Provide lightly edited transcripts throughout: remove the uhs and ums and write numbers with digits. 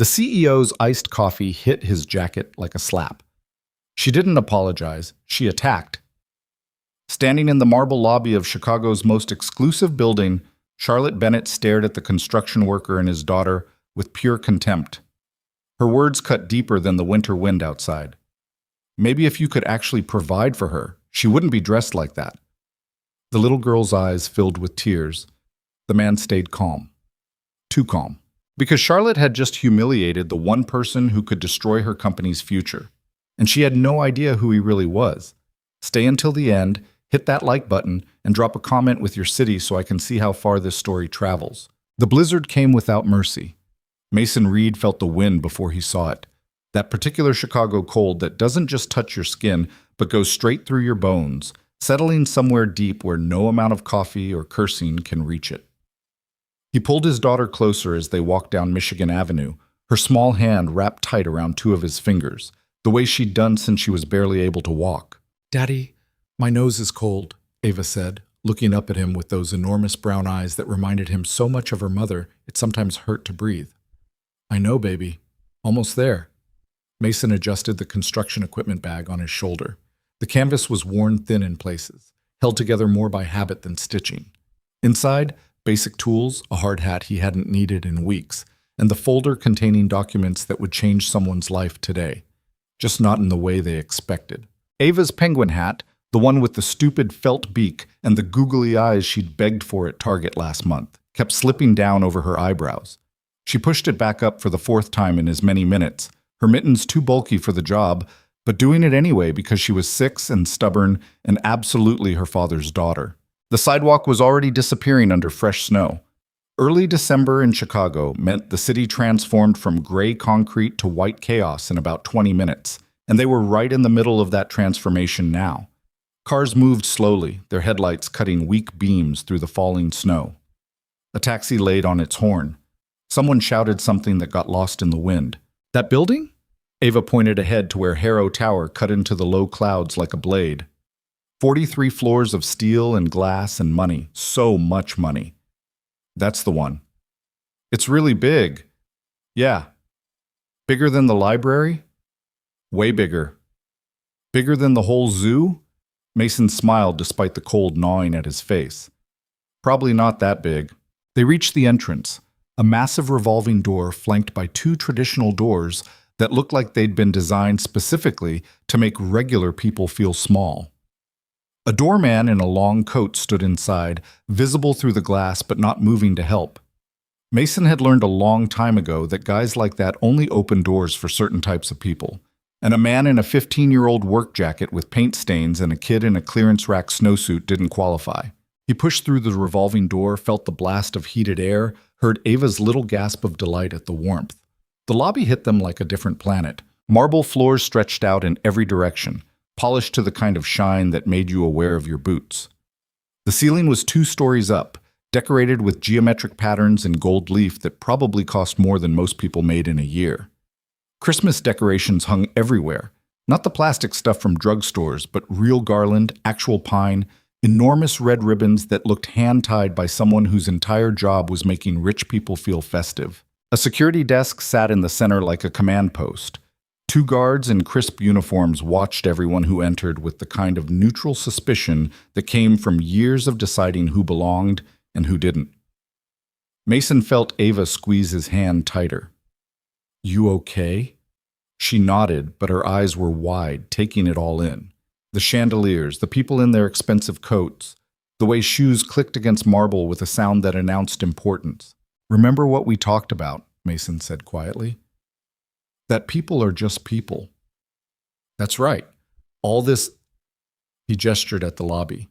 The CEO's iced coffee hit his jacket like a slap. She didn't apologize, she attacked. Standing in the marble lobby of Chicago's most exclusive building, Charlotte Bennett stared at the construction worker and his daughter with pure contempt. Her words cut deeper than the winter wind outside. Maybe if you could actually provide for her, she wouldn't be dressed like that. The little girl's eyes filled with tears. The man stayed calm. Too calm. Because Charlotte had just humiliated the one person who could destroy her company's future. And she had no idea who he really was. Stay until the end, hit that like button, and drop a comment with your city so I can see how far this story travels. The blizzard came without mercy. Mason Reed felt the wind before he saw it. That particular Chicago cold that doesn't just touch your skin, but goes straight through your bones, settling somewhere deep where no amount of coffee or cursing can reach it. He pulled his daughter closer as they walked down Michigan Avenue, her small hand wrapped tight around two of his fingers, the way she'd done since she was barely able to walk. "Daddy, my nose is cold," Ava said, looking up at him with those enormous brown eyes that reminded him so much of her mother it sometimes hurt to breathe. "I know, baby. Almost there." Mason adjusted the construction equipment bag on his shoulder. The canvas was worn thin in places, held together more by habit than stitching. Inside, basic tools, a hard hat he hadn't needed in weeks, and the folder containing documents that would change someone's life today. Just not in the way they expected. Ava's penguin hat, the one with the stupid felt beak and the googly eyes she'd begged for at Target last month, kept slipping down over her eyebrows. She pushed it back up for the fourth time in as many minutes, her mittens too bulky for the job, but doing it anyway because she was 6 and stubborn and absolutely her father's daughter. The sidewalk was already disappearing under fresh snow. Early December in Chicago meant the city transformed from gray concrete to white chaos in about 20 minutes, and they were right in the middle of that transformation now. Cars moved slowly, their headlights cutting weak beams through the falling snow. A taxi laid on its horn. Someone shouted something that got lost in the wind. "That building?" Ava pointed ahead to where Harrow Tower cut into the low clouds like a blade. 43 floors of steel and glass and money. So much money. "That's the one." "It's really big." "Yeah." "Bigger than the library?" "Way bigger." "Bigger than the whole zoo?" Mason smiled despite the cold gnawing at his face. "Probably not that big." They reached the entrance, a massive revolving door flanked by 2 traditional doors that looked like they'd been designed specifically to make regular people feel small. A doorman in a long coat stood inside, visible through the glass but not moving to help. Mason had learned a long time ago that guys like that only open doors for certain types of people, and a man in a 15-year-old work jacket with paint stains and a kid in a clearance rack snowsuit didn't qualify. He pushed through the revolving door, felt the blast of heated air, heard Ava's little gasp of delight at the warmth. The lobby hit them like a different planet. Marble floors stretched out in every direction, polished to the kind of shine that made you aware of your boots. The ceiling was 2 stories up, decorated with geometric patterns in gold leaf that probably cost more than most people made in a year. Christmas decorations hung everywhere, not the plastic stuff from drugstores, but real garland, actual pine, enormous red ribbons that looked hand-tied by someone whose entire job was making rich people feel festive. A security desk sat in the center like a command post. 2 guards in crisp uniforms watched everyone who entered with the kind of neutral suspicion that came from years of deciding who belonged and who didn't. Mason felt Ava squeeze his hand tighter. "You okay?" She nodded, but her eyes were wide, taking it all in. The chandeliers, the people in their expensive coats, the way shoes clicked against marble with a sound that announced importance. "Remember what we talked about," Mason said quietly. "That people are just people." "That's right. All this—" He gestured at the lobby.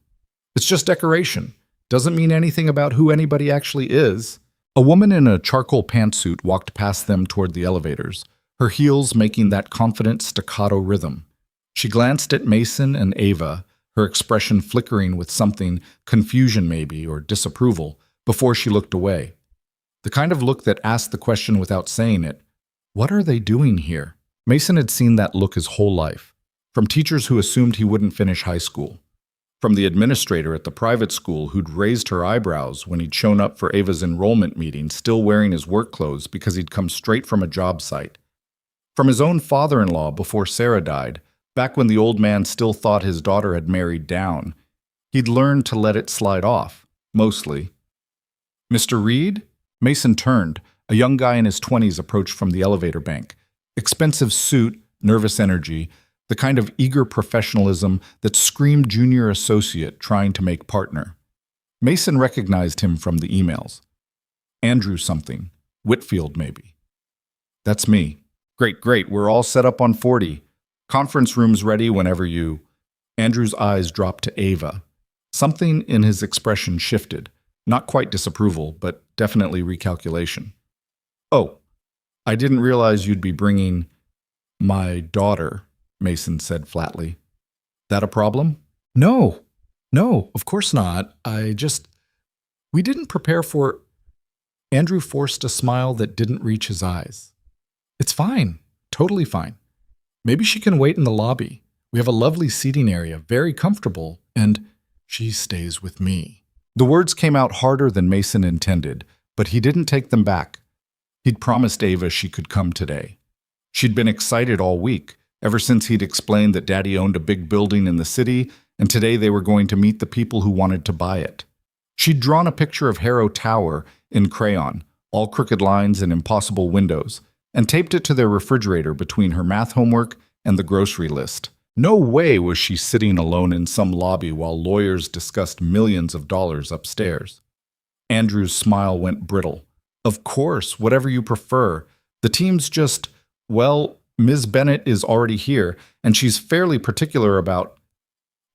"It's just decoration. Doesn't mean anything about who anybody actually is." A woman in a charcoal pantsuit walked past them toward the elevators, her heels making that confident staccato rhythm. She glanced at Mason and Ava, her expression flickering with something, confusion maybe, or disapproval, before she looked away. The kind of look that asked the question without saying it. What are they doing here? Mason had seen that look his whole life, from teachers who assumed he wouldn't finish high school. From the administrator at the private school who'd raised her eyebrows when he'd shown up for Ava's enrollment meeting still wearing his work clothes because he'd come straight from a job site. From his own father-in-law before Sarah died, back when the old man still thought his daughter had married down. He'd learned to let it slide off, mostly. Mr. Reed? Mason turned. A young guy in his 20s approached from the elevator bank. Expensive suit, nervous energy, the kind of eager professionalism that screamed junior associate trying to make partner. Mason recognized him from the emails. Andrew something. Whitfield, maybe. That's me. Great, we're all set up on 40. Conference room's ready whenever you... Andrew's eyes dropped to Ava. Something in his expression shifted. Not quite disapproval, but definitely recalculation. Oh, I didn't realize you'd be bringing my daughter, Mason said flatly. That a problem? No, of course not. We didn't prepare for... Andrew forced a smile that didn't reach his eyes. It's fine, totally fine. Maybe she can wait in the lobby. We have a lovely seating area, very comfortable, and she stays with me. The words came out harder than Mason intended, but he didn't take them back. He'd promised Ava she could come today. She'd been excited all week, ever since he'd explained that Daddy owned a big building in the city, and today they were going to meet the people who wanted to buy it. She'd drawn a picture of Harrow Tower in crayon, all crooked lines and impossible windows, and taped it to their refrigerator between her math homework and the grocery list. No way was she sitting alone in some lobby while lawyers discussed millions of dollars upstairs. Andrew's smile went brittle. Of course, whatever you prefer. The team's just, well, Ms. Bennett is already here, and she's fairly particular about...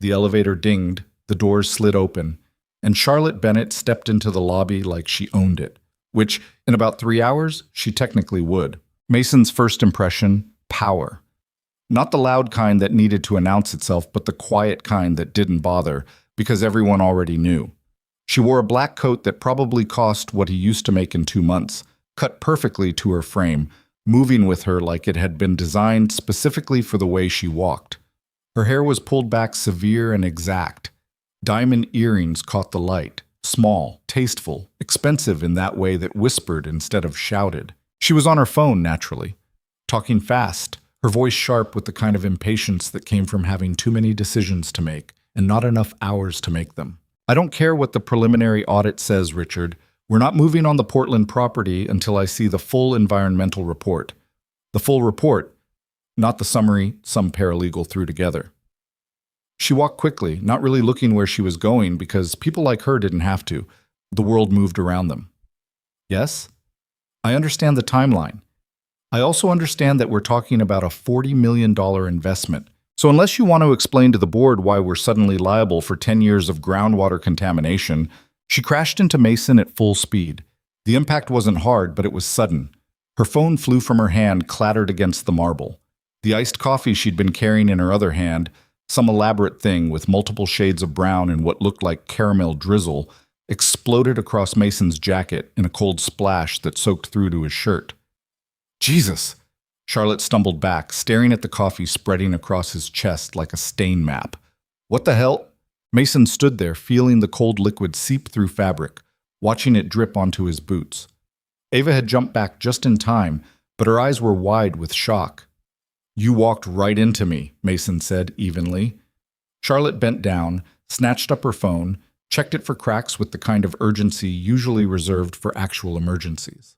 The elevator dinged, the doors slid open, and Charlotte Bennett stepped into the lobby like she owned it, which, in about 3 hours, she technically would. Mason's first impression, power. Not the loud kind that needed to announce itself, but the quiet kind that didn't bother, because everyone already knew. She wore a black coat that probably cost what he used to make in 2 months, cut perfectly to her frame, moving with her like it had been designed specifically for the way she walked. Her hair was pulled back severe and exact. Diamond earrings caught the light, small, tasteful, expensive in that way that whispered instead of shouted. She was on her phone, naturally, talking fast, her voice sharp with the kind of impatience that came from having too many decisions to make and not enough hours to make them. I don't care what the preliminary audit says, Richard. We're not moving on the Portland property until I see the full environmental report. The full report, not the summary some paralegal threw together. She walked quickly, not really looking where she was going because people like her didn't have to. The world moved around them. Yes? I understand the timeline. I also understand that we're talking about a $40 million investment. So unless you want to explain to the board why we're suddenly liable for 10 years of groundwater contamination, she crashed into Mason at full speed. The impact wasn't hard, but it was sudden. Her phone flew from her hand, clattered against the marble. The iced coffee she'd been carrying in her other hand, some elaborate thing with multiple shades of brown and what looked like caramel drizzle, exploded across Mason's jacket in a cold splash that soaked through to his shirt. Jesus! Charlotte stumbled back, staring at the coffee spreading across his chest like a stain map. What the hell? Mason stood there, feeling the cold liquid seep through fabric, watching it drip onto his boots. Ava had jumped back just in time, but her eyes were wide with shock. You walked right into me, Mason said evenly. Charlotte bent down, snatched up her phone, checked it for cracks with the kind of urgency usually reserved for actual emergencies.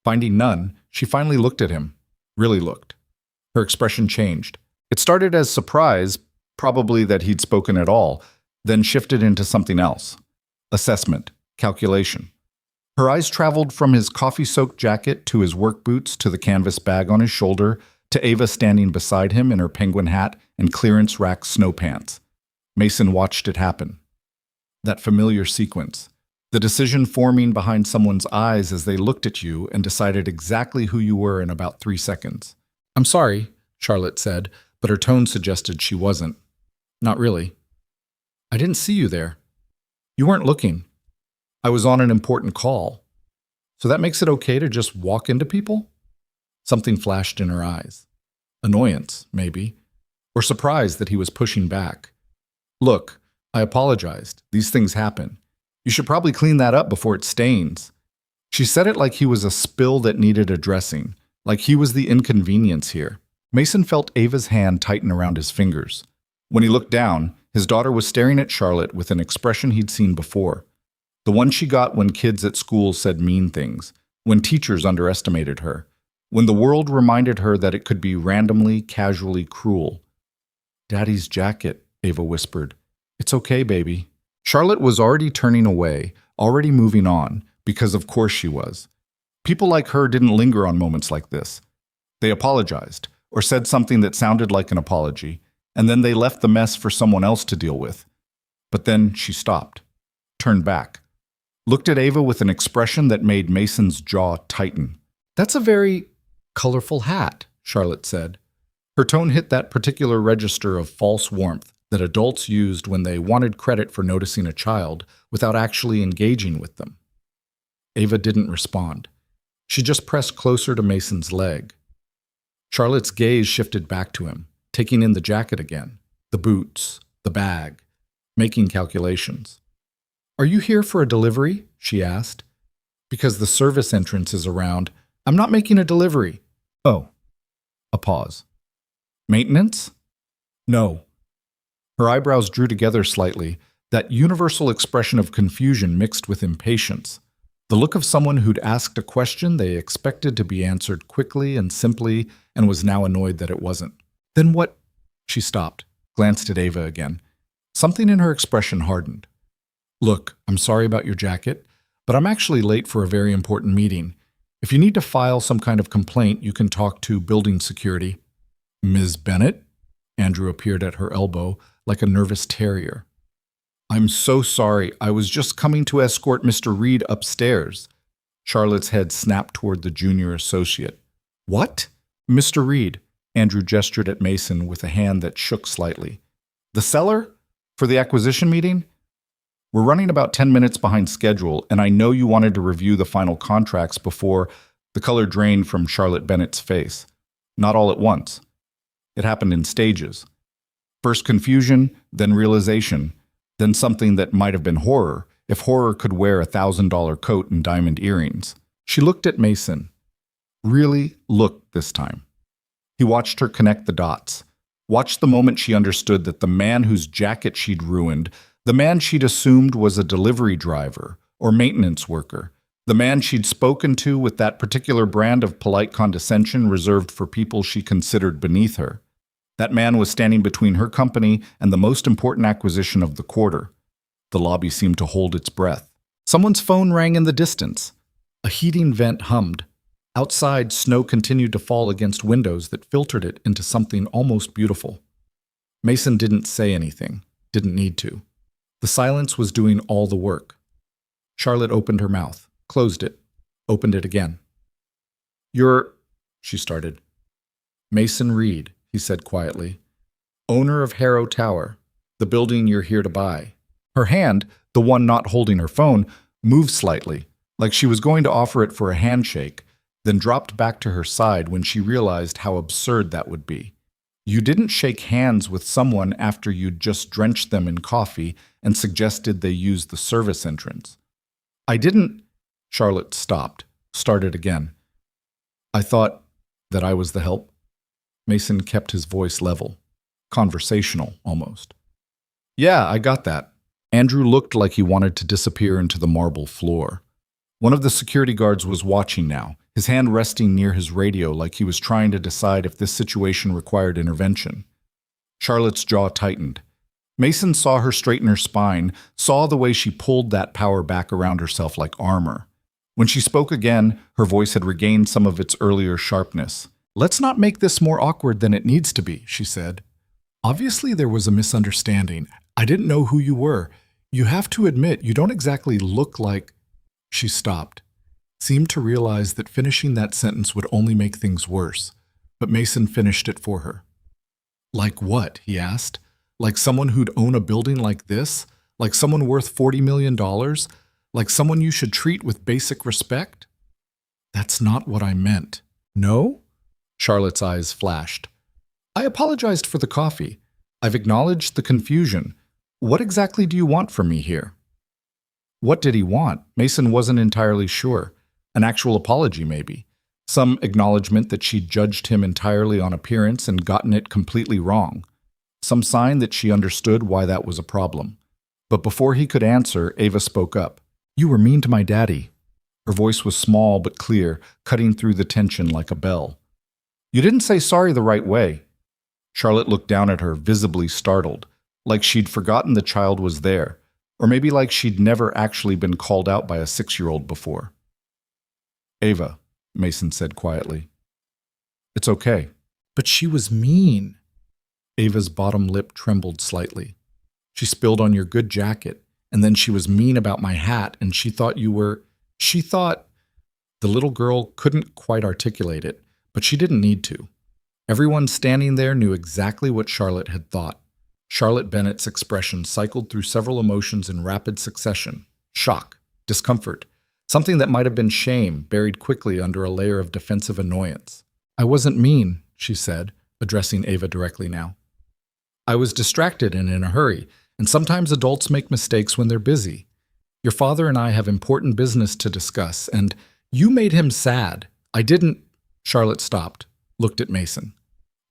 Finding none, she finally looked at him. Really looked. Her expression changed. It started as surprise, probably that he'd spoken at all, then shifted into something else. Assessment, calculation. Her eyes traveled from his coffee-soaked jacket to his work boots to the canvas bag on his shoulder to Ava standing beside him in her penguin hat and clearance rack snow pants. Mason watched it happen. That familiar sequence. The decision forming behind someone's eyes as they looked at you and decided exactly who you were in about 3 seconds. I'm sorry, Charlotte said, but her tone suggested she wasn't. Not really. I didn't see you there. You weren't looking. I was on an important call. So that makes it okay to just walk into people? Something flashed in her eyes. Annoyance, maybe. Or surprise that he was pushing back. Look, I apologized. These things happen. You should probably clean that up before it stains. She said it like he was a spill that needed addressing, like he was the inconvenience here. Mason felt Ava's hand tighten around his fingers. When he looked down, his daughter was staring at Charlotte with an expression he'd seen before. The one she got when kids at school said mean things, when teachers underestimated her, when the world reminded her that it could be randomly, casually cruel. "Daddy's jacket," Ava whispered. "It's okay, baby." Charlotte was already turning away, already moving on, because of course she was. People like her didn't linger on moments like this. They apologized, or said something that sounded like an apology, and then they left the mess for someone else to deal with. But then she stopped, turned back, looked at Ava with an expression that made Mason's jaw tighten. "That's a very colorful hat," Charlotte said. Her tone hit that particular register of false warmth that adults used when they wanted credit for noticing a child without actually engaging with them. Ava didn't respond. She just pressed closer to Mason's leg. Charlotte's gaze shifted back to him, taking in the jacket again, the boots, the bag, making calculations. "Are you here for a delivery?" she asked. "Because the service entrance is around. I'm not making a delivery." "Oh." A pause. "Maintenance?" "No." Her eyebrows drew together slightly, that universal expression of confusion mixed with impatience. The look of someone who'd asked a question they expected to be answered quickly and simply and was now annoyed that it wasn't. "Then what?" She stopped, glanced at Ava again. Something in her expression hardened. "Look, I'm sorry about your jacket, but I'm actually late for a very important meeting. If you need to file some kind of complaint, you can talk to building security." "Ms. Bennett?" Andrew appeared at her elbow like a nervous terrier. "I'm so sorry. I was just coming to escort Mr. Reed upstairs." Charlotte's head snapped toward the junior associate. "What?" "Mr. Reed," Andrew gestured at Mason with a hand that shook slightly. "The seller? For the acquisition meeting? We're running about 10 minutes behind schedule, and I know you wanted to review the final contracts before." The color drained from Charlotte Bennett's face. "Not all at once. It happened in stages. First confusion, then realization, then something that might have been horror, if horror could wear a $1,000 coat and diamond earrings." She looked at Mason. Really looked this time. He watched her connect the dots, watched the moment she understood that the man whose jacket she'd ruined, the man she'd assumed was a delivery driver or maintenance worker, the man she'd spoken to with that particular brand of polite condescension reserved for people she considered beneath her. That man was standing between her company and the most important acquisition of the quarter. The lobby seemed to hold its breath. Someone's phone rang in the distance. A heating vent hummed. Outside, snow continued to fall against windows that filtered it into something almost beautiful. Mason didn't say anything, didn't need to. The silence was doing all the work. Charlotte opened her mouth, closed it, opened it again. "You're," she started. "Mason Reed," he said quietly. "Owner of Harrow Tower, the building you're here to buy." Her hand, the one not holding her phone, moved slightly, like she was going to offer it for a handshake, then dropped back to her side when she realized how absurd that would be. You didn't shake hands with someone after you'd just drenched them in coffee and suggested they use the service entrance. "I didn't." Charlotte stopped, started again. "I thought that I was the help." Mason kept his voice level, conversational almost. "Yeah, I got that." Andrew looked like he wanted to disappear into the marble floor. One of the security guards was watching now, his hand resting near his radio like he was trying to decide if this situation required intervention. Charlotte's jaw tightened. Mason saw her straighten her spine, saw the way she pulled that power back around herself like armor. When she spoke again, her voice had regained some of its earlier sharpness. "Let's not make this more awkward than it needs to be," she said. "Obviously there was a misunderstanding. I didn't know who you were. You have to admit you don't exactly look like—" She stopped, seemed to realize that finishing that sentence would only make things worse, but Mason finished it for her. "Like what?" he asked. "Like someone who'd own a building like this? Like someone worth $40 million? Like someone you should treat with basic respect?" "That's not what I meant." "No?" Charlotte's eyes flashed. "I apologized for the coffee. I've acknowledged the confusion. What exactly do you want from me here? What did he want? Mason wasn't entirely sure. An actual apology, maybe. Some acknowledgement that she'd judged him entirely on appearance and gotten it completely wrong. Some sign that she understood why that was a problem. But before he could answer, Ava spoke up. "You were mean to my daddy." Her voice was small but clear, cutting through the tension like a bell. "You didn't say sorry the right way." Charlotte looked down at her, visibly startled, like she'd forgotten the child was there, or maybe like she'd never actually been called out by a 6-year-old before. "Ava," Mason said quietly. "It's okay." "But she was mean." Ava's bottom lip trembled slightly. "She spilled on your good jacket, and then she was mean about my hat, and she thought you were... She thought..." The little girl couldn't quite articulate it, but she didn't need to. Everyone standing there knew exactly what Charlotte had thought. Charlotte Bennett's expression cycled through several emotions in rapid succession. Shock, discomfort, something that might have been shame buried quickly under a layer of defensive annoyance. "I wasn't mean," she said, addressing Ava directly now. "I was distracted and in a hurry, and sometimes adults make mistakes when they're busy. Your father and I have important business to discuss, and you made him sad. I didn't..." Charlotte stopped, looked at Mason.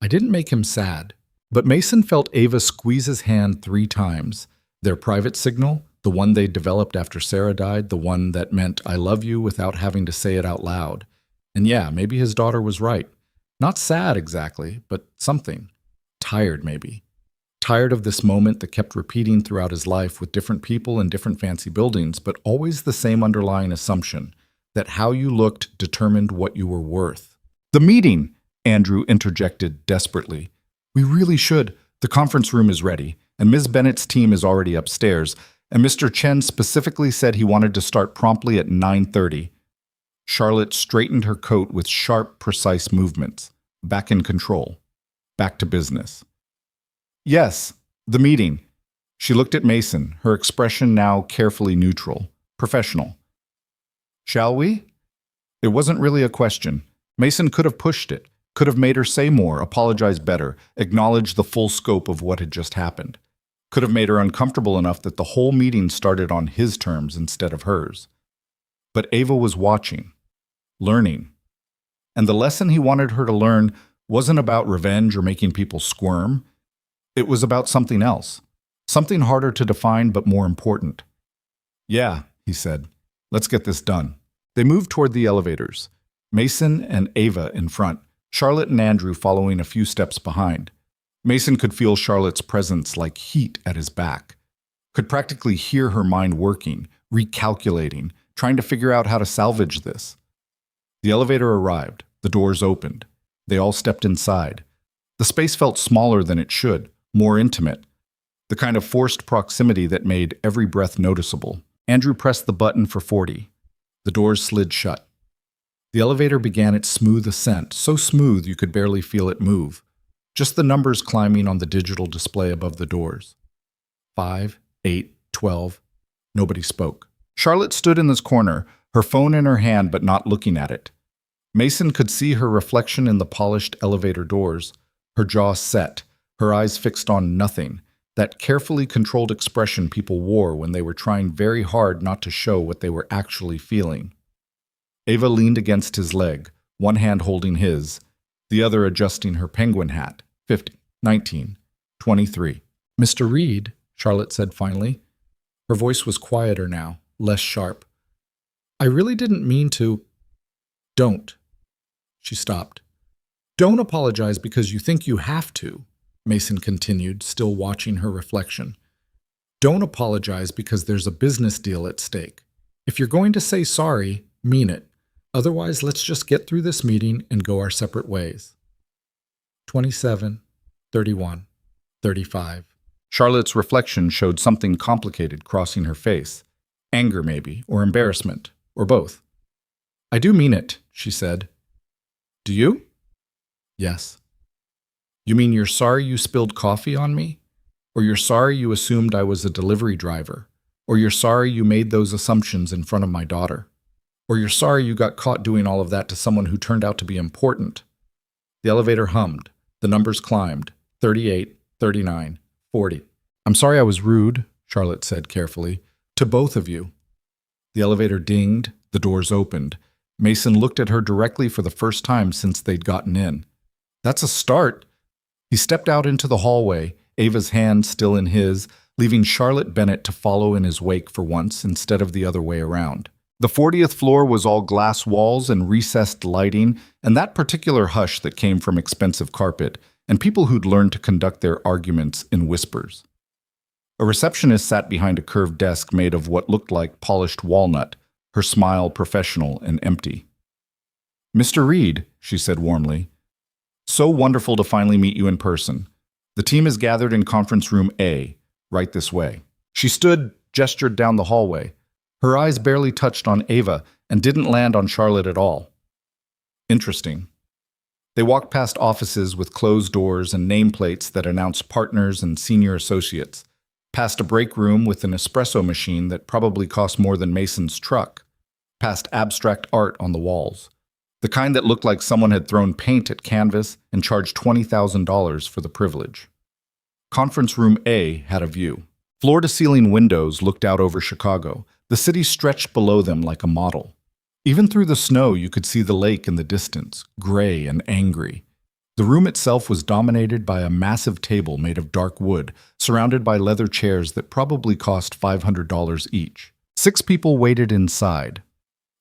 "I didn't make him sad." But Mason felt Ava squeeze his hand 3 times. Their private signal, the one they developed after Sarah died, the one that meant "I love you" without having to say it out loud. And yeah, maybe his daughter was right. Not sad exactly, but something. Tired, maybe. Tired of this moment that kept repeating throughout his life with different people and different fancy buildings, but always the same underlying assumption, that how you looked determined what you were worth. "The meeting," Andrew interjected desperately. "We really should. The conference room is ready, and Ms. Bennett's team is already upstairs, and Mr. Chen specifically said he wanted to start promptly at 9:30. Charlotte straightened her coat with sharp, precise movements. Back in control. Back to business. "Yes, the meeting." She looked at Mason, her expression now carefully neutral, professional. "Shall we?" It wasn't really a question. Mason could have pushed it. Could have made her say more, apologize better, acknowledge the full scope of what had just happened. Could have made her uncomfortable enough that the whole meeting started on his terms instead of hers. But Ava was watching, learning. And the lesson he wanted her to learn wasn't about revenge or making people squirm. It was about something else. Something harder to define but more important. "Yeah," he said. "Let's get this done." They moved toward the elevators. Mason and Ava in front. Charlotte and Andrew following a few steps behind. Mason could feel Charlotte's presence like heat at his back. Could practically hear her mind working, recalculating, trying to figure out how to salvage this. The elevator arrived. The doors opened. They all stepped inside. The space felt smaller than it should, more intimate. The kind of forced proximity that made every breath noticeable. Andrew pressed the button for 40. The doors slid shut. The elevator began its smooth ascent, so smooth you could barely feel it move. Just the numbers climbing on the digital display above the doors. 5, 8, 12. Nobody spoke. Charlotte stood in this corner, her phone in her hand but not looking at it. Mason could see her reflection in the polished elevator doors, her jaw set, her eyes fixed on nothing, that carefully controlled expression people wore when they were trying very hard not to show what they were actually feeling. Ava leaned against his leg, one hand holding his, the other adjusting her penguin hat. 50, 19, 23. "Mr. Reed," Charlotte said finally. Her voice was quieter now, less sharp. "I really didn't mean to..." "Don't." She stopped. "Don't apologize because you think you have to," Mason continued, still watching her reflection. "Don't apologize because there's a business deal at stake. If you're going to say sorry, mean it. Otherwise, let's just get through this meeting and go our separate ways." 27, 31, 35. Charlotte's reflection showed something complicated crossing her face. Anger, maybe, or embarrassment, or both. "I do mean it," she said. "Do you?" "Yes." "You mean you're sorry you spilled coffee on me? Or you're sorry you assumed I was a delivery driver? Or you're sorry you made those assumptions in front of my daughter? Or you're sorry you got caught doing all of that to someone who turned out to be important?" The elevator hummed. The numbers climbed. 38, 39, 40. "I'm sorry I was rude," Charlotte said carefully. To both of you. The elevator dinged, the doors opened. Mason looked at her directly for the first time since they'd gotten in. That's a start. He stepped out into the hallway, Ava's hand still in his, leaving Charlotte Bennett to follow in his wake for once instead of the other way around. The 40th floor was all glass walls and recessed lighting, and that particular hush that came from expensive carpet, and people who'd learned to conduct their arguments in whispers. A receptionist sat behind a curved desk made of what looked like polished walnut, her smile professional and empty. "Mr. Reed," she said warmly, "so wonderful to finally meet you in person. The team is gathered in conference room A, right this way." She gestured down the hallway. Her eyes barely touched on Ava and didn't land on Charlotte at all. Interesting. They walked past offices with closed doors and nameplates that announced partners and senior associates, past a break room with an espresso machine that probably cost more than Mason's truck, past abstract art on the walls, the kind that looked like someone had thrown paint at canvas and charged $20,000 for the privilege. Conference room A had a view. Floor-to-ceiling windows looked out over Chicago. The city stretched below them like a model. Even through the snow, you could see the lake in the distance, gray and angry. The room itself was dominated by a massive table made of dark wood, surrounded by leather chairs that probably cost $500 each. 6 people waited inside.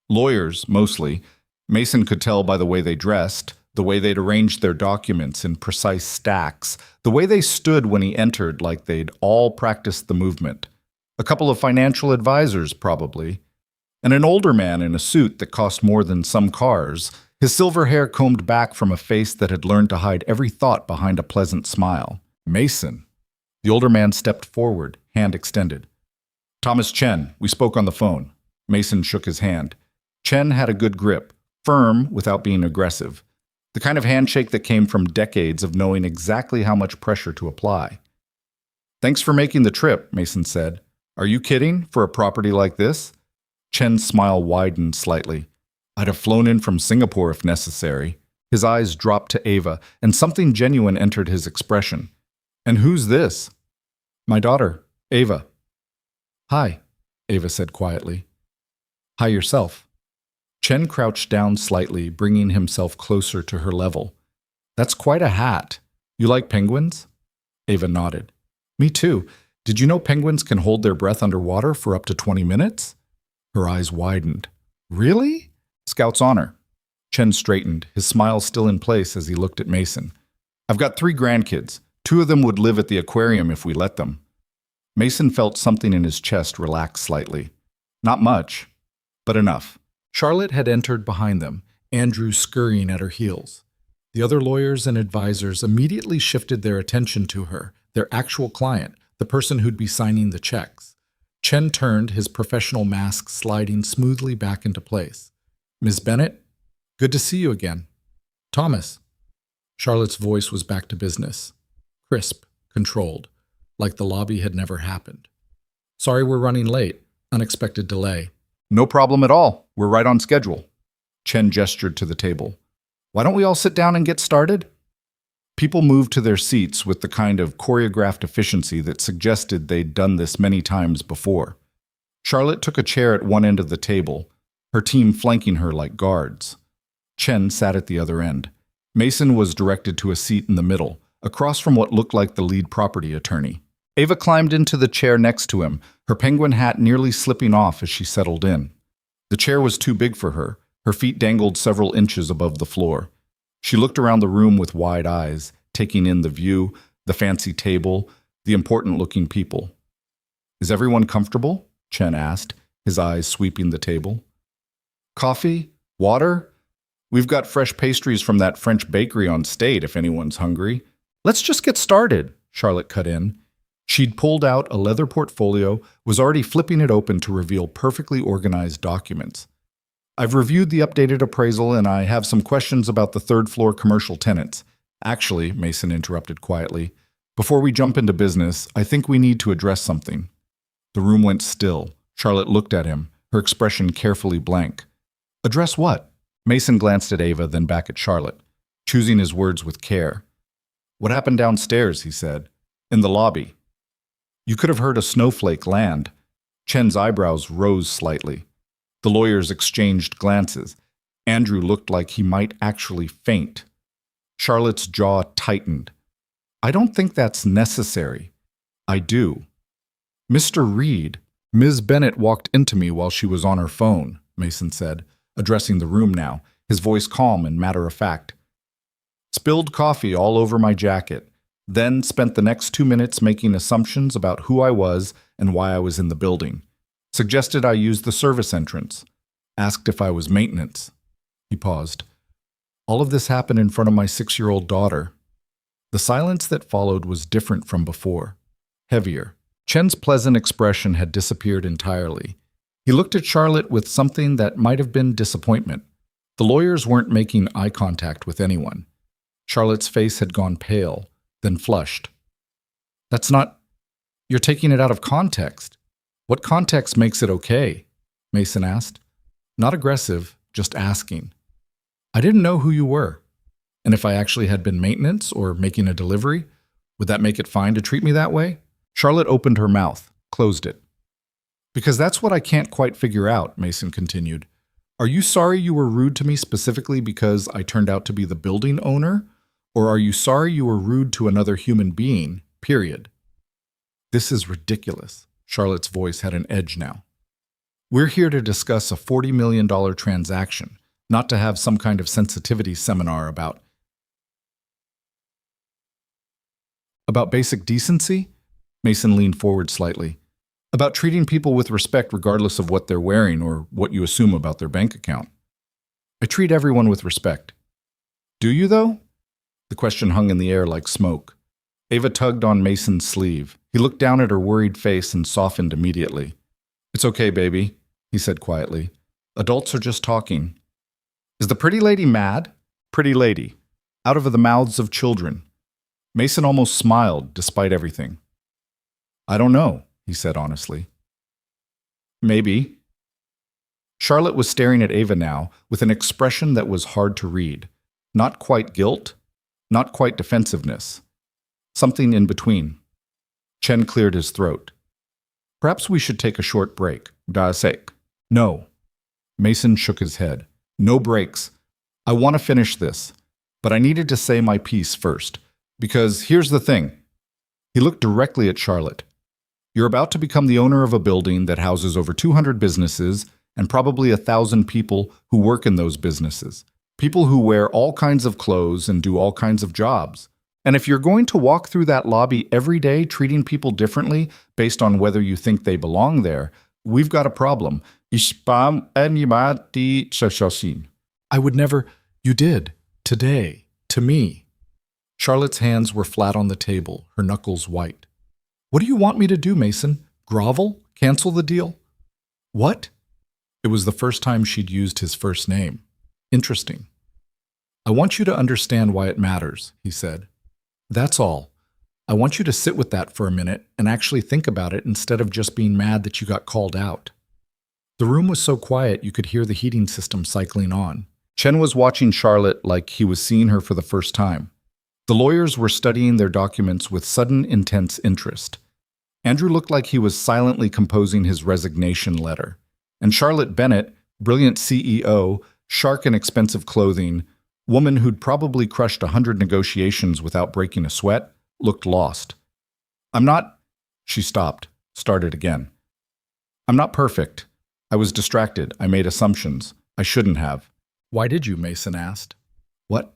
Lawyers, mostly. Mason could tell by the way they dressed, the way they'd arranged their documents in precise stacks, the way they stood when he entered like they'd all practiced the movement. A couple of financial advisors, probably. And an older man in a suit that cost more than some cars, his silver hair combed back from a face that had learned to hide every thought behind a pleasant smile. Mason. The older man stepped forward, hand extended. "Thomas Chen, we spoke on the phone." Mason shook his hand. Chen had a good grip, firm without being aggressive. The kind of handshake that came from decades of knowing exactly how much pressure to apply. "Thanks for making the trip," Mason said. "Are you kidding, for a property like this?" Chen's smile widened slightly. "I'd have flown in from Singapore if necessary." His eyes dropped to Ava, and something genuine entered his expression. "And who's this?" "My daughter, Ava." "Hi," Ava said quietly. "Hi yourself." Chen crouched down slightly, bringing himself closer to her level. "That's quite a hat. You like penguins?" Ava nodded. "Me too. Did you know penguins can hold their breath underwater for up to 20 minutes? Her eyes widened. "Really?" "Scout's honor." Chen straightened, his smile still in place as he looked at Mason. "I've got 3 grandkids. 2 of them would live at the aquarium if we let them." Mason felt something in his chest relax slightly. Not much, but enough. Charlotte had entered behind them, Andrew scurrying at her heels. The other lawyers and advisors immediately shifted their attention to her, their actual client, the person who'd be signing the checks. Chen turned, his professional mask sliding smoothly back into place. "Ms. Bennett, good to see you again." "Thomas." Charlotte's voice was back to business. Crisp, controlled, like the lobby had never happened. "Sorry we're running late. Unexpected delay." "No problem at all. We're right on schedule." Chen gestured to the table. "Why don't we all sit down and get started?" People moved to their seats with the kind of choreographed efficiency that suggested they'd done this many times before. Charlotte took a chair at one end of the table, her team flanking her like guards. Chen sat at the other end. Mason was directed to a seat in the middle, across from what looked like the lead property attorney. Ava climbed into the chair next to him, her penguin hat nearly slipping off as she settled in. The chair was too big for her. Her feet dangled several inches above the floor. She looked around the room with wide eyes, taking in the view, the fancy table, the important-looking people. "Is everyone comfortable?" Chen asked, his eyes sweeping the table. "Coffee? Water? We've got fresh pastries from that French bakery on State if anyone's hungry." "Let's just get started," Charlotte cut in. She'd pulled out a leather portfolio, was already flipping it open to reveal perfectly organized documents. "I've reviewed the updated appraisal and I have some questions about the 3rd-floor commercial tenants." "Actually," Mason interrupted quietly, "before we jump into business, I think we need to address something." The room went still. Charlotte looked at him, her expression carefully blank. "Address what?" Mason glanced at Ava, then back at Charlotte, choosing his words with care. "What happened downstairs," he said. "In the lobby." You could have heard a snowflake land. Chen's eyebrows rose slightly. The lawyers exchanged glances. Andrew looked like he might actually faint. Charlotte's jaw tightened. I don't think that's necessary. I do. Mr. Reed, Ms. Bennett walked into me while she was on her phone, Mason said, addressing the room now, his voice calm and matter-of-fact. Spilled coffee all over my jacket, then spent the next 2 minutes making assumptions about who I was and why I was in the building. Suggested I use the service entrance. Asked if I was maintenance. He paused. All of this happened in front of my 6-year-old daughter. The silence that followed was different from before, heavier. Chen's pleasant expression had disappeared entirely. He looked at Charlotte with something that might have been disappointment. The lawyers weren't making eye contact with anyone. Charlotte's face had gone pale, then flushed. That's not... You're taking it out of context. What context makes it okay? Mason asked. Not aggressive, just asking. I didn't know who you were. And if I actually had been maintenance or making a delivery, would that make it fine to treat me that way? Charlotte opened her mouth, closed it. Because that's what I can't quite figure out, Mason continued. Are you sorry you were rude to me specifically because I turned out to be the building owner? Or are you sorry you were rude to another human being, period? This is ridiculous. Charlotte's voice had an edge now. We're here to discuss a $40 million transaction, not to have some kind of sensitivity seminar about basic decency? Mason leaned forward slightly. About treating people with respect regardless of what they're wearing or what you assume about their bank account. I treat everyone with respect. Do you, though? The question hung in the air like smoke. Ava tugged on Mason's sleeve. He looked down at her worried face and softened immediately. It's okay, baby, he said quietly. Adults are just talking. Is the pretty lady mad? Pretty lady. Out of the mouths of children. Mason almost smiled, despite everything. I don't know, he said honestly. Maybe. Charlotte was staring at Ava now with an expression that was hard to read. Not quite guilt, not quite defensiveness. Something in between. Chen cleared his throat. Perhaps we should take a short break. Da's sake. No. Mason shook his head. No breaks. I want to finish this, but I needed to say my piece first. Because here's the thing. He looked directly at Charlotte. You're about to become the owner of a building that houses over 200 businesses and probably 1,000 people who work in those businesses. People who wear all kinds of clothes and do all kinds of jobs. And if you're going to walk through that lobby every day treating people differently based on whether you think they belong there, we've got a problem. I would never... You did. Today. To me. Charlotte's hands were flat on the table, her knuckles white. What do you want me to do, Mason? Grovel? Cancel the deal? What? It was the first time she'd used his first name. Interesting. I want you to understand why it matters, he said. That's all. I want you to sit with that for a minute and actually think about it instead of just being mad that you got called out. The room was so quiet you could hear the heating system cycling on. Chen was watching Charlotte like he was seeing her for the first time. The lawyers were studying their documents with sudden, intense interest. Andrew looked like he was silently composing his resignation letter. And Charlotte Bennett, brilliant CEO, shark in expensive clothing, woman who'd probably crushed 100 negotiations without breaking a sweat, looked lost. I'm not... She stopped, started again. I'm not perfect. I was distracted. I made assumptions. I shouldn't have. Why did you? Mason asked. What?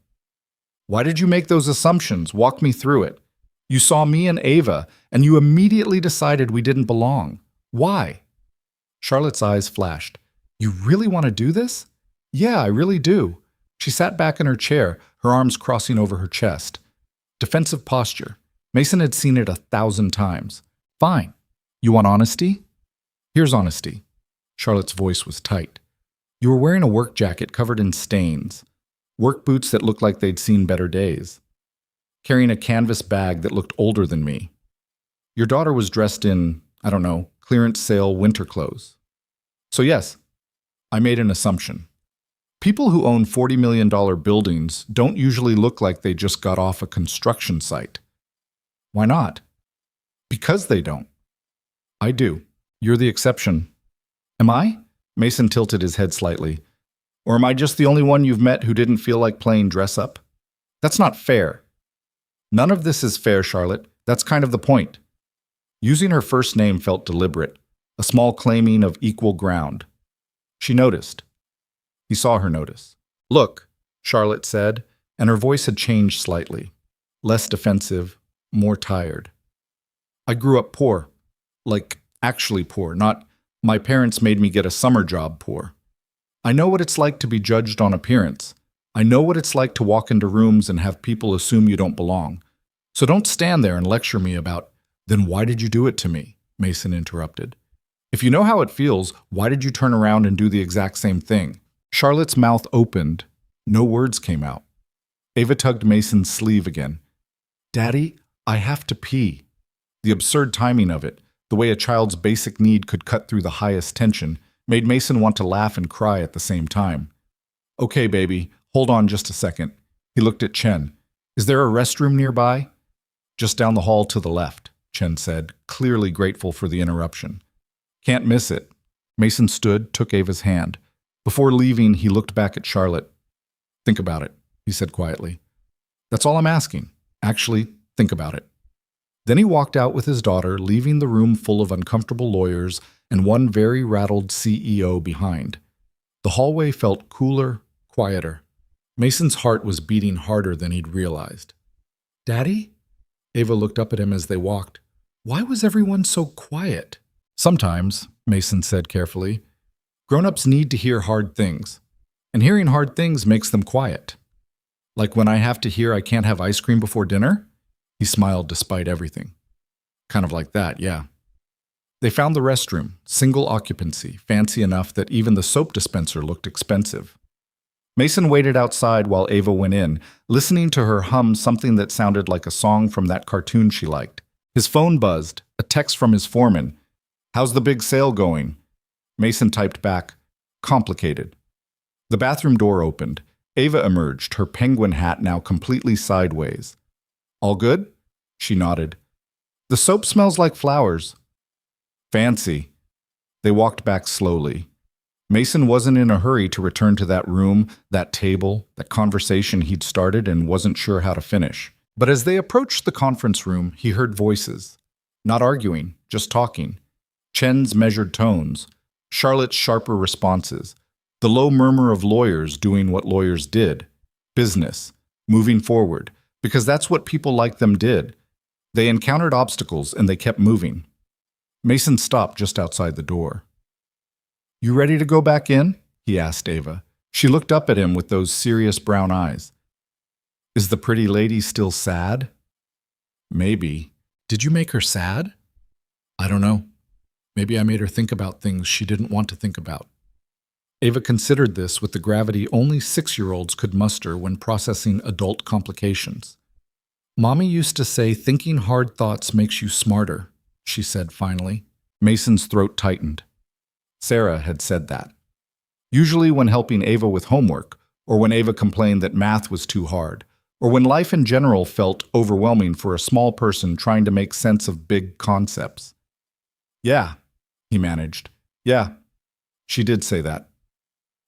Why did you make those assumptions? Walk me through it. You saw me and Ava, and you immediately decided we didn't belong. Why? Charlotte's eyes flashed. You really want to do this? Yeah, I really do. She sat back in her chair, her arms crossing over her chest. Defensive posture. Mason had seen it 1,000 times. Fine. You want honesty? Here's honesty. Charlotte's voice was tight. You were wearing a work jacket covered in stains. Work boots that looked like they'd seen better days. Carrying a canvas bag that looked older than me. Your daughter was dressed in, I don't know, clearance sale winter clothes. So yes, I made an assumption. People who own $40 million buildings don't usually look like they just got off a construction site. Why not? Because they don't. I do. You're the exception. Am I? Mason tilted his head slightly. Or am I just the only one you've met who didn't feel like playing dress up? That's not fair. None of this is fair, Charlotte. That's kind of the point. Using her first name felt deliberate, a small claiming of equal ground. She noticed. He saw her notice. Look, Charlotte said, and her voice had changed slightly. Less defensive, more tired. I grew up poor. Like, actually poor, not my parents made me get a summer job poor. I know what it's like to be judged on appearance. I know what it's like to walk into rooms and have people assume you don't belong. So don't stand there and lecture me about, then why did you do it to me? Mason interrupted. If you know how it feels, why did you turn around and do the exact same thing? Charlotte's mouth opened. No words came out. Ava tugged Mason's sleeve again. Daddy, I have to pee. The absurd timing of it, the way a child's basic need could cut through the highest tension, made Mason want to laugh and cry at the same time. Okay, baby, hold on just a second. He looked at Chen. Is there a restroom nearby? Just down the hall to the left, Chen said, clearly grateful for the interruption. Can't miss it. Mason stood, took Ava's hand. Before leaving, he looked back at Charlotte. Think about it, he said quietly. That's all I'm asking. Actually, think about it. Then he walked out with his daughter, leaving the room full of uncomfortable lawyers and one very rattled CEO behind. The hallway felt cooler, quieter. Mason's heart was beating harder than he'd realized. Daddy? Ava looked up at him as they walked. Why was everyone so quiet? Sometimes, Mason said carefully, grown-ups need to hear hard things, and hearing hard things makes them quiet. Like when I have to hear I can't have ice cream before dinner? He smiled despite everything. Kind of like that, yeah. They found the restroom, single occupancy, fancy enough that even the soap dispenser looked expensive. Mason waited outside while Ava went in, listening to her hum something that sounded like a song from that cartoon she liked. His phone buzzed, a text from his foreman. How's the big sale going? Mason typed back, complicated. The bathroom door opened. Ava emerged, her penguin hat now completely sideways. All good? She nodded. The soap smells like flowers. Fancy. They walked back slowly. Mason wasn't in a hurry to return to that room, that table, that conversation he'd started and wasn't sure how to finish. But as they approached the conference room, he heard voices. Not arguing, just talking. Chen's measured tones, Charlotte's sharper responses, the low murmur of lawyers doing what lawyers did. Business, moving forward, because that's what people like them did. They encountered obstacles and they kept moving. Mason stopped just outside the door. You ready to go back in? He asked Ava. She looked up at him with those serious brown eyes. Is the pretty lady still sad? Maybe. Did you make her sad? I don't know. Maybe I made her think about things she didn't want to think about. Ava considered this with the gravity only 6-year-olds could muster when processing adult complications. Mommy used to say thinking hard thoughts makes you smarter, she said finally. Mason's throat tightened. Sarah had said that. Usually when helping Ava with homework, or when Ava complained that math was too hard, or when life in general felt overwhelming for a small person trying to make sense of big concepts. Yeah, he managed. Yeah, she did say that.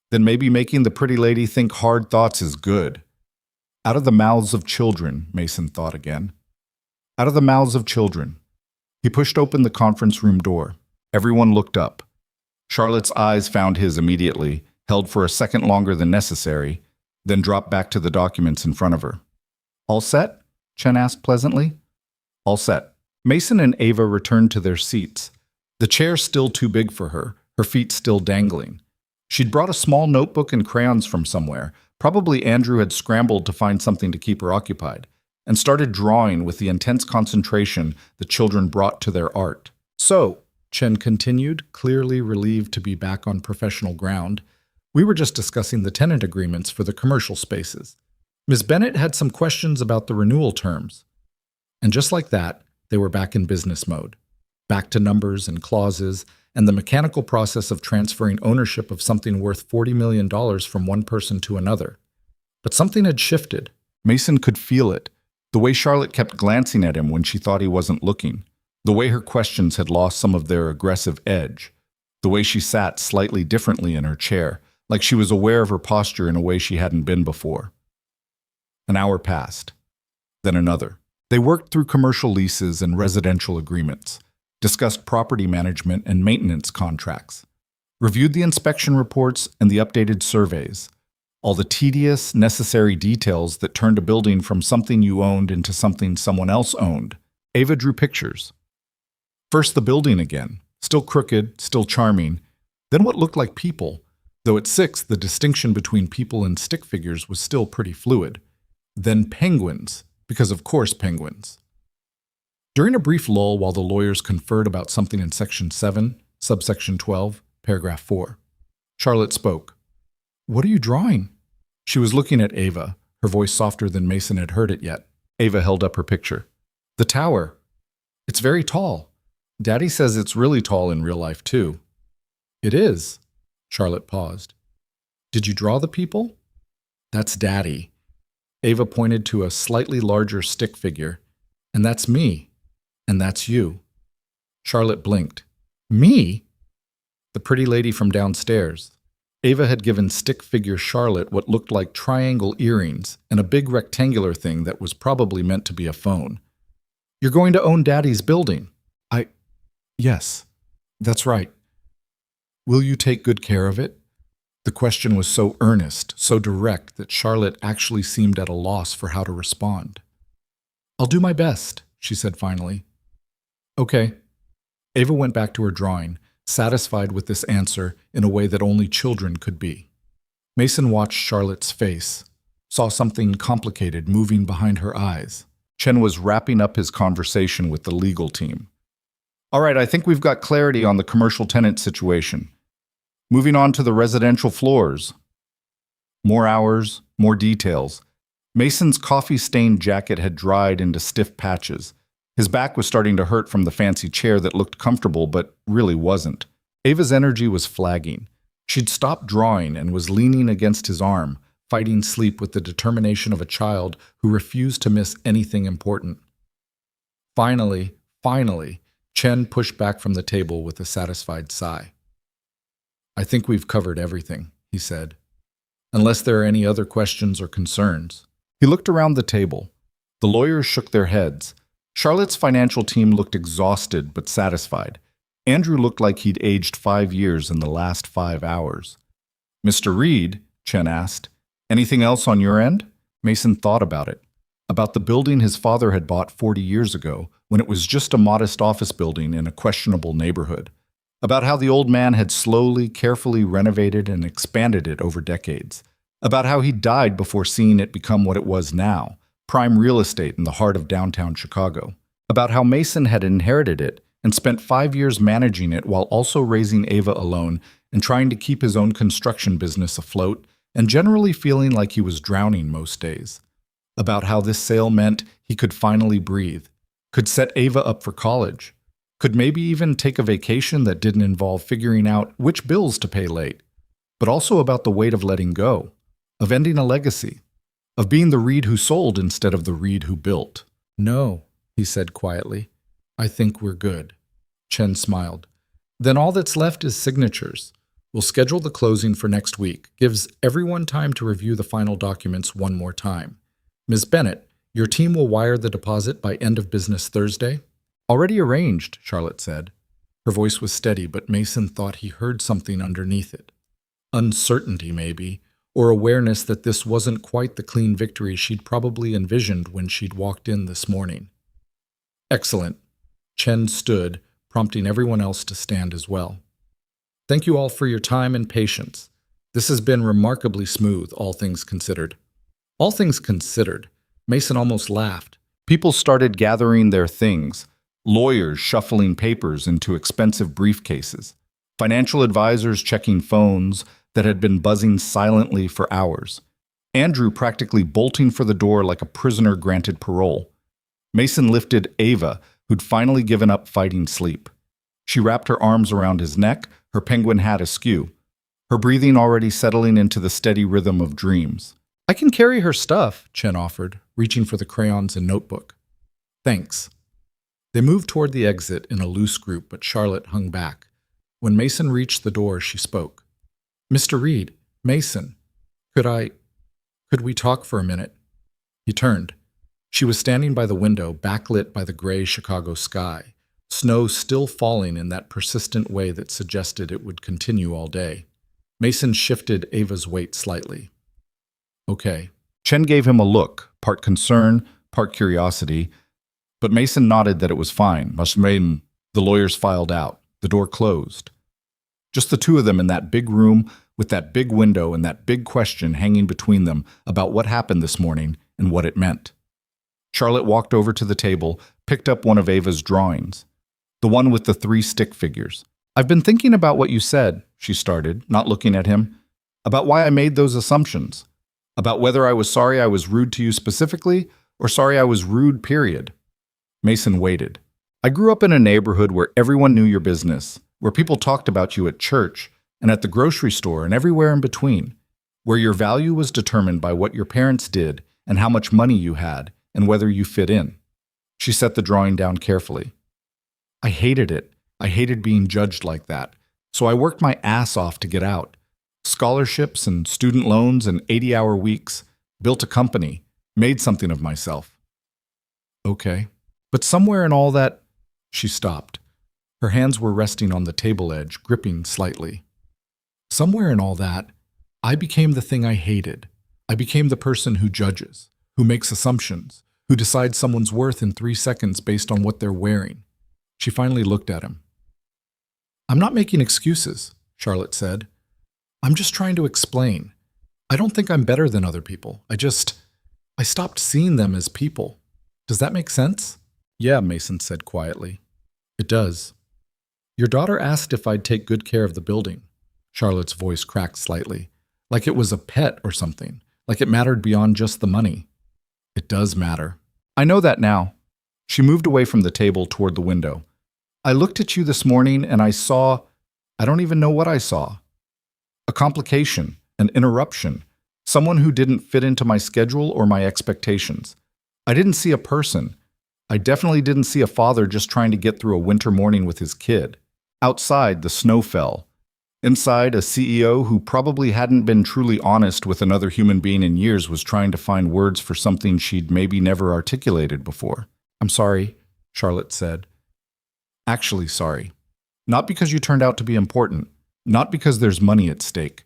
Then maybe making the pretty lady think hard thoughts is good. Out of the mouths of children, Mason thought again. Out of the mouths of children. He pushed open the conference room door. Everyone looked up. Charlotte's eyes found his immediately, held for a second longer than necessary, then dropped back to the documents in front of her. All set? Chen asked pleasantly. All set. Mason and Ava returned to their seats. The chair still too big for her, her feet still dangling. She'd brought a small notebook and crayons from somewhere. Probably Andrew had scrambled to find something to keep her occupied, and started drawing with the intense concentration the children brought to their art. So, Chen continued, clearly relieved to be back on professional ground, we were just discussing the tenant agreements for the commercial spaces. Ms. Bennett had some questions about the renewal terms. And just like that, they were back in business mode. Back to numbers and clauses, and the mechanical process of transferring ownership of something worth $40 million from one person to another. But something had shifted. Mason could feel it, the way Charlotte kept glancing at him when she thought he wasn't looking, The way her questions had lost some of their aggressive edge. The way she sat slightly differently in her chair, like she was aware of her posture in a way she hadn't been before. An hour passed. Then another. They worked through commercial leases and residential agreements, discussed property management and maintenance contracts, reviewed the inspection reports and the updated surveys, all the tedious, necessary details that turned a building from something you owned into something someone else owned. Ava drew pictures. First the building again, still crooked, still charming, then what looked like people, though at 6 the distinction between people and stick figures was still pretty fluid. Then penguins, because of course penguins. During a brief lull while the lawyers conferred about something in Section 7, subsection 12, paragraph 4, Charlotte spoke. "What are you drawing?" She was looking at Ava, her voice softer than Mason had heard it yet. Ava held up her picture. "The tower. It's very tall. Daddy says it's really tall in real life, too." "It is." Charlotte paused. "Did you draw the people?" "That's Daddy." Ava pointed to a slightly larger stick figure. "And that's me. And that's you." Charlotte blinked. "Me?" "The pretty lady from downstairs." Ava had given stick figure Charlotte what looked like triangle earrings and a big rectangular thing that was probably meant to be a phone. "You're going to own Daddy's building." Yes, that's right." "Will you take good care of it?" The question was so earnest, so direct, that Charlotte actually seemed at a loss for how to respond. "I'll do my best," she said finally. "Okay." Ava went back to her drawing, satisfied with this answer in a way that only children could be. Mason watched Charlotte's face, saw something complicated moving behind her eyes. Chen was wrapping up his conversation with the legal team. "All right, I think we've got clarity on the commercial tenant situation. Moving on to the residential floors." More hours, more details. Mason's coffee-stained jacket had dried into stiff patches. His back was starting to hurt from the fancy chair that looked comfortable but really wasn't. Ava's energy was flagging. She'd stopped drawing and was leaning against his arm, fighting sleep with the determination of a child who refused to miss anything important. Finally, Chen pushed back from the table with a satisfied sigh. "I think we've covered everything," he said. "Unless there are any other questions or concerns." He looked around the table. The lawyers shook their heads. Charlotte's financial team looked exhausted but satisfied. Andrew looked like he'd aged 5 years in the last 5 hours. "Mr. Reed," Chen asked, "anything else on your end?" Mason thought about it. About the building his father had bought 40 years ago, when it was just a modest office building in a questionable neighborhood. About how the old man had slowly, carefully renovated and expanded it over decades. About how he died before seeing it become what it was now, prime real estate in the heart of downtown Chicago. About how Mason had inherited it and spent 5 years managing it while also raising Ava alone and trying to keep his own construction business afloat and generally feeling like he was drowning most days. About how this sale meant he could finally breathe, could set Ava up for college, could maybe even take a vacation that didn't involve figuring out which bills to pay late, but also about the weight of letting go, of ending a legacy, of being the Reed who sold instead of the Reed who built. "No," he said quietly. "I think we're good." Chen smiled. "Then all that's left is signatures. We'll schedule the closing for next week. Gives everyone time to review the final documents one more time. Ms. Bennett, your team will wire the deposit by end of business Thursday?" "Already arranged," Charlotte said. Her voice was steady, but Mason thought he heard something underneath it. Uncertainty, maybe, or awareness that this wasn't quite the clean victory she'd probably envisioned when she'd walked in this morning. "Excellent." Chen stood, prompting everyone else to stand as well. "Thank you all for your time and patience. This has been remarkably smooth, all things considered." All things considered, Mason almost laughed. People started gathering their things, lawyers shuffling papers into expensive briefcases, financial advisors checking phones that had been buzzing silently for hours, Andrew practically bolting for the door like a prisoner granted parole. Mason lifted Ava, who'd finally given up fighting sleep. She wrapped her arms around his neck, her penguin hat askew, her breathing already settling into the steady rhythm of dreams. "I can carry her stuff," Chen offered, reaching for the crayons and notebook. "Thanks." They moved toward the exit in a loose group, but Charlotte hung back. When Mason reached the door, she spoke. "Mr. Reed, Mason, could we talk for a minute?" He turned. She was standing by the window, backlit by the gray Chicago sky, snow still falling in that persistent way that suggested it would continue all day. Mason shifted Ava's weight slightly. "Okay." Chen gave him a look, part concern, part curiosity, but Mason nodded that it was fine. The lawyers filed out. The door closed. Just the two of them in that big room with that big window and that big question hanging between them about what happened this morning and what it meant. Charlotte walked over to the table, picked up one of Ava's drawings, the one with the 3 stick figures. "I've been thinking about what you said," she started, not looking at him, "about why I made those assumptions, about whether I was sorry I was rude to you specifically or sorry I was rude, period." Mason waited. "I grew up in a neighborhood where everyone knew your business, where people talked about you at church and at the grocery store and everywhere in between, where your value was determined by what your parents did and how much money you had and whether you fit in." She set the drawing down carefully. "I hated it. I hated being judged like that. So I worked my ass off to get out. Scholarships and student loans and 80-hour weeks, built a company, made something of myself." "Okay. But somewhere in all that—" She stopped. Her hands were resting on the table edge, gripping slightly. "Somewhere in all that, I became the thing I hated. I became the person who judges, who makes assumptions, who decides someone's worth in 3 seconds based on what they're wearing." She finally looked at him. "I'm not making excuses," Charlotte said. "I'm just trying to explain. I don't think I'm better than other people. I stopped seeing them as people. Does that make sense?" "Yeah," Mason said quietly. "It does." "Your daughter asked if I'd take good care of the building." Charlotte's voice cracked slightly, like it was a pet or something, like it mattered beyond just the money. "It does matter. I know that now." She moved away from the table toward the window. "I looked at you this morning and I don't even know what I saw. A complication, an interruption, someone who didn't fit into my schedule or my expectations. I didn't see a person. I definitely didn't see a father just trying to get through a winter morning with his kid. Outside, the snow fell. Inside, a CEO who probably hadn't been truly honest with another human being in years was trying to find words for something she'd maybe never articulated before. "I'm sorry," Charlotte said. "Actually sorry. Not because you turned out to be important, not because there's money at stake,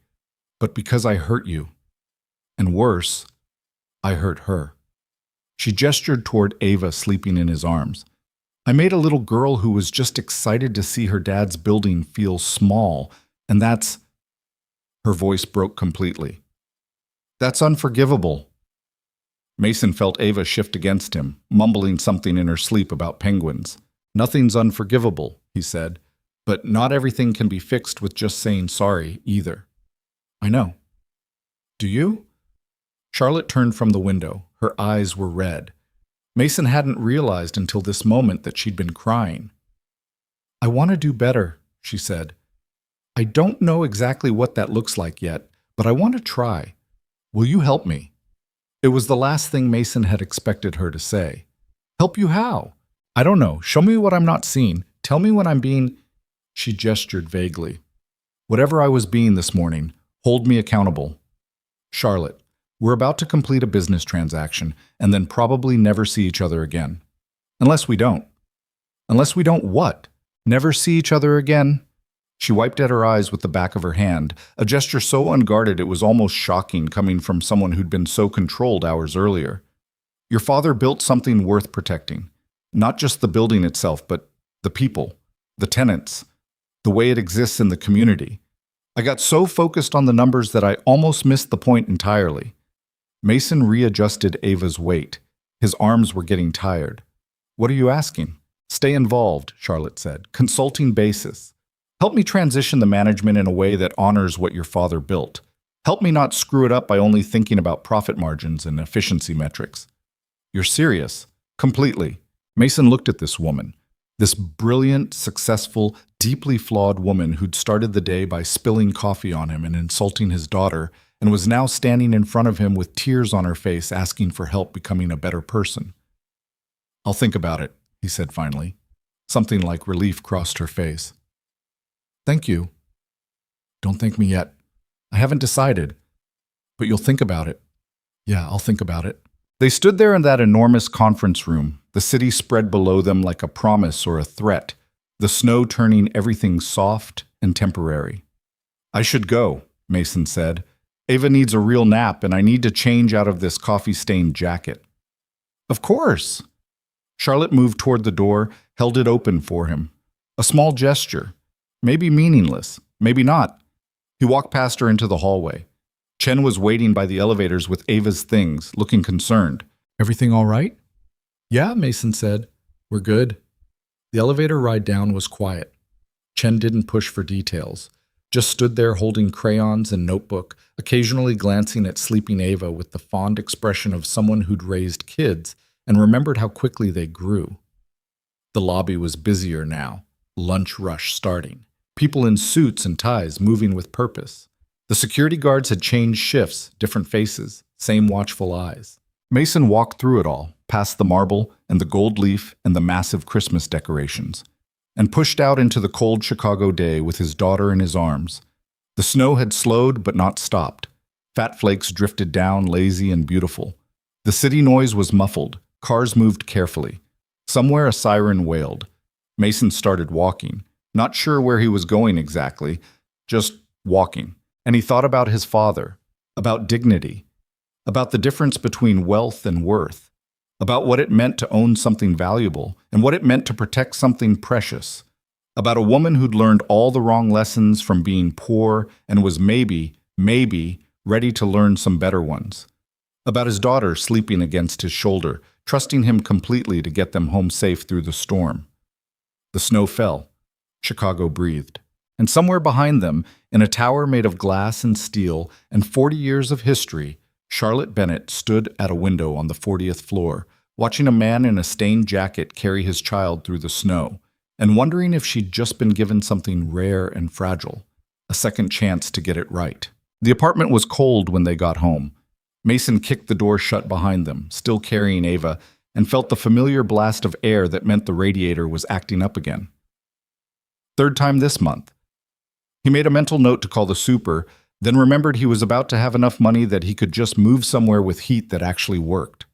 but because I hurt you. And worse, I hurt her." She gestured toward Ava sleeping in his arms. "I made a little girl who was just excited to see her dad's building feel small, and that's—" Her voice broke completely. "That's unforgivable." Mason felt Ava shift against him, mumbling something in her sleep about penguins. "Nothing's unforgivable," he said, "but not everything can be fixed with just saying sorry, either." "I know." "Do you?" Charlotte turned from the window. Her eyes were red. Mason hadn't realized until this moment that she'd been crying. "I want to do better," she said. "I don't know exactly what that looks like yet, but I want to try. Will you help me?" It was the last thing Mason had expected her to say. "Help you how?" "I don't know. Show me what I'm not seeing. Tell me when I'm being—" She gestured vaguely. "Whatever I was being this morning, hold me accountable." "Charlotte, we're about to complete a business transaction and then probably never see each other again. Unless we don't." "Unless we don't what? Never see each other again?" She wiped at her eyes with the back of her hand, a gesture so unguarded it was almost shocking coming from someone who'd been so controlled hours earlier. "Your father built something worth protecting. Not just the building itself, but the people, the tenants, the way it exists in the community. I got so focused on the numbers that I almost missed the point entirely." Mason readjusted Ava's weight. His arms were getting tired. "What are you asking?" "Stay involved," Charlotte said. "Consulting basis. Help me transition the management in a way that honors what your father built. Help me not screw it up by only thinking about profit margins and efficiency metrics." "You're serious?" "Completely." Mason looked at this woman, this brilliant, successful, deeply flawed woman who'd started the day by spilling coffee on him and insulting his daughter, and was now standing in front of him with tears on her face asking for help becoming a better person. "I'll think about it," he said finally. Something like relief crossed her face. Thank you. Don't thank me yet. I haven't decided. But you'll think about it. Yeah, I'll think about it. They stood there in that enormous conference room, the city spread below them like a promise or a threat, the snow turning everything soft and temporary. I should go, Mason said. Ava needs a real nap, and I need to change out of this coffee-stained jacket. Of course. Charlotte moved toward the door, held it open for him. A small gesture. Maybe meaningless, maybe not. He walked past her into the hallway. Chen was waiting by the elevators with Ava's things, looking concerned. Everything all right? Yeah, Mason said. We're good. The elevator ride down was quiet. Chen didn't push for details, just stood there holding crayons and notebook, occasionally glancing at sleeping Ava with the fond expression of someone who'd raised kids and remembered how quickly they grew. The lobby was busier now, lunch rush starting. People in suits and ties moving with purpose. The security guards had changed shifts, different faces, same watchful eyes. Mason walked through it all, past the marble and the gold leaf and the massive Christmas decorations, and pushed out into the cold Chicago day with his daughter in his arms. The snow had slowed but not stopped. Fat flakes drifted down, lazy and beautiful. The city noise was muffled. Cars moved carefully. Somewhere a siren wailed. Mason started walking, not sure where he was going exactly, just walking. And he thought about his father, about dignity, about the difference between wealth and worth, about what it meant to own something valuable and what it meant to protect something precious, about a woman who'd learned all the wrong lessons from being poor and was maybe, ready to learn some better ones, about his daughter sleeping against his shoulder, trusting him completely to get them home safe through the storm. The snow fell. Chicago breathed. And somewhere behind them, in a tower made of glass and steel and 40 years of history, Charlotte Bennett stood at a window on the 40th floor, watching a man in a stained jacket carry his child through the snow, and wondering if she'd just been given something rare and fragile, a second chance to get it right. The apartment was cold when they got home. Mason kicked the door shut behind them, still carrying Ava, and felt the familiar blast of air that meant the radiator was acting up again. Third time this month. He made a mental note to call the super, then remembered he was about to have enough money that he could just move somewhere with heat that actually worked.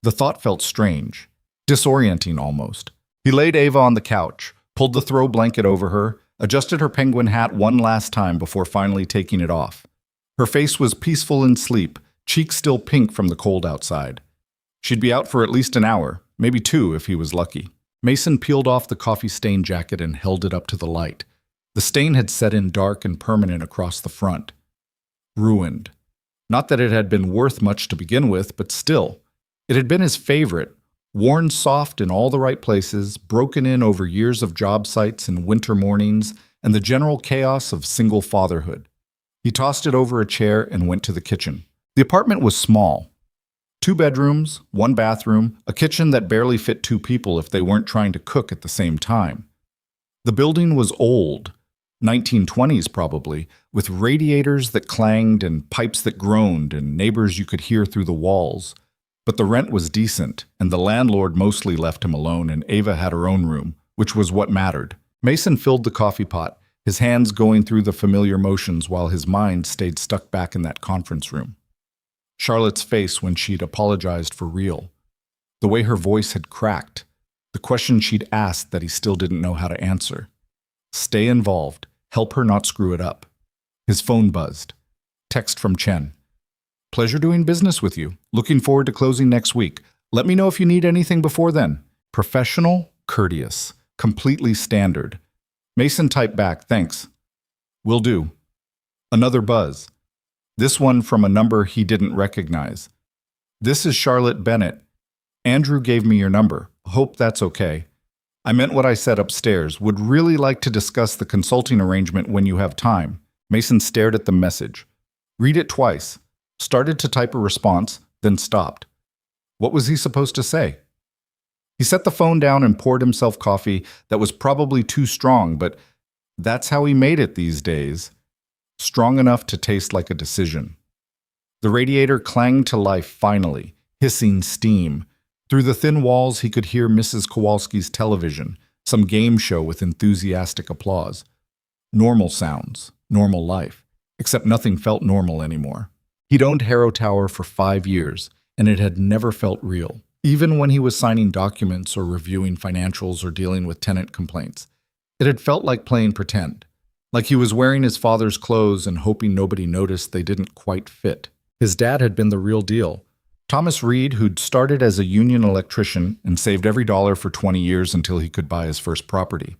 The thought felt strange, disorienting almost. He laid Ava on the couch, pulled the throw blanket over her, adjusted her penguin hat one last time before finally taking it off. Her face was peaceful in sleep, cheeks still pink from the cold outside. She'd be out for at least an hour, maybe 2 if he was lucky. Mason peeled off the coffee-stained jacket and held it up to the light. The stain had set in dark and permanent across the front. Ruined. Not that it had been worth much to begin with, but still. It had been his favorite, worn soft in all the right places, broken in over years of job sites and winter mornings, and the general chaos of single fatherhood. He tossed it over a chair and went to the kitchen. The apartment was small. 2 bedrooms, 1 bathroom, a kitchen that barely fit 2 people if they weren't trying to cook at the same time. The building was old, 1920s probably, with radiators that clanged and pipes that groaned and neighbors you could hear through the walls. But the rent was decent, and the landlord mostly left him alone, and Ava had her own room, which was what mattered. Mason filled the coffee pot, his hands going through the familiar motions while his mind stayed stuck back in that conference room. Charlotte's face when she'd apologized for real. The way her voice had cracked. The question she'd asked that he still didn't know how to answer. Stay involved. Help her not screw it up. His phone buzzed. Text from Chen. Pleasure doing business with you. Looking forward to closing next week. Let me know if you need anything before then. Professional, courteous, completely standard. Mason typed back, thanks. Will do. Another buzz. This one from a number he didn't recognize. This is Charlotte Bennett. Andrew gave me your number. Hope that's okay. I meant what I said upstairs. Would really like to discuss the consulting arrangement when you have time. Mason stared at the message. Read it twice. Started to type a response, then stopped. What was he supposed to say? He set the phone down and poured himself coffee that was probably too strong, but that's how he made it these days. Strong enough to taste like a decision. The radiator clanged to life finally, hissing steam. Through the thin walls, he could hear Mrs. Kowalski's television, some game show with enthusiastic applause. Normal sounds, normal life, except nothing felt normal anymore. He'd owned Harrow Tower for 5 years, and it had never felt real, even when he was signing documents or reviewing financials or dealing with tenant complaints. It had felt like playing pretend, like he was wearing his father's clothes and hoping nobody noticed they didn't quite fit. His dad had been the real deal. Thomas Reed, who'd started as a union electrician and saved every dollar for 20 years until he could buy his first property,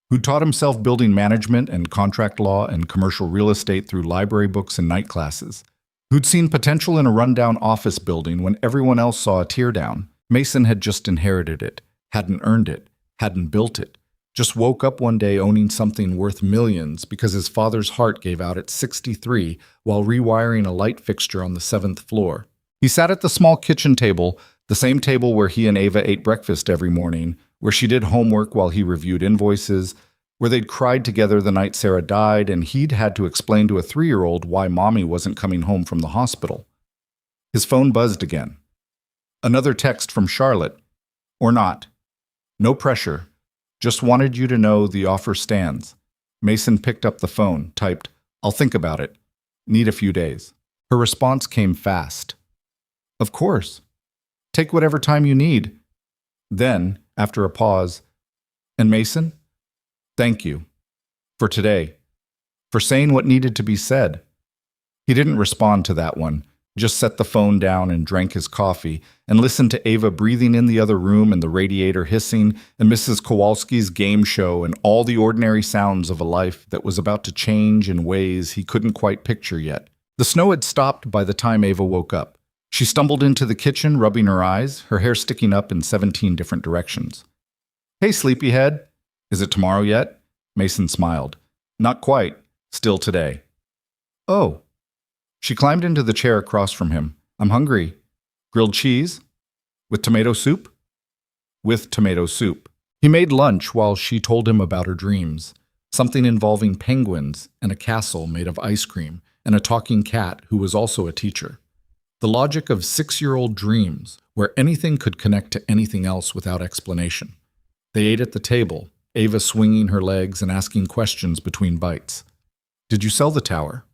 who taught himself building management and contract law and commercial real estate through library books and night classes, who'd seen potential in a rundown office building when everyone else saw a teardown. Mason had just inherited it, hadn't earned it, hadn't built it, just woke up one day owning something worth millions because his father's heart gave out at 63 while rewiring a light fixture on the 7th floor. He sat at the small kitchen table, the same table where he and Ava ate breakfast every morning, where she did homework while he reviewed invoices, where they'd cried together the night Sarah died, and he'd had to explain to a 3-year-old why Mommy wasn't coming home from the hospital. His phone buzzed again. Another text from Charlotte. Or not. No pressure. Just wanted you to know the offer stands. Mason picked up the phone, typed, "I'll think about it. Need a few days." Her response came fast. "Of course. Take whatever time you need." Then, after a pause, "And Mason, thank you. For today. For saying what needed to be said." He didn't respond to that one, just set the phone down and drank his coffee and listened to Ava breathing in the other room and the radiator hissing and Mrs. Kowalski's game show and all the ordinary sounds of a life that was about to change in ways he couldn't quite picture yet. The snow had stopped by the time Ava woke up. She stumbled into the kitchen, rubbing her eyes, her hair sticking up in 17 different directions. "Hey, sleepyhead. Is it tomorrow yet?" Mason smiled. "Not quite. Still today." "Oh." She climbed into the chair across from him. "I'm hungry. Grilled cheese? With tomato soup?" With tomato soup. He made lunch while she told him about her dreams. Something involving penguins and a castle made of ice cream and a talking cat who was also a teacher. The logic of 6-year-old dreams, where anything could connect to anything else without explanation. They ate at the table, Ava swinging her legs and asking questions between bites. "Did you sell the tower?"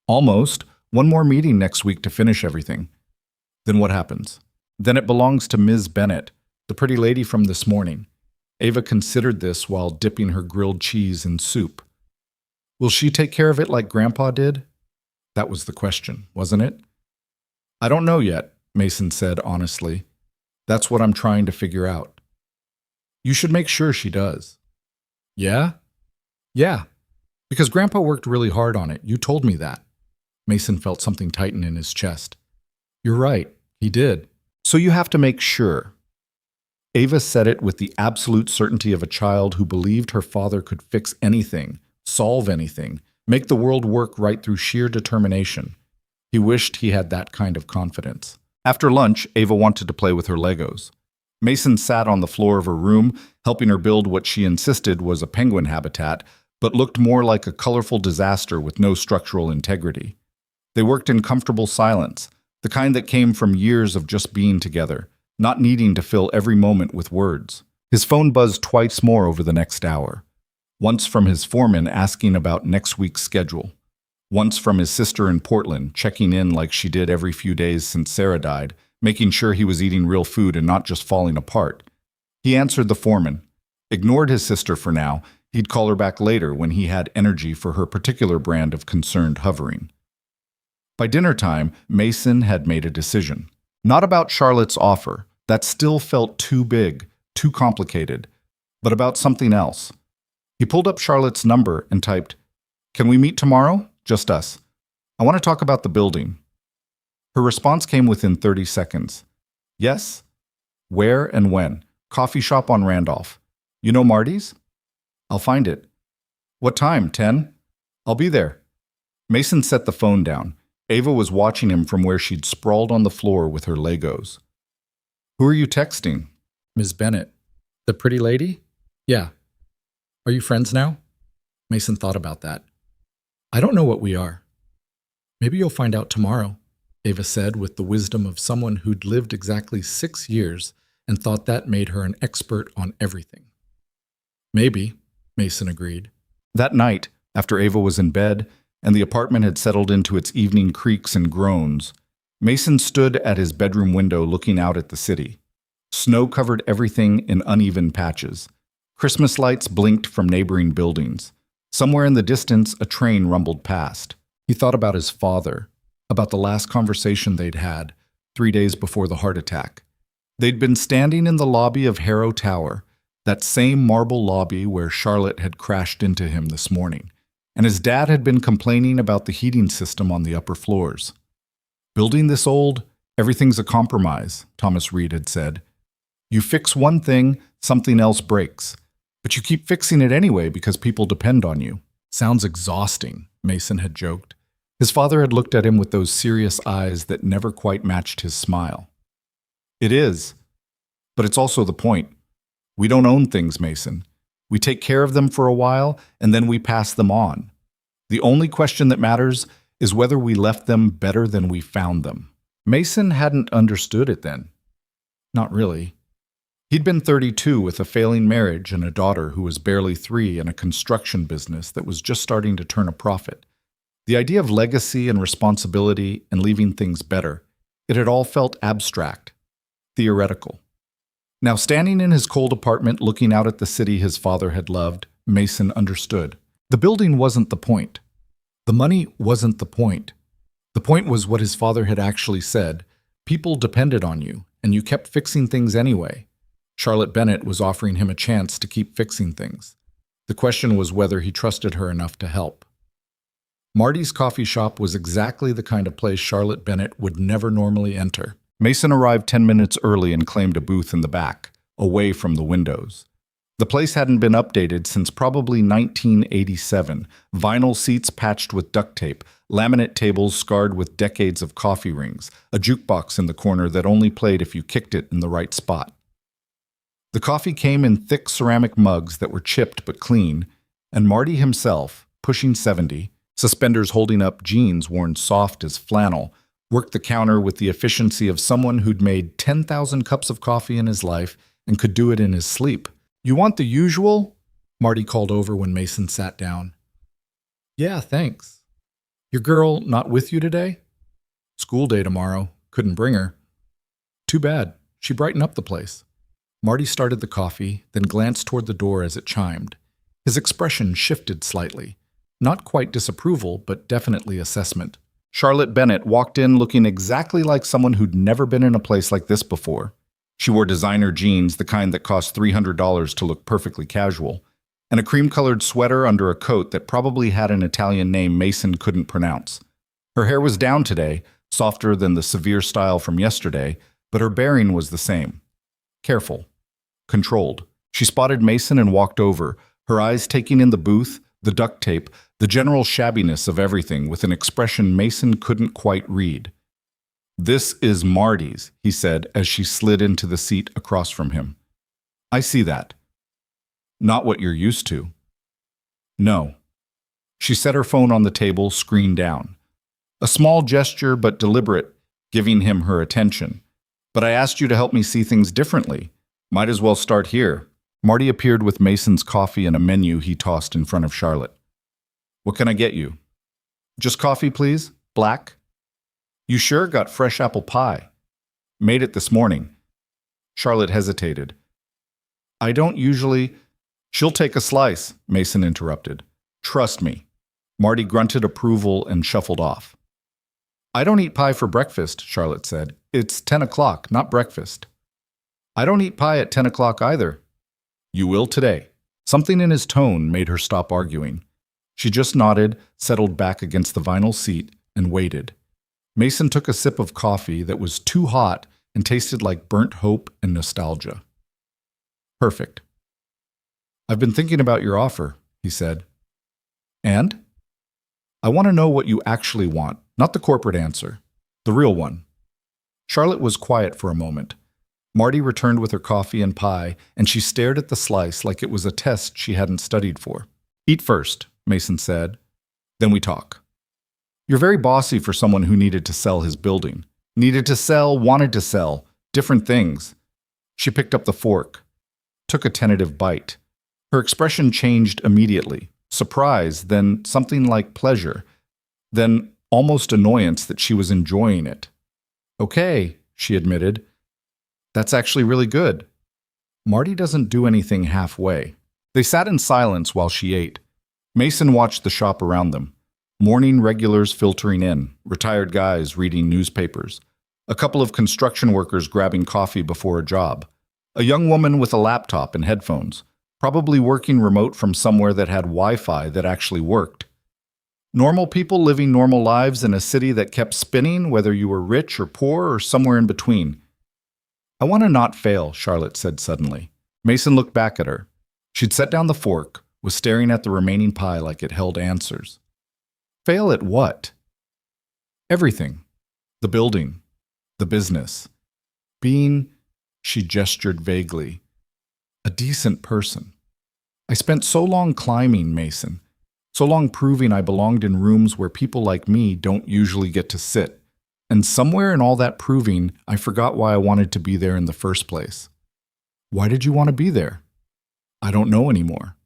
"Almost. One more meeting next week to finish everything." "Then what happens?" "Then it belongs to Ms. Bennett, the pretty lady from this morning." Ava considered this while dipping her grilled cheese in soup. "Will she take care of it like Grandpa did?" That was the question, wasn't it? "I don't know yet," Mason said honestly. "That's what I'm trying to figure out." "You should make sure she does." "Yeah?" "Yeah. Because Grandpa worked really hard on it. You told me that." Mason felt something tighten in his chest. "You're right. He did. So you have to make sure." Ava said it with the absolute certainty of a child who believed her father could fix anything, solve anything, make the world work right through sheer determination. He wished he had that kind of confidence. After lunch, Ava wanted to play with her Legos. Mason sat on the floor of her room, helping her build what she insisted was a penguin habitat, but looked more like a colorful disaster with no structural integrity. They worked in comfortable silence, the kind that came from years of just being together, not needing to fill every moment with words. His phone buzzed twice more over the next hour. Once from his foreman asking about next week's schedule. Once from his sister in Portland, checking in like she did every few days since Sarah died, making sure he was eating real food and not just falling apart. He answered the foreman, ignored his sister for now. He'd call her back later when he had energy for her particular brand of concerned hovering. By dinner time, Mason had made a decision. Not about Charlotte's offer, that still felt too big, too complicated, but about something else. He pulled up Charlotte's number and typed, "Can we meet tomorrow? Just us. I want to talk about the building." Her response came within 30 seconds. "Yes? Where and when? Coffee shop on Randolph. You know Marty's?" "I'll find it." "What time, 10? I'll be there." Mason set the phone down. Ava was watching him from where she'd sprawled on the floor with her Legos. "Who are you texting?" "Ms. Bennett." "The pretty lady?" "Yeah." "Are you friends now?" Mason thought about that. "I don't know what we are." "Maybe you'll find out tomorrow," Ava said with the wisdom of someone who'd lived exactly 6 years and thought that made her an expert on everything. Maybe, Mason agreed. That night, after Ava was in bed and the apartment had settled into its evening creaks and groans, Mason stood at his bedroom window looking out at the city. Snow covered everything in uneven patches. Christmas lights blinked from neighboring buildings. Somewhere in the distance, a train rumbled past. He thought about his father, about the last conversation they'd had, 3 days before the heart attack. They'd been standing in the lobby of Harrow Tower, that same marble lobby where Charlotte had crashed into him this morning, and his dad had been complaining about the heating system on the upper floors. Building this old, everything's a compromise, Thomas Reed had said. You fix one thing, something else breaks. But you keep fixing it anyway because people depend on you. Sounds exhausting, Mason had joked. His father had looked at him with those serious eyes that never quite matched his smile. It is, but it's also the point. We don't own things, Mason. We take care of them for a while, and then we pass them on. The only question that matters is whether we left them better than we found them. Mason hadn't understood it then. Not really. He'd been 32 with a failing marriage and a daughter who was barely 3 in a construction business that was just starting to turn a profit. The idea of legacy and responsibility and leaving things better, it had all felt abstract, theoretical. Now, standing in his cold apartment looking out at the city his father had loved, Mason understood. The building wasn't the point. The money wasn't the point. The point was what his father had actually said. People depended on you, and you kept fixing things anyway. Charlotte Bennett was offering him a chance to keep fixing things. The question was whether he trusted her enough to help. Marty's coffee shop was exactly the kind of place Charlotte Bennett would never normally enter. Mason arrived 10 minutes early and claimed a booth in the back, away from the windows. The place hadn't been updated since probably 1987. Vinyl seats patched with duct tape, laminate tables scarred with decades of coffee rings, a jukebox in the corner that only played if you kicked it in the right spot. The coffee came in thick ceramic mugs that were chipped but clean, and Marty himself, pushing 70, suspenders holding up jeans worn soft as flannel, worked the counter with the efficiency of someone who'd made 10,000 cups of coffee in his life and could do it in his sleep. You want the usual? Marty called over when Mason sat down. Yeah, thanks. Your girl not with you today? School day tomorrow. Couldn't bring her. Too bad. She brightened up the place. Marty started the coffee, then glanced toward the door as it chimed. His expression shifted slightly. Not quite disapproval, but definitely assessment. Charlotte Bennett walked in looking exactly like someone who'd never been in a place like this before. She wore designer jeans, the kind that cost $300 to look perfectly casual, and a cream-colored sweater under a coat that probably had an Italian name Mason couldn't pronounce. Her hair was down today, softer than the severe style from yesterday, but her bearing was the same. Careful. Controlled. She spotted Mason and walked over, her eyes taking in the booth, the duct tape, the general shabbiness of everything with an expression Mason couldn't quite read. This is Marty's, he said as she slid into the seat across from him. I see that. Not what you're used to. No. She set her phone on the table, screen down. A small gesture but deliberate, giving him her attention. But I asked you to help me see things differently. Might as well start here. Marty appeared with Mason's coffee and a menu he tossed in front of Charlotte. What can I get you? Just coffee, please. Black. You sure got fresh apple pie? Made it this morning. Charlotte hesitated. I don't usually... She'll take a slice, Mason interrupted. Trust me. Marty grunted approval and shuffled off. I don't eat pie for breakfast, Charlotte said. It's 10 o'clock, not breakfast. I don't eat pie at 10 o'clock either. You will today. Something in his tone made her stop arguing. She just nodded, settled back against the vinyl seat, and waited. Mason took a sip of coffee that was too hot and tasted like burnt hope and nostalgia. Perfect. I've been thinking about your offer, he said. And? I want to know what you actually want, not the corporate answer, the real one. Charlotte was quiet for a moment. Marty returned with her coffee and pie, and she stared at the slice like it was a test she hadn't studied for. Eat first, Mason said. Then we talk. You're very bossy for someone who needed to sell his building. Needed to sell, wanted to sell, different things. She picked up the fork, took a tentative bite. Her expression changed immediately. Surprise, then something like pleasure, then almost annoyance that she was enjoying it. Okay, she admitted. That's actually really good. Marty doesn't do anything halfway. They sat in silence while she ate. Mason watched the shop around them. Morning regulars filtering in, retired guys reading newspapers, a couple of construction workers grabbing coffee before a job, a young woman with a laptop and headphones, probably working remote from somewhere that had Wi-Fi that actually worked. Normal people living normal lives in a city that kept spinning, whether you were rich or poor or somewhere in between. I want to not fail, Charlotte said suddenly. Mason looked back at her. She'd set down the fork, was staring at the remaining pie like it held answers. Fail at what? Everything. The building. The business. Being, she gestured vaguely, a decent person. I spent so long climbing, Mason. So long proving I belonged in rooms where people like me don't usually get to sit. And somewhere in all that proving, I forgot why I wanted to be there in the first place. Why did you want to be there? I don't know anymore.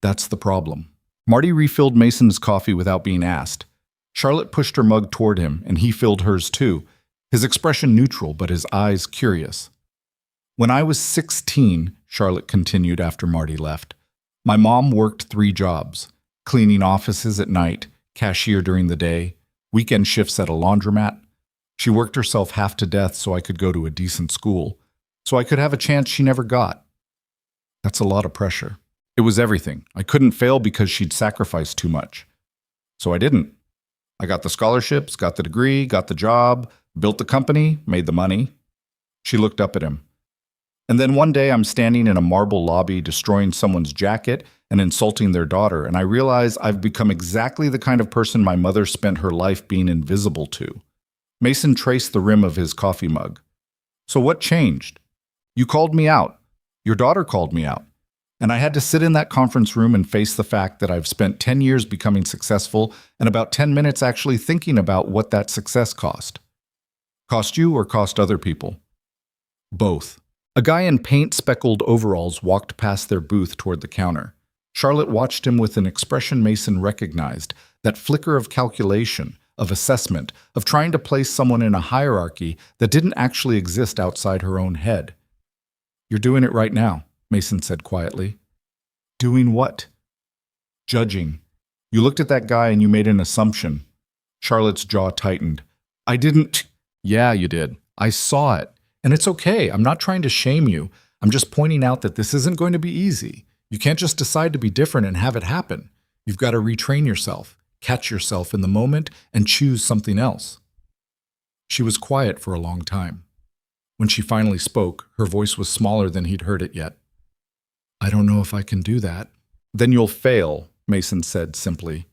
That's the problem. Marty refilled Mason's coffee without being asked. Charlotte pushed her mug toward him, and he filled hers too, his expression neutral but his eyes curious. When I was 16, Charlotte continued after Marty left, my mom worked 3 jobs. Cleaning offices at night, cashier during the day, weekend shifts at a laundromat. She worked herself half to death so I could go to a decent school, so I could have a chance she never got. That's a lot of pressure. It was everything. I couldn't fail because she'd sacrificed too much. So I didn't. I got the scholarships, got the degree, got the job, built the company, made the money. She looked up at him. And then one day I'm standing in a marble lobby destroying someone's jacket and insulting their daughter, and I realize I've become exactly the kind of person my mother spent her life being invisible to. Mason traced the rim of his coffee mug. So what changed? You called me out. Your daughter called me out. And I had to sit in that conference room and face the fact that I've spent 10 years becoming successful and about 10 minutes actually thinking about what that success cost. Cost you or cost other people? Both. A guy in paint-speckled overalls walked past their booth toward the counter. Charlotte watched him with an expression Mason recognized, that flicker of calculation, of assessment, of trying to place someone in a hierarchy that didn't actually exist outside her own head. You're doing it right now, Mason said quietly. Doing what? Judging. You looked at that guy and you made an assumption. Charlotte's jaw tightened. I didn't. Yeah, you did. I saw it. And it's okay. I'm not trying to shame you. I'm just pointing out that this isn't going to be easy. You can't just decide to be different and have it happen. You've got to retrain yourself, catch yourself in the moment, and choose something else. She was quiet for a long time. When she finally spoke, her voice was smaller than he'd heard it yet. I don't know if I can do that. Then you'll fail, Mason said simply.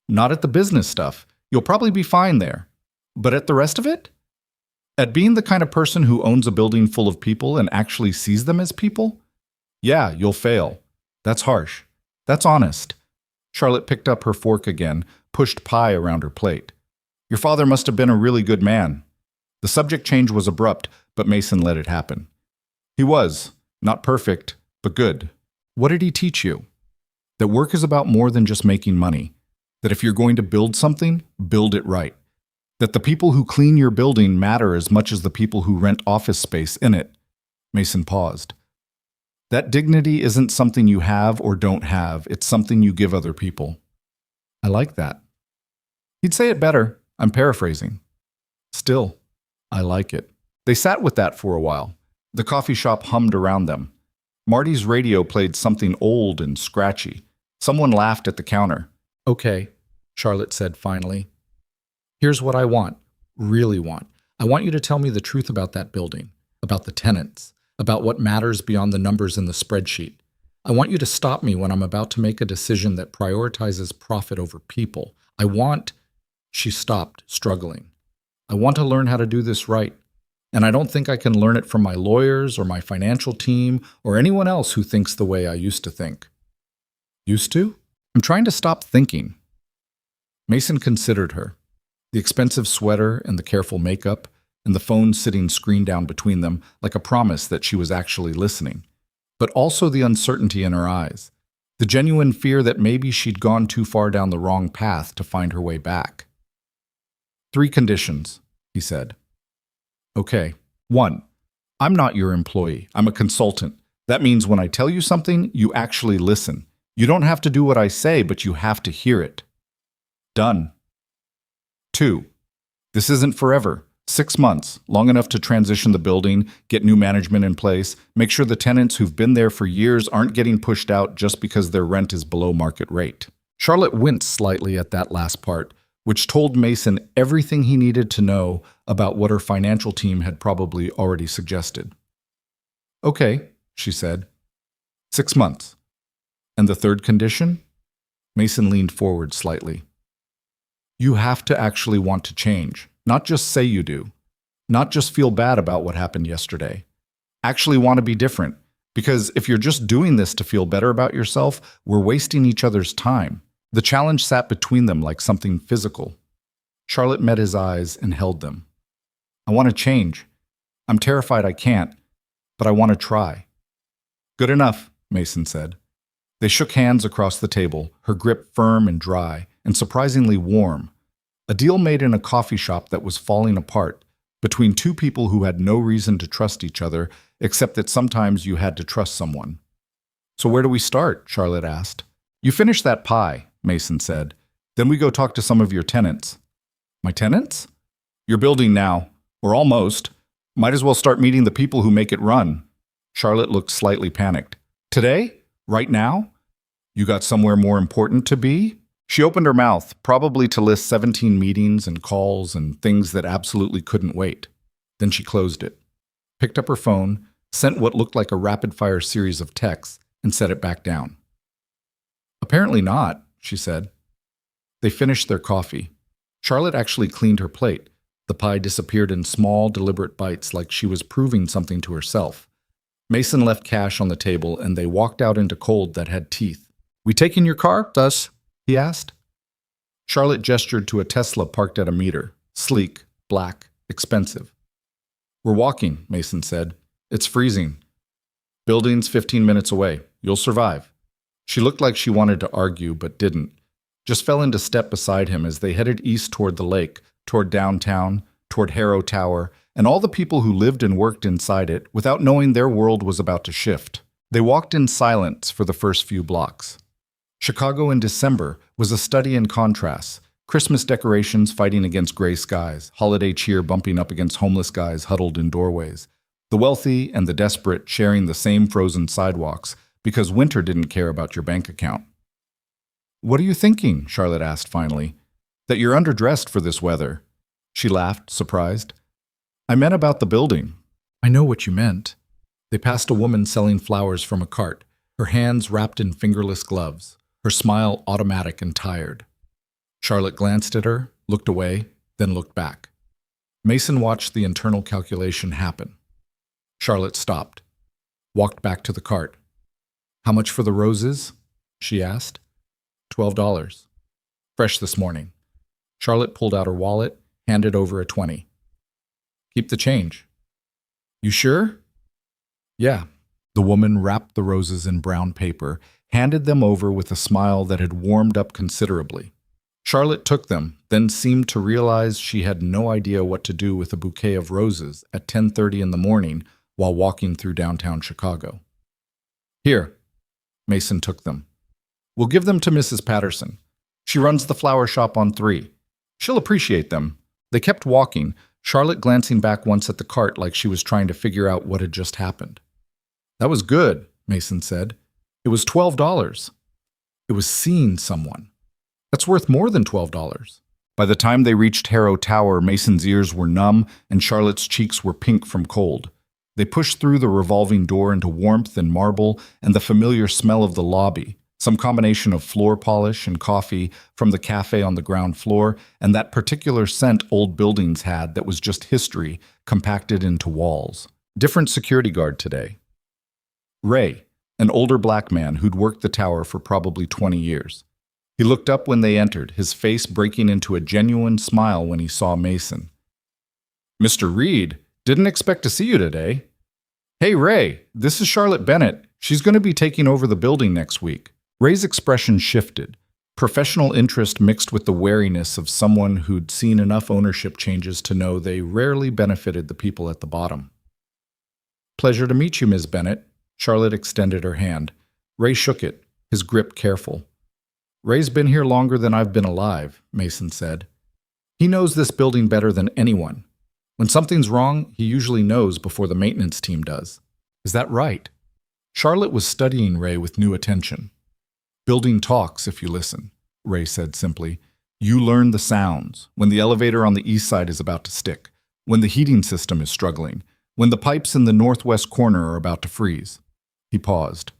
Not at the business stuff. You'll probably be fine there. But at the rest of it? At being the kind of person who owns a building full of people and actually sees them as people? Yeah, you'll fail. That's harsh. That's honest. Charlotte picked up her fork again, pushed pie around her plate. Your father must have been a really good man. The subject change was abrupt, but Mason let it happen. He was. Not perfect, but good. What did he teach you? That work is about more than just making money. That if you're going to build something, build it right. That the people who clean your building matter as much as the people who rent office space in it. Mason paused. That dignity isn't something you have or don't have. It's something you give other people. I like that. He'd say it better. I'm paraphrasing. Still, I like it. They sat with that for a while. The coffee shop hummed around them. Marty's radio played something old and scratchy. Someone laughed at the counter. Okay, Charlotte said finally. Here's what I want, really want. I want you to tell me the truth about that building, about the tenants, about what matters beyond the numbers in the spreadsheet. I want you to stop me when I'm about to make a decision that prioritizes profit over people. She stopped, struggling. I want to learn how to do this right. And I don't think I can learn it from my lawyers or my financial team or anyone else who thinks the way I used to think. Used to? I'm trying to stop thinking. Mason considered her. The expensive sweater and the careful makeup, and the phone sitting screen down between them like a promise that she was actually listening. But also the uncertainty in her eyes, the genuine fear that maybe she'd gone too far down the wrong path to find her way back. 3 conditions, he said. Okay. 1. I'm not your employee. I'm a consultant. That means when I tell you something, you actually listen. You don't have to do what I say, but you have to hear it. Done. 2. This isn't forever. 6 months, long enough to transition the building, get new management in place, make sure the tenants who've been there for years aren't getting pushed out just because their rent is below market rate. Charlotte winced slightly at that last part, which told Mason everything he needed to know about what her financial team had probably already suggested. Okay, she said. 6 months. And the third condition? Mason leaned forward slightly. You have to actually want to change, not just say you do, not just feel bad about what happened yesterday. Actually want to be different, because if you're just doing this to feel better about yourself, we're wasting each other's time. The challenge sat between them like something physical. Charlotte met his eyes and held them. I want to change. I'm terrified I can't, but I want to try. Good enough, Mason said. They shook hands across the table, her grip firm and dry, and surprisingly warm. A deal made in a coffee shop that was falling apart, between 2 people who had no reason to trust each other, except that sometimes you had to trust someone. So where do we start? Charlotte asked. You finish that pie, Mason said. Then we go talk to some of your tenants. My tenants? You're building now, or almost. Might as well start meeting the people who make it run. Charlotte looked slightly panicked. Today? Right now? You got somewhere more important to be? She opened her mouth, probably to list 17 meetings and calls and things that absolutely couldn't wait. Then she closed it, picked up her phone, sent what looked like a rapid-fire series of texts, and set it back down. Apparently not, she said. They finished their coffee. Charlotte actually cleaned her plate. The pie disappeared in small, deliberate bites like she was proving something to herself. Mason left cash on the table, and they walked out into cold that had teeth. We taking your car, Gus? He asked. Charlotte gestured to a Tesla parked at a meter. Sleek, black, expensive. We're walking, Mason said. It's freezing. Building's 15 minutes away. You'll survive. She looked like she wanted to argue, but didn't. Just fell into step beside him as they headed east toward the lake, toward downtown, toward Harrow Tower, and all the people who lived and worked inside it without knowing their world was about to shift. They walked in silence for the first few blocks. Chicago in December was a study in contrasts. Christmas decorations fighting against gray skies, holiday cheer bumping up against homeless guys huddled in doorways. The wealthy and the desperate sharing the same frozen sidewalks because winter didn't care about your bank account. What are you thinking? Charlotte asked finally. That you're underdressed for this weather. She laughed, surprised. I meant about the building. I know what you meant. They passed a woman selling flowers from a cart, her hands wrapped in fingerless gloves, her smile automatic and tired. Charlotte glanced at her, looked away, then looked back. Mason watched the internal calculation happen. Charlotte stopped, walked back to the cart. How much for the roses? She asked. $12. Fresh this morning. Charlotte pulled out her wallet, handed over a 20. Keep the change. You sure? Yeah. The woman wrapped the roses in brown paper, handed them over with a smile that had warmed up considerably. Charlotte took them, then seemed to realize she had no idea what to do with a bouquet of roses at 10:30 in the morning while walking through downtown Chicago. Here. Mason took them. We'll give them to Mrs. Patterson. She runs the flower shop on 3. She'll appreciate them. They kept walking, Charlotte glancing back once at the cart like she was trying to figure out what had just happened. That was good, Mason said. It was $12. It was seeing someone. That's worth more than $12. By the time they reached Harrow Tower, Mason's ears were numb and Charlotte's cheeks were pink from cold. They pushed through the revolving door into warmth and marble and the familiar smell of the lobby, some combination of floor polish and coffee from the cafe on the ground floor, and that particular scent old buildings had that was just history compacted into walls. Different security guard today. Ray, an older black man who'd worked the tower for probably 20 years. He looked up when they entered, his face breaking into a genuine smile when he saw Mason. Mr. Reed, didn't expect to see you today. Hey, Ray, this is Charlotte Bennett. She's going to be taking over the building next week. Ray's expression shifted. Professional interest mixed with the wariness of someone who'd seen enough ownership changes to know they rarely benefited the people at the bottom. Pleasure to meet you, Ms. Bennett. Charlotte extended her hand. Ray shook it, his grip careful. Ray's been here longer than I've been alive, Mason said. He knows this building better than anyone. When something's wrong, he usually knows before the maintenance team does. Is that right? Charlotte was studying Ray with new attention. Building talks if you listen, Ray said simply. You learn the sounds, when the elevator on the east side is about to stick, when the heating system is struggling, when the pipes in the northwest corner are about to freeze. He paused.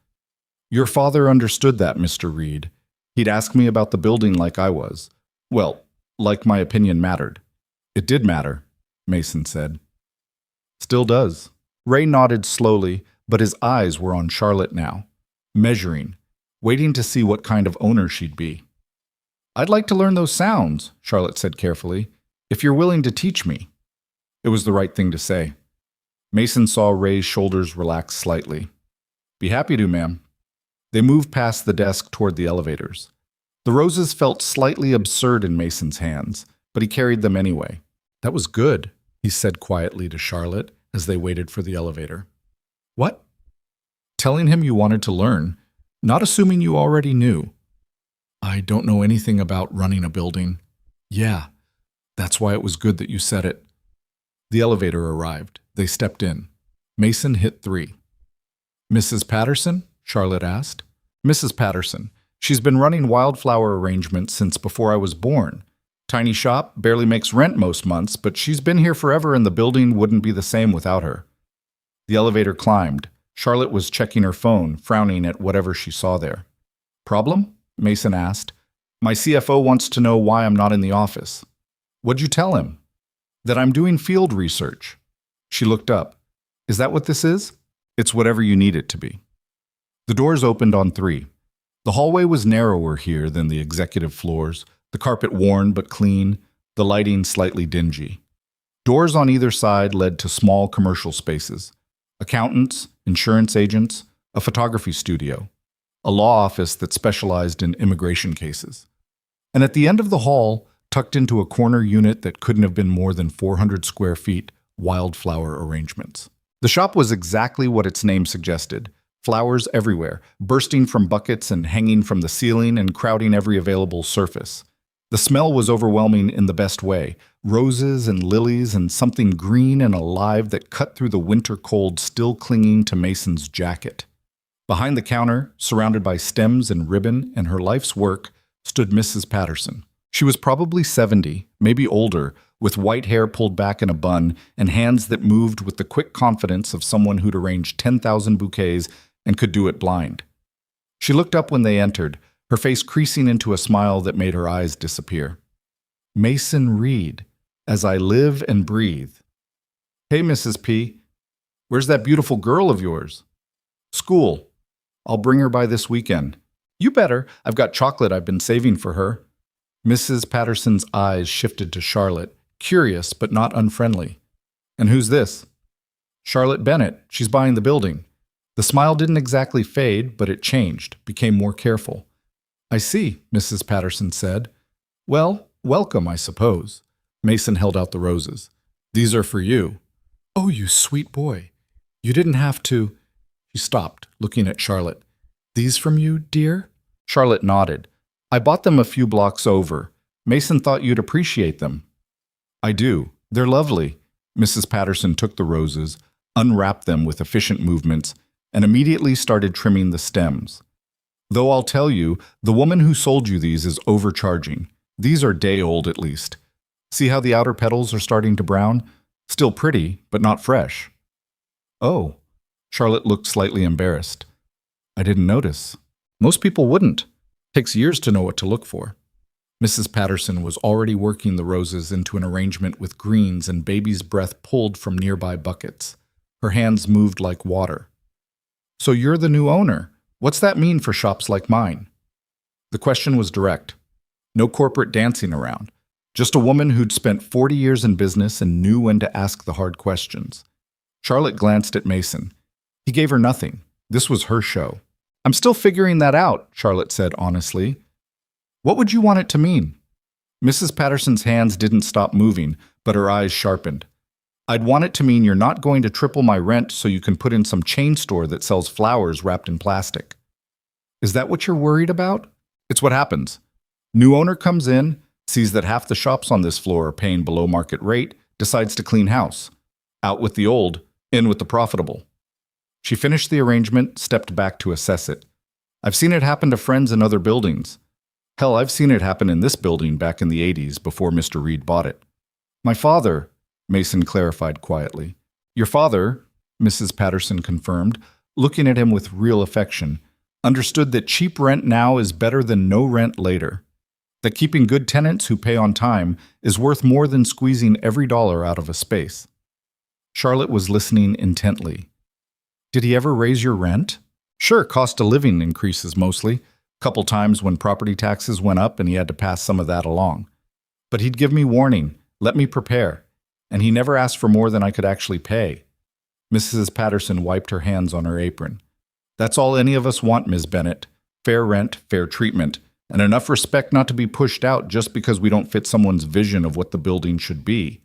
Your father understood that, Mr. Reed. He'd ask me about the building like I was. Well, like my opinion mattered. It did matter, Mason said. Still does. Ray nodded slowly, but his eyes were on Charlotte now, measuring, waiting to see what kind of owner she'd be. I'd like to learn those sounds, Charlotte said carefully, if you're willing to teach me. It was the right thing to say. Mason saw Ray's shoulders relax slightly. Be happy to, ma'am. They moved past the desk toward the elevators. The roses felt slightly absurd in Mason's hands, but he carried them anyway. That was good, he said quietly to Charlotte as they waited for the elevator. What? Telling him you wanted to learn, not assuming you already knew. I don't know anything about running a building. Yeah, that's why it was good that you said it. The elevator arrived. They stepped in. Mason hit 3. Mrs. Patterson? Charlotte asked. Mrs. Patterson. She's been running wildflower arrangements since before I was born. Tiny shop, barely makes rent most months, but she's been here forever and the building wouldn't be the same without her. The elevator climbed. Charlotte was checking her phone, frowning at whatever she saw there. Problem? Mason asked. My CFO wants to know why I'm not in the office. What'd you tell him? That I'm doing field research. She looked up. Is that what this is? It's whatever you need it to be. The doors opened on 3. The hallway was narrower here than the executive floors, the carpet worn but clean, the lighting slightly dingy. Doors on either side led to small commercial spaces. Accountants, insurance agents, a photography studio, a law office that specialized in immigration cases. And at the end of the hall, tucked into a corner unit that couldn't have been more than 400 square feet, wildflower arrangements. The shop was exactly what its name suggested. Flowers everywhere, bursting from buckets and hanging from the ceiling and crowding every available surface. The smell was overwhelming in the best way. Roses and lilies and something green and alive that cut through the winter cold still clinging to Mason's jacket. Behind the counter, surrounded by stems and ribbon and her life's work, stood Mrs. Patterson. She was probably 70, maybe older, with white hair pulled back in a bun and hands that moved with the quick confidence of someone who'd arranged 10,000 bouquets and could do it blind. She looked up when they entered, her face creasing into a smile that made her eyes disappear. Mason Reed, as I live and breathe. Hey, Mrs. P. Where's that beautiful girl of yours? School. I'll bring her by this weekend. You better. I've got chocolate I've been saving for her. Mrs. Patterson's eyes shifted to Charlotte, curious but not unfriendly. And who's this? Charlotte Bennett. She's buying the building. The smile didn't exactly fade, but it changed, became more careful. I see, Mrs. Patterson said. Well, welcome, I suppose. Mason held out the roses. These are for you. Oh, you sweet boy. You didn't have to. She stopped, looking at Charlotte. These from you, dear? Charlotte nodded. I bought them a few blocks over. Mason thought you'd appreciate them. I do. They're lovely. Mrs. Patterson took the roses, unwrapped them with efficient movements, and immediately started trimming the stems. Though I'll tell you, the woman who sold you these is overcharging. These are day-old at least. See how the outer petals are starting to brown? Still pretty, but not fresh. Oh. Charlotte looked slightly embarrassed. I didn't notice. Most people wouldn't. Takes years to know what to look for. Mrs. Patterson was already working the roses into an arrangement with greens and baby's breath pulled from nearby buckets. Her hands moved like water. So you're the new owner. What's that mean for shops like mine? The question was direct. No corporate dancing around. Just a woman who'd spent 40 years in business and knew when to ask the hard questions. Charlotte glanced at Mason. He gave her nothing. This was her show. I'm still figuring that out, Charlotte said honestly. What would you want it to mean? Mrs. Patterson's hands didn't stop moving, but her eyes sharpened. I'd want it to mean you're not going to triple my rent so you can put in some chain store that sells flowers wrapped in plastic. Is that what you're worried about? It's what happens. New owner comes in, sees that half the shops on this floor are paying below market rate, decides to clean house. Out with the old, in with the profitable. She finished the arrangement, stepped back to assess it. I've seen it happen to friends in other buildings. Hell, I've seen it happen in this building back in the 80s before Mr. Reed bought it. My father, Mason clarified quietly. Your father, Mrs. Patterson confirmed, looking at him with real affection, understood that cheap rent now is better than no rent later. That keeping good tenants who pay on time is worth more than squeezing every dollar out of a space. Charlotte was listening intently. Did he ever raise your rent? Sure, cost of living increases mostly. Couple times when property taxes went up and he had to pass some of that along. But he'd give me warning, let me prepare, and he never asked for more than I could actually pay. Mrs. Patterson wiped her hands on her apron. That's all any of us want, Ms. Bennett. Fair rent, fair treatment, and enough respect not to be pushed out just because we don't fit someone's vision of what the building should be.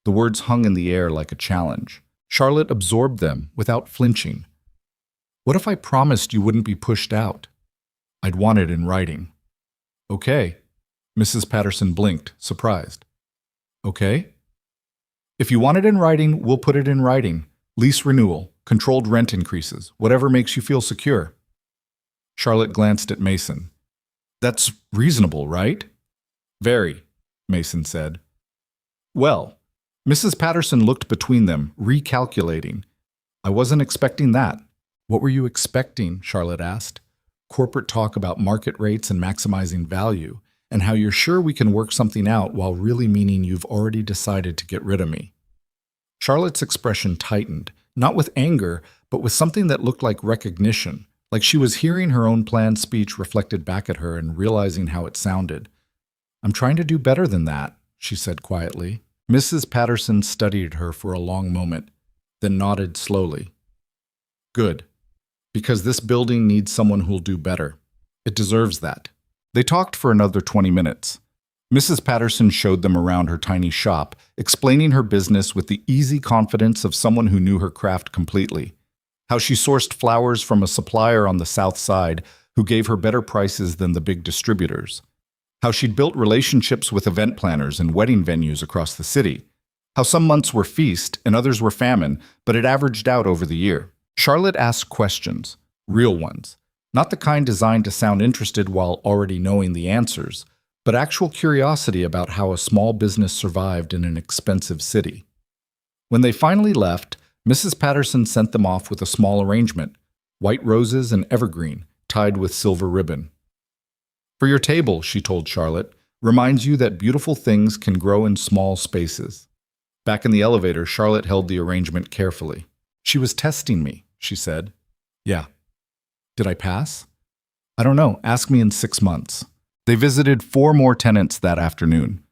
The words hung in the air like a challenge. Charlotte absorbed them without flinching. What if I promised you wouldn't be pushed out? I'd want it in writing. Okay. Mrs. Patterson blinked, surprised. Okay? If you want it in writing, we'll put it in writing. Lease renewal, controlled rent increases, whatever makes you feel secure. Charlotte glanced at Mason. That's reasonable, right? Very, Mason said. Well, Mrs. Patterson looked between them, recalculating. I wasn't expecting that. What were you expecting? Charlotte asked. Corporate talk about market rates and maximizing value, and how you're sure we can work something out while really meaning you've already decided to get rid of me. Charlotte's expression tightened, not with anger, but with something that looked like recognition, like she was hearing her own planned speech reflected back at her and realizing how it sounded. I'm trying to do better than that, she said quietly. Mrs. Patterson studied her for a long moment, then nodded slowly. Good. Because this building needs someone who'll do better. It deserves that. They talked for another 20 minutes. Mrs. Patterson showed them around her tiny shop, explaining her business with the easy confidence of someone who knew her craft completely. How she sourced flowers from a supplier on the south side who gave her better prices than the big distributors. How she'd built relationships with event planners and wedding venues across the city. How some months were feast and others were famine, but it averaged out over the year. Charlotte asked questions, real ones, not the kind designed to sound interested while already knowing the answers, but actual curiosity about how a small business survived in an expensive city. When they finally left, Mrs. Patterson sent them off with a small arrangement, white roses and evergreen, tied with silver ribbon. For your table, she told Charlotte, reminds you that beautiful things can grow in small spaces. Back in the elevator, Charlotte held the arrangement carefully. She was testing me, she said. Yeah. Did I pass? I don't know. Ask me in 6 months. They visited 4 more tenants that afternoon.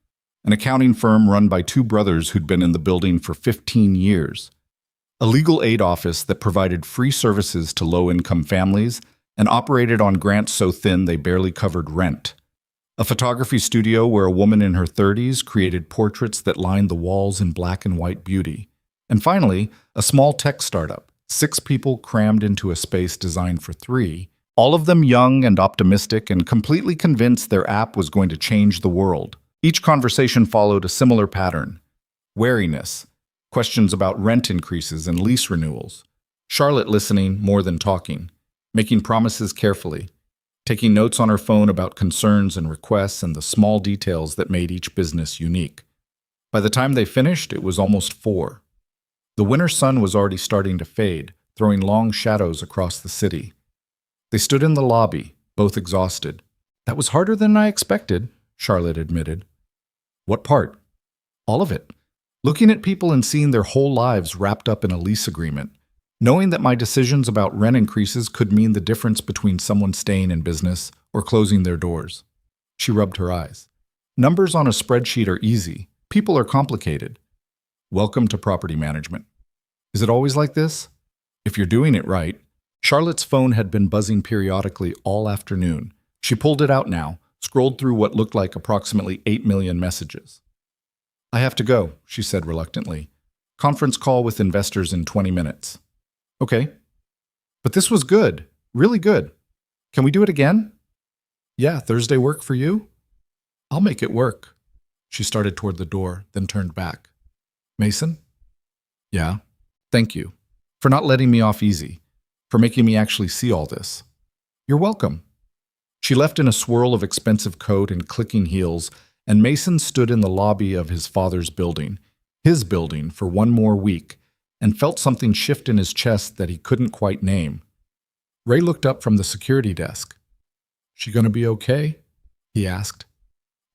An accounting firm run by 2 brothers who'd been in the building for 15 years. A legal aid office that provided free services to low-income families and operated on grants so thin they barely covered rent. A photography studio where a woman in her 30s created portraits that lined the walls in black and white beauty. And finally, a small tech startup, 6 people crammed into a space designed for 3, all of them young and optimistic and completely convinced their app was going to change the world. Each conversation followed a similar pattern. Wariness, questions about rent increases and lease renewals. Charlotte listening more than talking, making promises carefully, taking notes on her phone about concerns and requests and the small details that made each business unique. By the time they finished, it was almost 4. The winter sun was already starting to fade, throwing long shadows across the city. They stood in the lobby, both exhausted. That was harder than I expected, Charlotte admitted. What part? All of it. Looking at people and seeing their whole lives wrapped up in a lease agreement. Knowing that my decisions about rent increases could mean the difference between someone staying in business or closing their doors. She rubbed her eyes. Numbers on a spreadsheet are easy. People are complicated. Welcome to property management. Is it always like this? If you're doing it right. Charlotte's phone had been buzzing periodically all afternoon. She pulled it out now, scrolled through what looked like approximately 8 million messages. I have to go, she said reluctantly. Conference call with investors in 20 minutes. Okay. But this was good. Really good. Can we do it again? Yeah, Thursday work for you? I'll make it work. She started toward the door, then turned back. Mason? Yeah. Thank you. For not letting me off easy. For making me actually see all this. You're welcome. She left in a swirl of expensive coat and clicking heels, and Mason stood in the lobby of his father's building, his building, for one more week, and felt something shift in his chest that he couldn't quite name. Ray looked up from the security desk. She gonna be okay? He asked.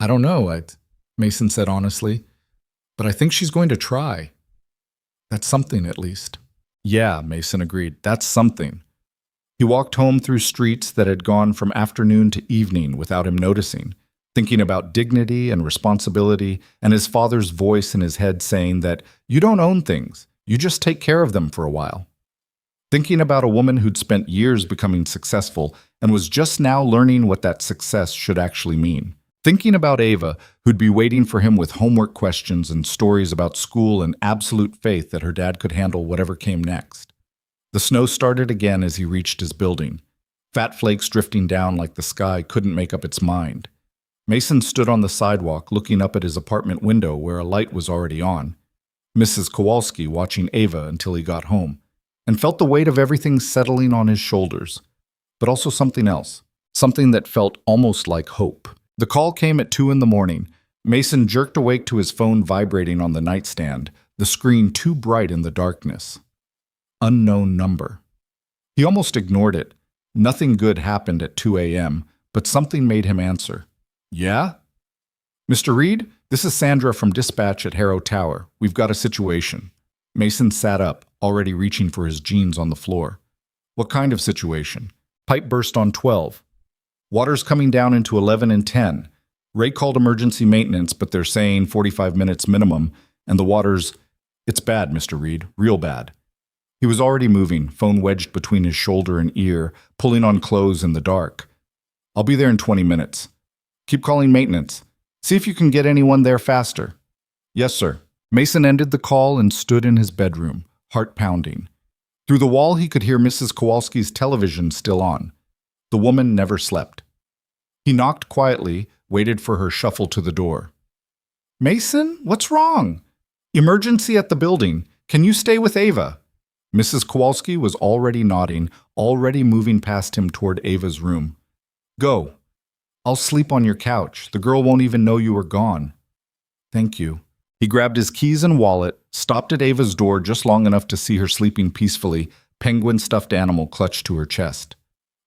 I don't know, Mason said honestly, but I think she's going to try. That's something, at least. Yeah, Mason agreed. That's something. He walked home through streets that had gone from afternoon to evening without him noticing, thinking about dignity and responsibility and his father's voice in his head saying that you don't own things, you just take care of them for a while. Thinking about a woman who'd spent years becoming successful and was just now learning what that success should actually mean. Thinking about Ava, who'd be waiting for him with homework questions and stories about school and absolute faith that her dad could handle whatever came next. The snow started again as he reached his building. Fat flakes drifting down like the sky couldn't make up its mind. Mason stood on the sidewalk looking up at his apartment window where a light was already on. Mrs. Kowalski watching Ava until he got home, and felt the weight of everything settling on his shoulders. But also something else, something that felt almost like hope. The call came at 2 a.m. Mason jerked awake to his phone vibrating on the nightstand, the screen too bright in the darkness. Unknown number. He almost ignored it. Nothing good happened at 2 a.m., but something made him answer. Yeah? Mr. Reed, this is Sandra from dispatch at Harrow Tower. We've got a situation. Mason sat up, already reaching for his jeans on the floor. What kind of situation? Pipe burst on 12. Water's coming down into 11 and 10. Ray called emergency maintenance, but they're saying 45 minutes minimum, and the water's... It's bad, Mr. Reed, real bad. He was already moving, phone wedged between his shoulder and ear, pulling on clothes in the dark. I'll be there in 20 minutes. Keep calling maintenance. See if you can get anyone there faster. Yes, sir. Mason ended the call and stood in his bedroom, heart pounding. Through the wall he could hear Mrs. Kowalski's television still on. The woman never slept. He knocked quietly, waited for her shuffle to the door. Mason, what's wrong? Emergency at the building. Can you stay with Ava? Mrs. Kowalski was already nodding, already moving past him toward Ava's room. Go. I'll sleep on your couch. The girl won't even know you were gone. Thank you. He grabbed his keys and wallet, stopped at Ava's door just long enough to see her sleeping peacefully, penguin stuffed animal clutched to her chest.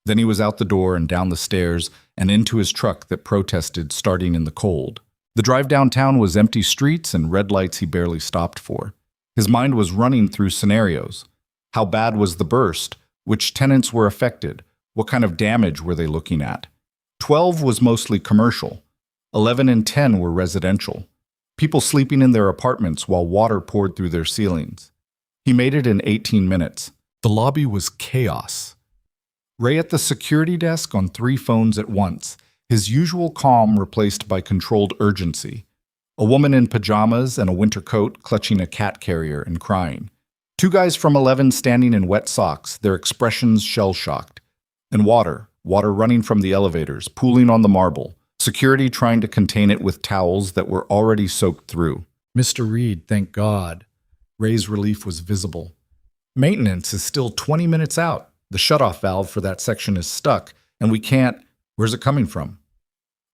Then he was out the door and down the stairs and into his truck that protested starting in the cold. The drive downtown was empty streets and red lights he barely stopped for. His mind was running through scenarios. How bad was the burst? Which tenants were affected? What kind of damage were they looking at? 12 was mostly commercial. 11 and 10 were residential. People sleeping in their apartments while water poured through their ceilings. He made it in 18 minutes. The lobby was chaos. Ray at the security desk on 3 phones at once, his usual calm replaced by controlled urgency. A woman in pajamas and a winter coat clutching a cat carrier and crying. 2 guys from 11 standing in wet socks, their expressions shell-shocked. And water running from the elevators, pooling on the marble. Security trying to contain it with towels that were already soaked through. Mr. Reed, thank God. Ray's relief was visible. Maintenance is still 20 minutes out. The shutoff valve for that section is stuck, and we can't... Where's it coming from?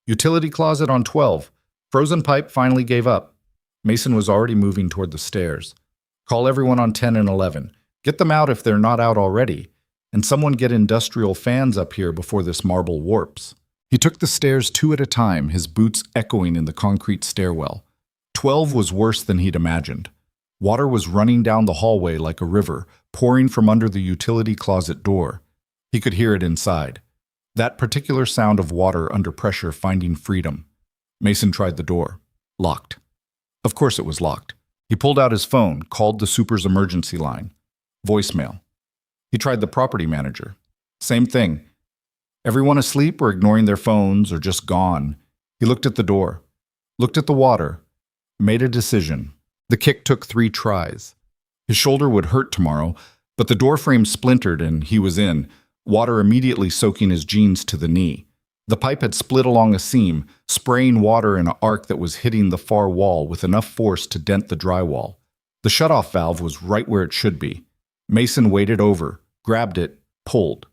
Utility closet on 12. Frozen pipe finally gave up. Mason was already moving toward the stairs. Call everyone on 10 and 11. Get them out if they're not out already. And someone get industrial fans up here before this marble warps. He took the stairs 2 at a time, his boots echoing in the concrete stairwell. 12 was worse than he'd imagined. Water was running down the hallway like a river, pouring from under the utility closet door. He could hear it inside. That particular sound of water under pressure finding freedom. Mason tried the door. Locked. Of course it was locked. He pulled out his phone, called the super's emergency line. Voicemail. He tried the property manager. Same thing. Everyone asleep or ignoring their phones or just gone. He looked at the door, looked at the water, made a decision. The kick took 3 tries. His shoulder would hurt tomorrow, but the door frame splintered and he was in, water immediately soaking his jeans to the knee. The pipe had split along a seam, spraying water in an arc that was hitting the far wall with enough force to dent the drywall. The shutoff valve was right where it should be. Mason waded over, grabbed it, pulled.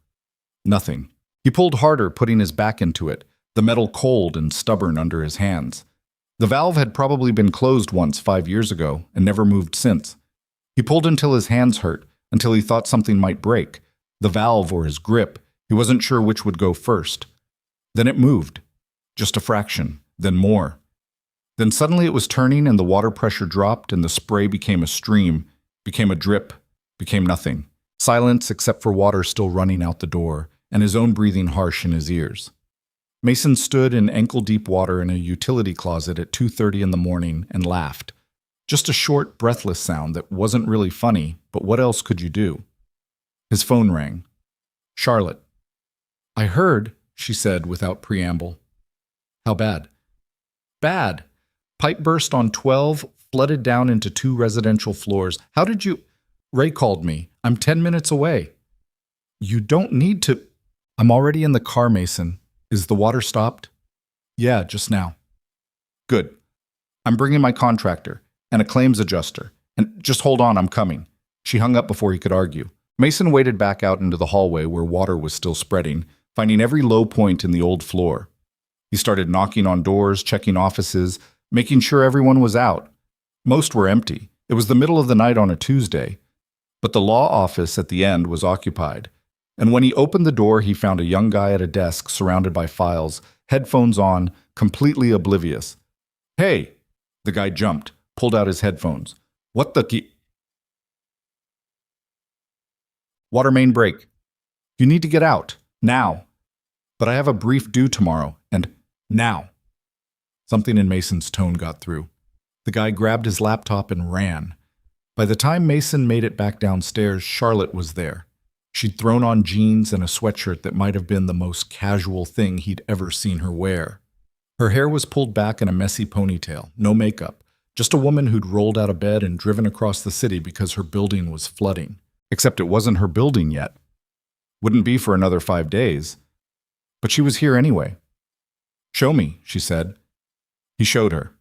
Nothing. He pulled harder, putting his back into it, the metal cold and stubborn under his hands. The valve had probably been closed once 5 years ago and never moved since. He pulled until his hands hurt, until he thought something might break. The valve or his grip. He wasn't sure which would go first. Then it moved. Just a fraction. Then more. Then suddenly it was turning and the water pressure dropped and the spray became a stream, became a drip, became nothing. Silence except for water still running out the door and his own breathing harsh in his ears. Mason stood in ankle-deep water in a utility closet at 2:30 in the morning and laughed. Just a short, breathless sound that wasn't really funny, but what else could you do? His phone rang. Charlotte. I heard, she said without preamble. How bad? Bad. Pipe burst on 12, flooded down into 2 residential floors. How did you... Ray called me. I'm 10 minutes away. You don't need to... I'm already in the car, Mason. Is the water stopped? Yeah, just now. Good. I'm bringing my contractor and a claims adjuster. And just hold on, I'm coming. She hung up before he could argue. Mason waded back out into the hallway where water was still spreading, finding every low point in the old floor. He started knocking on doors, checking offices, making sure everyone was out. Most were empty. It was the middle of the night on a Tuesday. But the law office at the end was occupied. And when he opened the door, he found a young guy at a desk surrounded by files, headphones on, completely oblivious. Hey! The guy jumped, pulled out his headphones. What the... Water main break. You need to get out. Now. But I have a brief due tomorrow, and now. Something in Mason's tone got through. The guy grabbed his laptop and ran. By the time Mason made it back downstairs, Charlotte was there. She'd thrown on jeans and a sweatshirt that might have been the most casual thing he'd ever seen her wear. Her hair was pulled back in a messy ponytail, no makeup, just a woman who'd rolled out of bed and driven across the city because her building was flooding. Except it wasn't her building yet. Wouldn't be for another 5 days. But she was here anyway. Show me, she said. He showed her.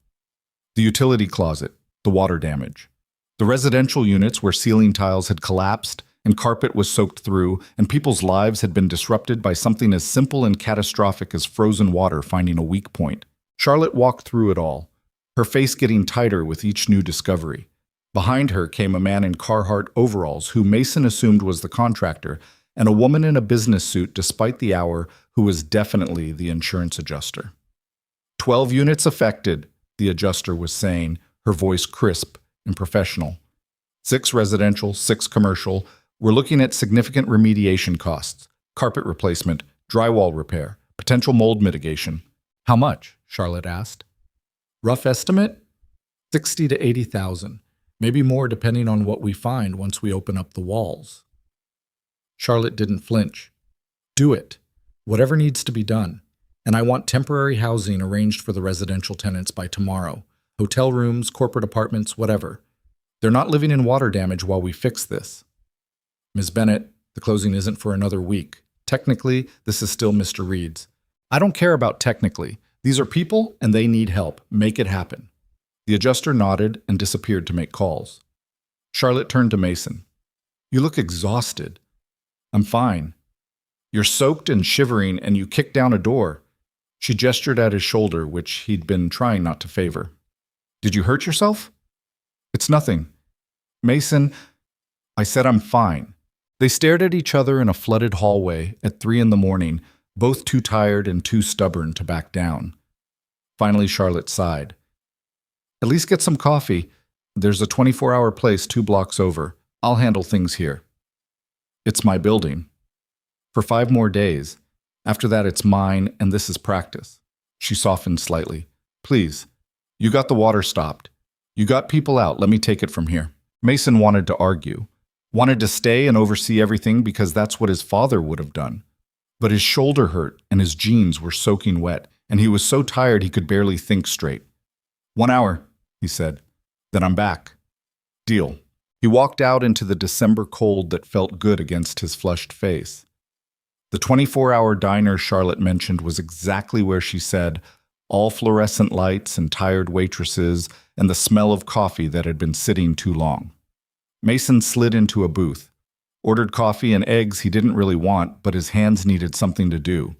The utility closet, the water damage. The residential units where ceiling tiles had collapsed and carpet was soaked through, and people's lives had been disrupted by something as simple and catastrophic as frozen water finding a weak point. Charlotte walked through it all, her face getting tighter with each new discovery. Behind her came a man in Carhartt overalls who Mason assumed was the contractor, and a woman in a business suit despite the hour who was definitely the insurance adjuster. 12 units affected, the adjuster was saying, her voice crisp and professional. 6 residential, 6 commercial. We're looking at significant remediation costs, carpet replacement, drywall repair, potential mold mitigation. How much? Charlotte asked. Rough estimate? 60 to 80,000. Maybe more depending on what we find once we open up the walls. Charlotte didn't flinch. Do it. Whatever needs to be done. And I want temporary housing arranged for the residential tenants by tomorrow. Hotel rooms, corporate apartments, whatever. They're not living in water damage while we fix this. Ms. Bennett, the closing isn't for another week. Technically, this is still Mr. Reed's. I don't care about technically. These are people and they need help. Make it happen. The adjuster nodded and disappeared to make calls. Charlotte turned to Mason. You look exhausted. I'm fine. You're soaked and shivering and you kicked down a door. She gestured at his shoulder, which he'd been trying not to favor. Did you hurt yourself? It's nothing. Mason, I said I'm fine. They stared at each other in a flooded hallway at 3 in the morning, both too tired and too stubborn to back down. Finally, Charlotte sighed. At least get some coffee. There's a 24-hour place 2 blocks over. I'll handle things here. It's my building. For 5 more days. After that, it's mine, and this is practice. She softened slightly. Please. You got the water stopped. You got people out. Let me take it from here. Mason wanted to argue, wanted to stay and oversee everything because that's what his father would have done. But his shoulder hurt and his jeans were soaking wet, and he was so tired he could barely think straight. 1 hour, he said. Then I'm back. Deal. He walked out into the December cold that felt good against his flushed face. The 24-hour diner Charlotte mentioned was exactly where she said, all fluorescent lights and tired waitresses and the smell of coffee that had been sitting too long. Mason slid into a booth, ordered coffee and eggs he didn't really want, but his hands needed something to do.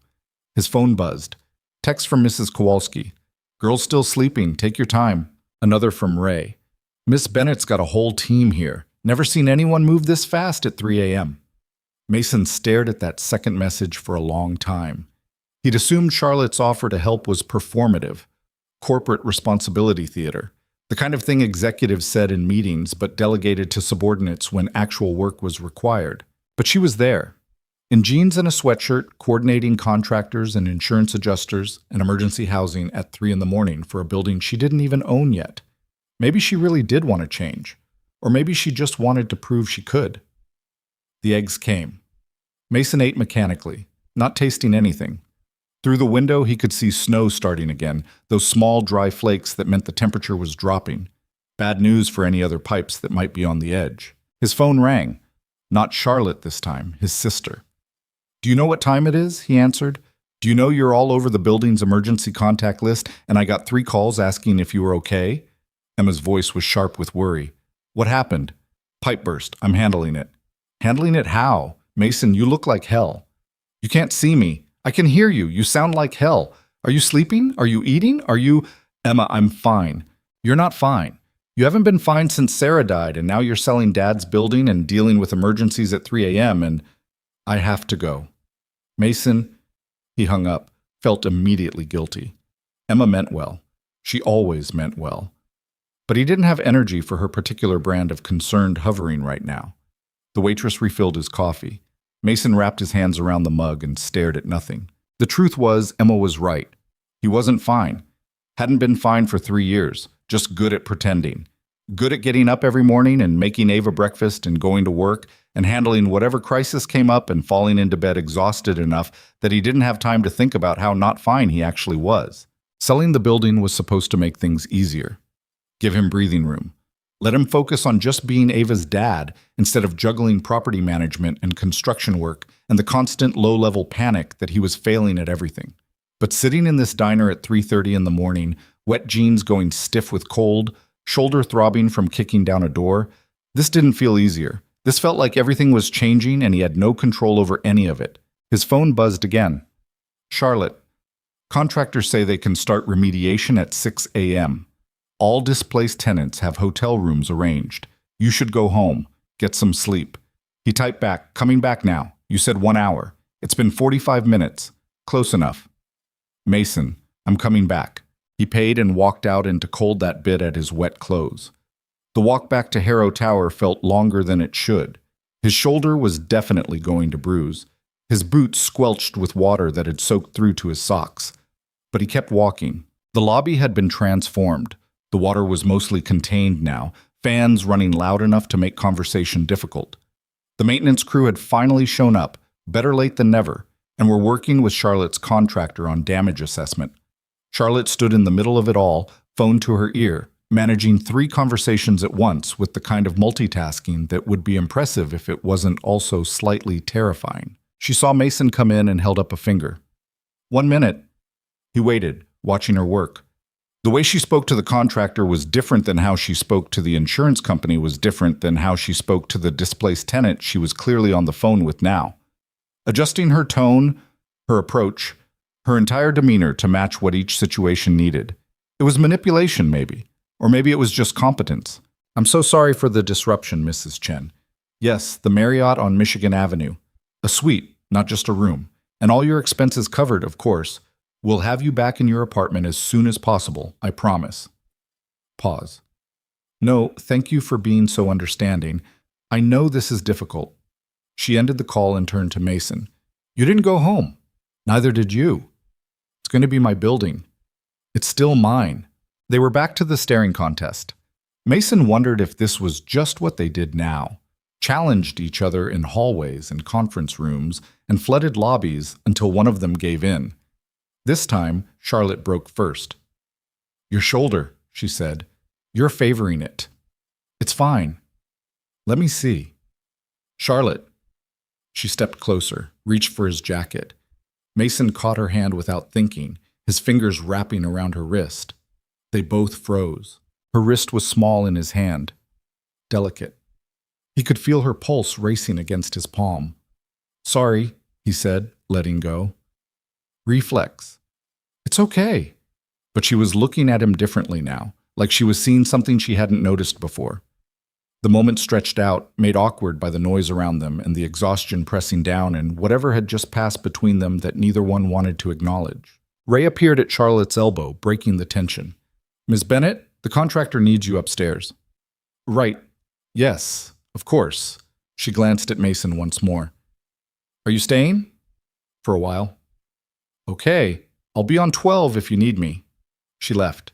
His phone buzzed. Text from Mrs. Kowalski. Girl's still sleeping. Take your time. Another from Ray. Miss Bennett's got a whole team here. Never seen anyone move this fast at 3 a.m. Mason stared at that second message for a long time. He'd assumed Charlotte's offer to help was performative, corporate responsibility theater, the kind of thing executives said in meetings but delegated to subordinates when actual work was required. But she was there, in jeans and a sweatshirt, coordinating contractors and insurance adjusters and emergency housing at 3 in the morning for a building she didn't even own yet. Maybe she really did want to change, or maybe she just wanted to prove she could. The eggs came. Mason ate mechanically, not tasting anything. Through the window, he could see snow starting again, those small, dry flakes that meant the temperature was dropping. Bad news for any other pipes that might be on the edge. His phone rang. Not Charlotte this time, his sister. Do you know what time it is? He answered. Do you know you're all over the building's emergency contact list, and I got 3 calls asking if you were okay? Emma's voice was sharp with worry. What happened? Pipe burst. I'm handling it. Handling it how? Mason, you look like hell. You can't see me. I can hear you. You sound like hell. Are you sleeping? Are you eating? Are you... Emma, I'm fine. You're not fine. You haven't been fine since Sarah died, and now you're selling Dad's building and dealing with emergencies at 3 a.m., and I have to go. Mason, he hung up, felt immediately guilty. Emma meant well. She always meant well. But he didn't have energy for her particular brand of concerned hovering right now. The waitress refilled his coffee. Mason wrapped his hands around the mug and stared at nothing. The truth was, Emma was right. He wasn't fine. Hadn't been fine for 3 years, just good at pretending. Good at getting up every morning and making Ava breakfast and going to work and handling whatever crisis came up and falling into bed exhausted enough that he didn't have time to think about how not fine he actually was. Selling the building was supposed to make things easier. Give him breathing room. Let him focus on just being Ava's dad instead of juggling property management and construction work and the constant low-level panic that he was failing at everything. But sitting in this diner at 3:30 in the morning, wet jeans going stiff with cold, shoulder throbbing from kicking down a door, this didn't feel easier. This felt like everything was changing and he had no control over any of it. His phone buzzed again. Charlotte, contractors say they can start remediation at 6 a.m. All displaced tenants have hotel rooms arranged. You should go home. Get some sleep. He typed back, coming back now. You said 1 hour. It's been 45 minutes. Close enough. Mason, I'm coming back. He paid and walked out into cold that bit at his wet clothes. The walk back to Harrow Tower felt longer than it should. His shoulder was definitely going to bruise. His boots squelched with water that had soaked through to his socks. But he kept walking. The lobby had been transformed. The water was mostly contained now, fans running loud enough to make conversation difficult. The maintenance crew had finally shown up, better late than never, and were working with Charlotte's contractor on damage assessment. Charlotte stood in the middle of it all, phone to her ear, managing 3 conversations at once with the kind of multitasking that would be impressive if it wasn't also slightly terrifying. She saw Mason come in and held up a finger. 1 minute. He waited, watching her work. The way she spoke to the contractor was different than how she spoke to the insurance company was different than how she spoke to the displaced tenant she was clearly on the phone with now. Adjusting her tone, her approach, her entire demeanor to match what each situation needed. It was manipulation, maybe. Or maybe it was just competence. I'm so sorry for the disruption, Mrs. Chen. Yes, the Marriott on Michigan Avenue. A suite, not just a room. And all your expenses covered, of course. We'll have you back in your apartment as soon as possible, I promise. Pause. No, thank you for being so understanding. I know this is difficult. She ended the call and turned to Mason. You didn't go home. Neither did you. It's going to be my building. It's still mine. They were back to the staring contest. Mason wondered if this was just what they did now. Challenged each other in hallways and conference rooms and flooded lobbies until one of them gave in. This time, Charlotte broke first. "Your shoulder," she said. "You're favoring it." "It's fine." "Let me see." "Charlotte." She stepped closer, reached for his jacket. Mason caught her hand without thinking, his fingers wrapping around her wrist. They both froze. Her wrist was small in his hand, delicate. He could feel her pulse racing against his palm. "Sorry," he said, letting go. Reflex. "It's okay." But she was looking at him differently now, like she was seeing something she hadn't noticed before. The moment stretched out, made awkward by the noise around them and the exhaustion pressing down and whatever had just passed between them that neither one wanted to acknowledge. Ray appeared at Charlotte's elbow, breaking the tension. "Miss Bennett, the contractor needs you upstairs." "Right. Yes, of course." She glanced at Mason once more. "Are you staying?" "For a while." "Okay, I'll be on 12 if you need me." She left.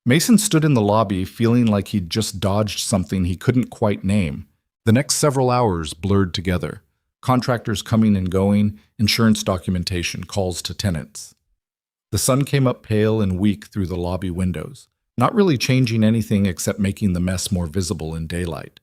Mason stood in the lobby feeling like he'd just dodged something he couldn't quite name. The next several hours blurred together. Contractors coming and going, insurance documentation, calls to tenants. The sun came up pale and weak through the lobby windows, not really changing anything except making the mess more visible in daylight.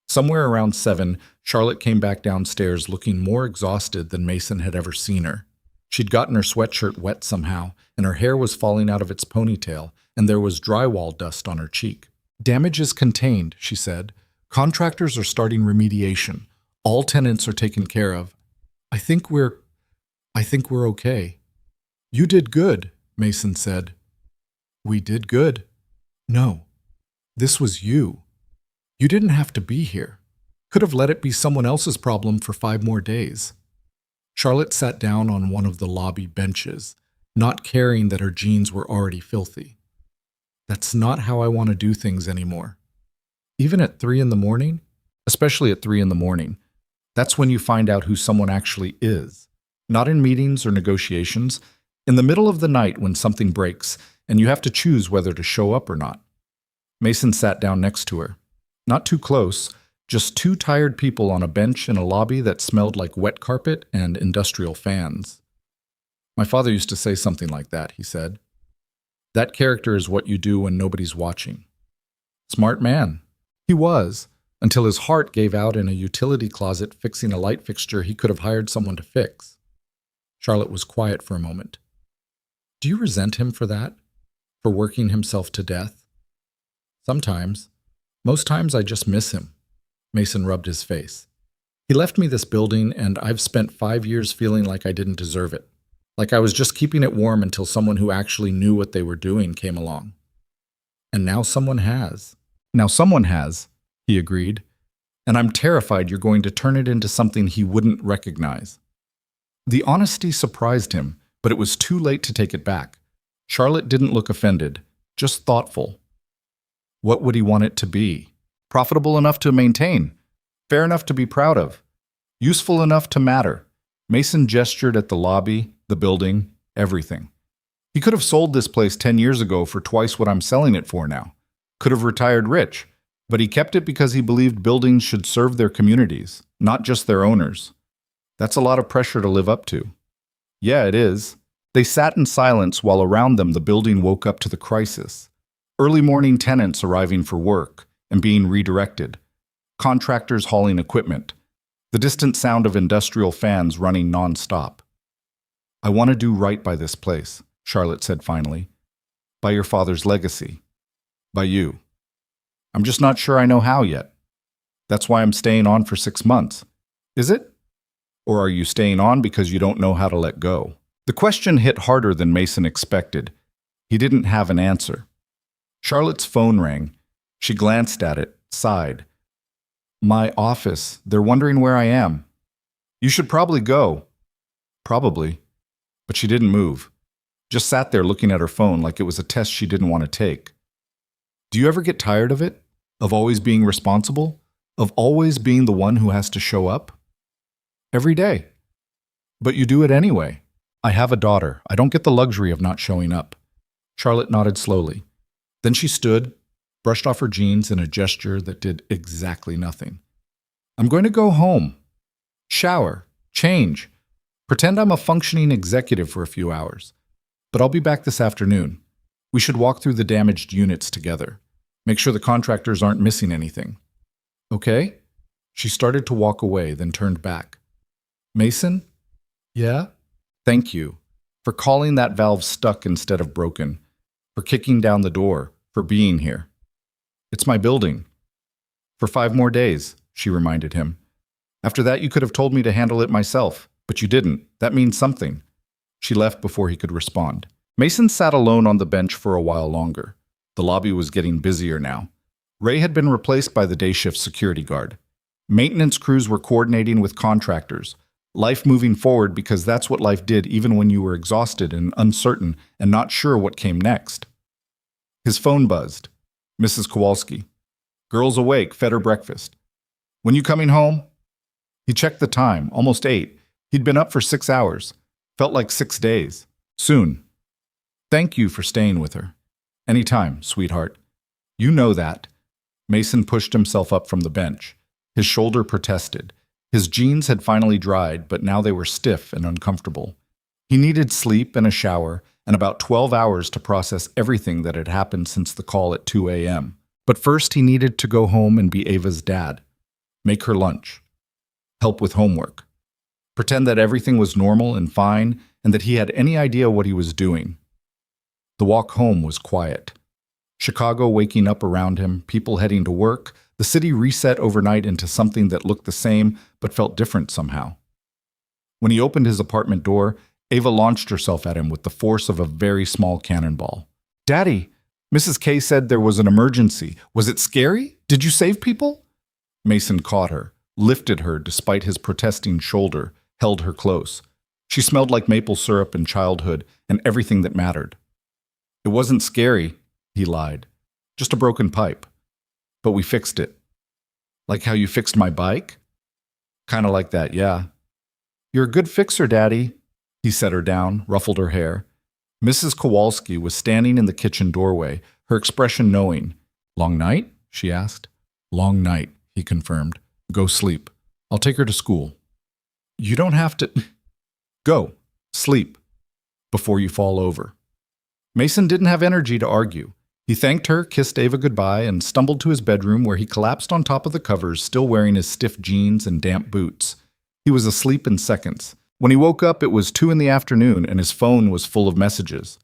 Somewhere around 7, Charlotte came back downstairs looking more exhausted than Mason had ever seen her. She'd gotten her sweatshirt wet somehow, and her hair was falling out of its ponytail, and there was drywall dust on her cheek. "Damage is contained," she said. "Contractors are starting remediation. All tenants are taken care of. I think we're okay." "You did good," Mason said. "We did good." "No. This was you. You didn't have to be here. Could have let it be someone else's problem for 5 more days." Charlotte sat down on one of the lobby benches, not caring that her jeans were already filthy. "That's not how I want to do things anymore. Even at 3 in the morning, especially at 3 in the morning, that's when you find out who someone actually is. Not in meetings or negotiations, in the middle of the night when something breaks and you have to choose whether to show up or not." Mason sat down next to her. Not too close, just 2 tired people on a bench in a lobby that smelled like wet carpet and industrial fans. "My father used to say something like that," he said. "That character is what you do when nobody's watching." Smart man. He was, until his heart gave out in a utility closet fixing a light fixture he could have hired someone to fix. Charlotte was quiet for a moment. "Do you resent him for that? For working himself to death?" "Sometimes. Most times I just miss him." Mason rubbed his face. "He left me this building, and I've spent 5 years feeling like I didn't deserve it. Like I was just keeping it warm until someone who actually knew what they were doing came along. And now someone has." "Now someone has," he agreed. "And I'm terrified you're going to turn it into something he wouldn't recognize." The honesty surprised him, but it was too late to take it back. Charlotte didn't look offended, just thoughtful. What would he want it to be? Profitable enough to maintain, fair enough to be proud of, useful enough to matter. Mason gestured at the lobby, the building, everything. He could have sold this place 10 years ago for twice what I'm selling it for now. Could have retired rich, but he kept it because he believed buildings should serve their communities, not just their owners. That's a lot of pressure to live up to. Yeah, it is. They sat in silence while around them the building woke up to the crisis. Early morning tenants arriving for work and being redirected. Contractors hauling equipment. The distant sound of industrial fans running non-stop. "I want to do right by this place," Charlotte said finally. "By your father's legacy. By you. I'm just not sure I know how yet. That's why I'm staying on for 6 months. Is it? Or are you staying on because you don't know how to let go?" The question hit harder than Mason expected. He didn't have an answer. Charlotte's phone rang. She glanced at it, sighed. "My office. They're wondering where I am." "You should probably go." "Probably." But she didn't move. Just sat there looking at her phone like it was a test she didn't want to take. Do you ever get tired of it? Of always being responsible? Of always being the one who has to show up? Every day. But you do it anyway. I have a daughter. I don't get the luxury of not showing up. Charlotte nodded slowly. Then she stood, brushed off her jeans in a gesture that did exactly nothing. I'm going to go home. Shower. Change. Pretend I'm a functioning executive for a few hours. But I'll be back this afternoon. We should walk through the damaged units together. Make sure the contractors aren't missing anything. Okay? She started to walk away, then turned back. Mason? Yeah? Thank you. For calling that valve stuck instead of broken. For kicking down the door. For being here. It's my building. For 5 more days, she reminded him. After that, you could have told me to handle it myself, but you didn't. That means something. She left before he could respond. Mason sat alone on the bench for a while longer. The lobby was getting busier now. Ray had been replaced by the day shift security guard. Maintenance crews were coordinating with contractors. Life moving forward because that's what life did even when you were exhausted and uncertain and not sure what came next. His phone buzzed. Mrs. Kowalski. Girls awake, fed her breakfast. When you coming home? He checked the time, almost 8. He'd been up for 6 hours. Felt like 6 days. Soon. Thank you for staying with her. Anytime, sweetheart. You know that. Mason pushed himself up from the bench. His shoulder protested. His jeans had finally dried, but now they were stiff and uncomfortable. He needed sleep and a shower and about 12 hours to process everything that had happened since the call at 2 a.m. But first he needed to go home and be Ava's dad. Make her lunch. Help with homework. Pretend that everything was normal and fine and that he had any idea what he was doing. The walk home was quiet. Chicago waking up around him, people heading to work, the city reset overnight into something that looked the same but felt different somehow. When he opened his apartment door, Ava launched herself at him with the force of a very small cannonball. Daddy, Mrs. K said there was an emergency. Was it scary? Did you save people? Mason caught her, lifted her despite his protesting shoulder, held her close. She smelled like maple syrup and childhood and everything that mattered. It wasn't scary, he lied. Just a broken pipe. But we fixed it. Like how you fixed my bike? Kinda like that, yeah. You're a good fixer, Daddy. He set her down, ruffled her hair. Mrs. Kowalski was standing in the kitchen doorway, her expression knowing. Long night? She asked. Long night, he confirmed. Go sleep. I'll take her to school. You don't have to... Go. Sleep. Before you fall over. Mason didn't have energy to argue. He thanked her, kissed Ava goodbye, and stumbled to his bedroom where he collapsed on top of the covers, still wearing his stiff jeans and damp boots. He was asleep in seconds. When he woke up, it was 2 in the afternoon, and his phone was full of messages.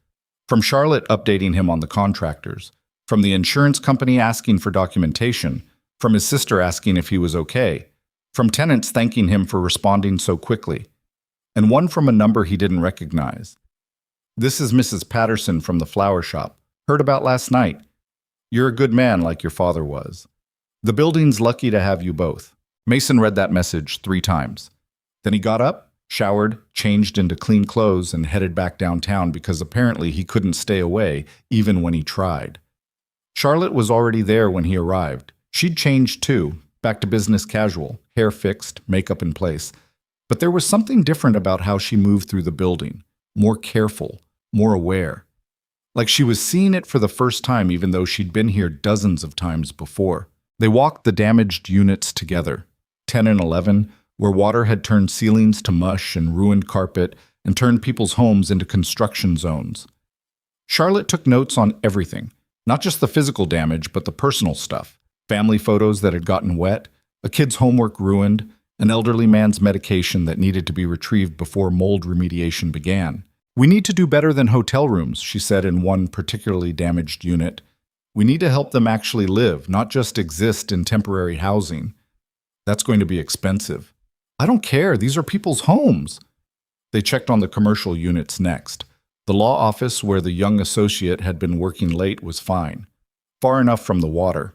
From Charlotte updating him on the contractors. From the insurance company asking for documentation. From his sister asking if he was okay. From tenants thanking him for responding so quickly. And one from a number he didn't recognize. This is Mrs. Patterson from the flower shop. Heard about last night. You're a good man like your father was. The building's lucky to have you both. Mason read that message 3 times. Then he got up, showered, changed into clean clothes, and headed back downtown because apparently he couldn't stay away even when he tried. Charlotte was already there when he arrived. She'd changed too, back to business casual, hair fixed, makeup in place. But there was something different about how she moved through the building. More careful, more aware. Like she was seeing it for the first time even though she'd been here dozens of times before. They walked the damaged units together, 10 and 11, where water had turned ceilings to mush and ruined carpet and turned people's homes into construction zones. Charlotte took notes on everything, not just the physical damage, but the personal stuff. Family photos that had gotten wet, a kid's homework ruined, an elderly man's medication that needed to be retrieved before mold remediation began. We need to do better than hotel rooms, she said in one particularly damaged unit. We need to help them actually live, not just exist in temporary housing. That's going to be expensive. I don't care, these are people's homes. They checked on the commercial units next. The law office where the young associate had been working late was fine, far enough from the water.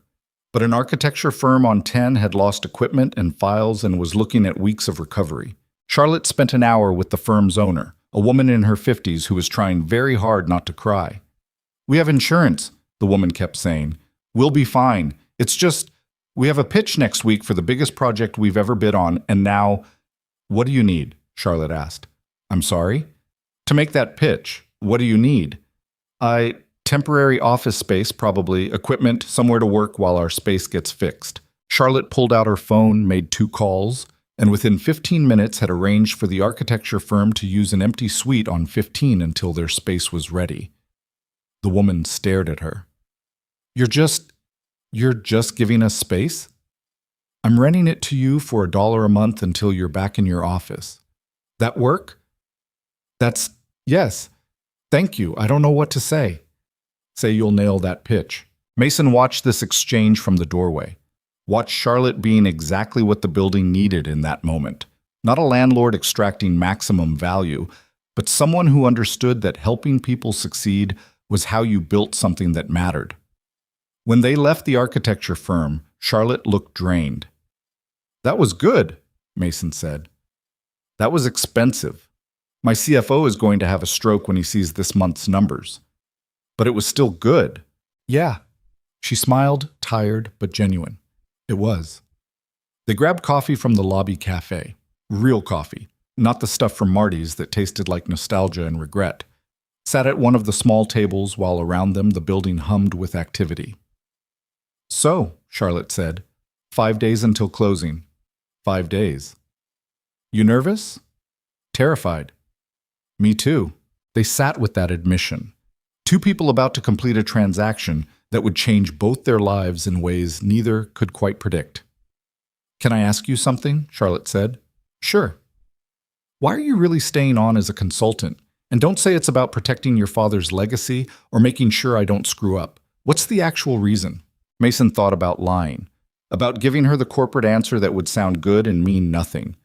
But an architecture firm on 10 had lost equipment and files and was looking at weeks of recovery. Charlotte spent an hour with the firm's owner, a woman in her 50s who was trying very hard not to cry. We have insurance, the woman kept saying. We'll be fine. It's just, we have a pitch next week for the biggest project we've ever bid on, and now... What do you need? Charlotte asked. I'm sorry? To make that pitch, what do you need? Temporary office space, probably, equipment, somewhere to work while our space gets fixed. Charlotte pulled out her phone, made 2 calls, and within 15 minutes had arranged for the architecture firm to use an empty suite on 15 until their space was ready. The woman stared at her. You're just giving us space? I'm renting it to you for $1 a month until you're back in your office. That work? Yes. Thank you. I don't know what to say. Say you'll nail that pitch. Mason watched this exchange from the doorway. Watched Charlotte being exactly what the building needed in that moment. Not a landlord extracting maximum value, but someone who understood that helping people succeed was how you built something that mattered. When they left the architecture firm, Charlotte looked drained. That was good, Mason said. That was expensive. My CFO is going to have a stroke when he sees this month's numbers. But it was still good. Yeah. She smiled, tired but genuine. It was. They grabbed coffee from the lobby cafe. Real coffee, not the stuff from Marty's that tasted like nostalgia and regret. Sat at one of the small tables while around them the building hummed with activity. So, Charlotte said, 5 days until closing. 5 days. You nervous? Terrified. Me too. They sat with that admission. 2 people about to complete a transaction that would change both their lives in ways neither could quite predict. Can I ask you something? Charlotte said. Sure. Why are you really staying on as a consultant? And don't say it's about protecting your father's legacy or making sure I don't screw up. What's the actual reason? Mason thought about lying, about giving her the corporate answer that would sound good and mean nothing.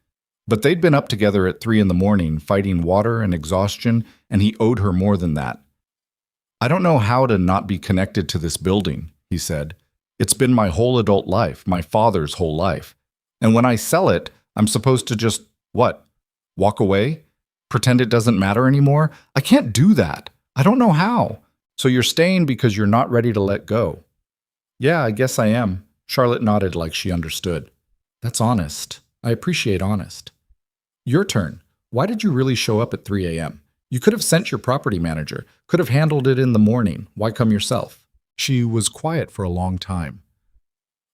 But they'd been up together at 3 a.m, fighting water and exhaustion, and he owed her more than that. I don't know how to not be connected to this building, he said. It's been my whole adult life, my father's whole life. And when I sell it, I'm supposed to just, what? Walk away? Pretend it doesn't matter anymore? I can't do that. I don't know how. So you're staying because you're not ready to let go. Yeah, I guess I am. Charlotte nodded like she understood. That's honest. I appreciate honest. Your turn. Why did you really show up at 3 a.m.? You could have sent your property manager, could have handled it in the morning. Why come yourself? She was quiet for a long time.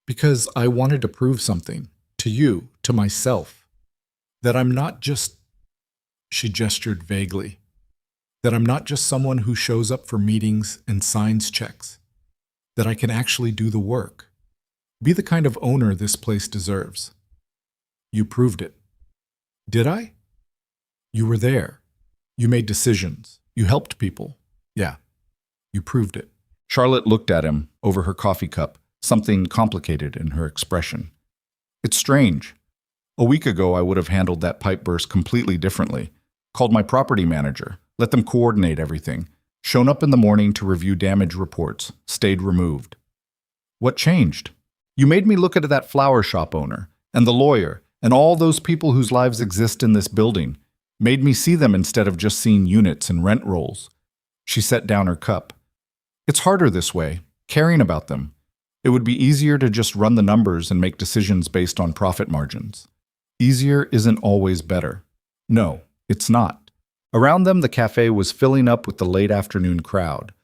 Because I wanted to prove something. To you, to myself. That I'm not just... She gestured vaguely. That I'm not just someone who shows up for meetings and signs checks. That I can actually do the work. Be the kind of owner this place deserves. You proved it. Did I? You were there. You made decisions. You helped people. Yeah, you proved it. Charlotte looked at him over her coffee cup, something complicated in her expression. It's strange. A week ago, I would have handled that pipe burst completely differently. Called my property manager, let them coordinate everything. Shown up in the morning to review damage reports, stayed removed. What changed? You made me look at that flower shop owner, and the lawyer, and all those people whose lives exist in this building. Made me see them instead of just seeing units and rent rolls. She set down her cup. It's harder this way, caring about them. It would be easier to just run the numbers and make decisions based on profit margins. Easier isn't always better. No, it's not. Around them, the cafe was filling up with the late afternoon crowd.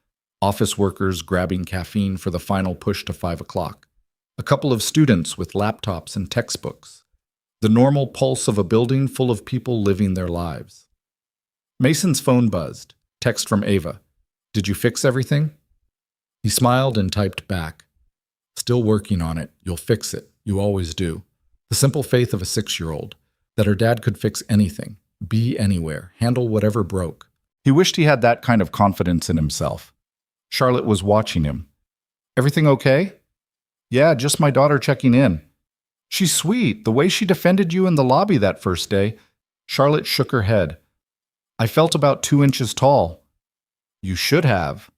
Office workers grabbing caffeine for the final push to 5 o'clock. A couple of students with laptops and textbooks. The normal pulse of a building full of people living their lives. Mason's phone buzzed. Text from Ava. Did you fix everything? He smiled and typed back. Still working on it. You'll fix it. You always do. The simple faith of a 6-year-old. That her dad could fix anything. Be anywhere. Handle whatever broke. He wished he had that kind of confidence in himself. Charlotte was watching him. Everything okay? Yeah, just my daughter checking in. She's sweet. The way she defended you in the lobby that first day. Charlotte shook her head. I felt about 2 inches tall. You should have.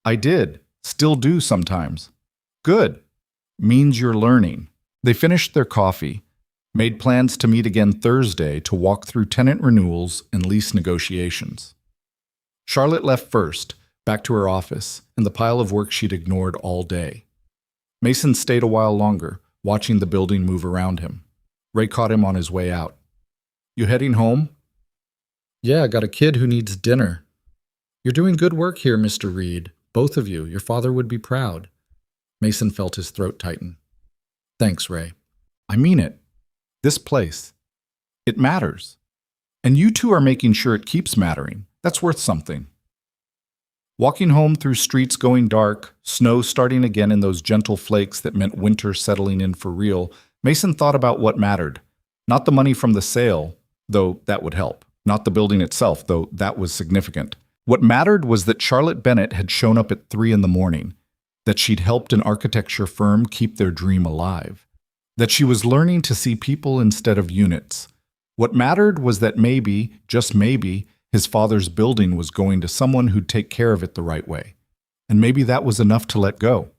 I did. Still do sometimes. Good. Means you're learning. They finished their coffee. Made plans to meet again Thursday to walk through tenant renewals and lease negotiations. Charlotte left first, back to her office, and the pile of work she'd ignored all day. Mason stayed a while longer, watching the building move around him. Ray caught him on his way out. You heading home? Yeah, I got a kid who needs dinner. You're doing good work here, Mr. Reed. Both of you. Your father would be proud. Mason felt his throat tighten. Thanks, Ray. I mean it. This place. It matters. And you two are making sure it keeps mattering. That's worth something. Walking home through streets going dark, snow starting again in those gentle flakes that meant winter settling in for real, Mason thought about what mattered. Not the money from the sale, though that would help. Not the building itself, though that was significant. What mattered was that Charlotte Bennett had shown up at 3 in the morning, that she'd helped an architecture firm keep their dream alive, that she was learning to see people instead of units. What mattered was that maybe, just maybe, his father's building was going to someone who'd take care of it the right way. And maybe that was enough to let go.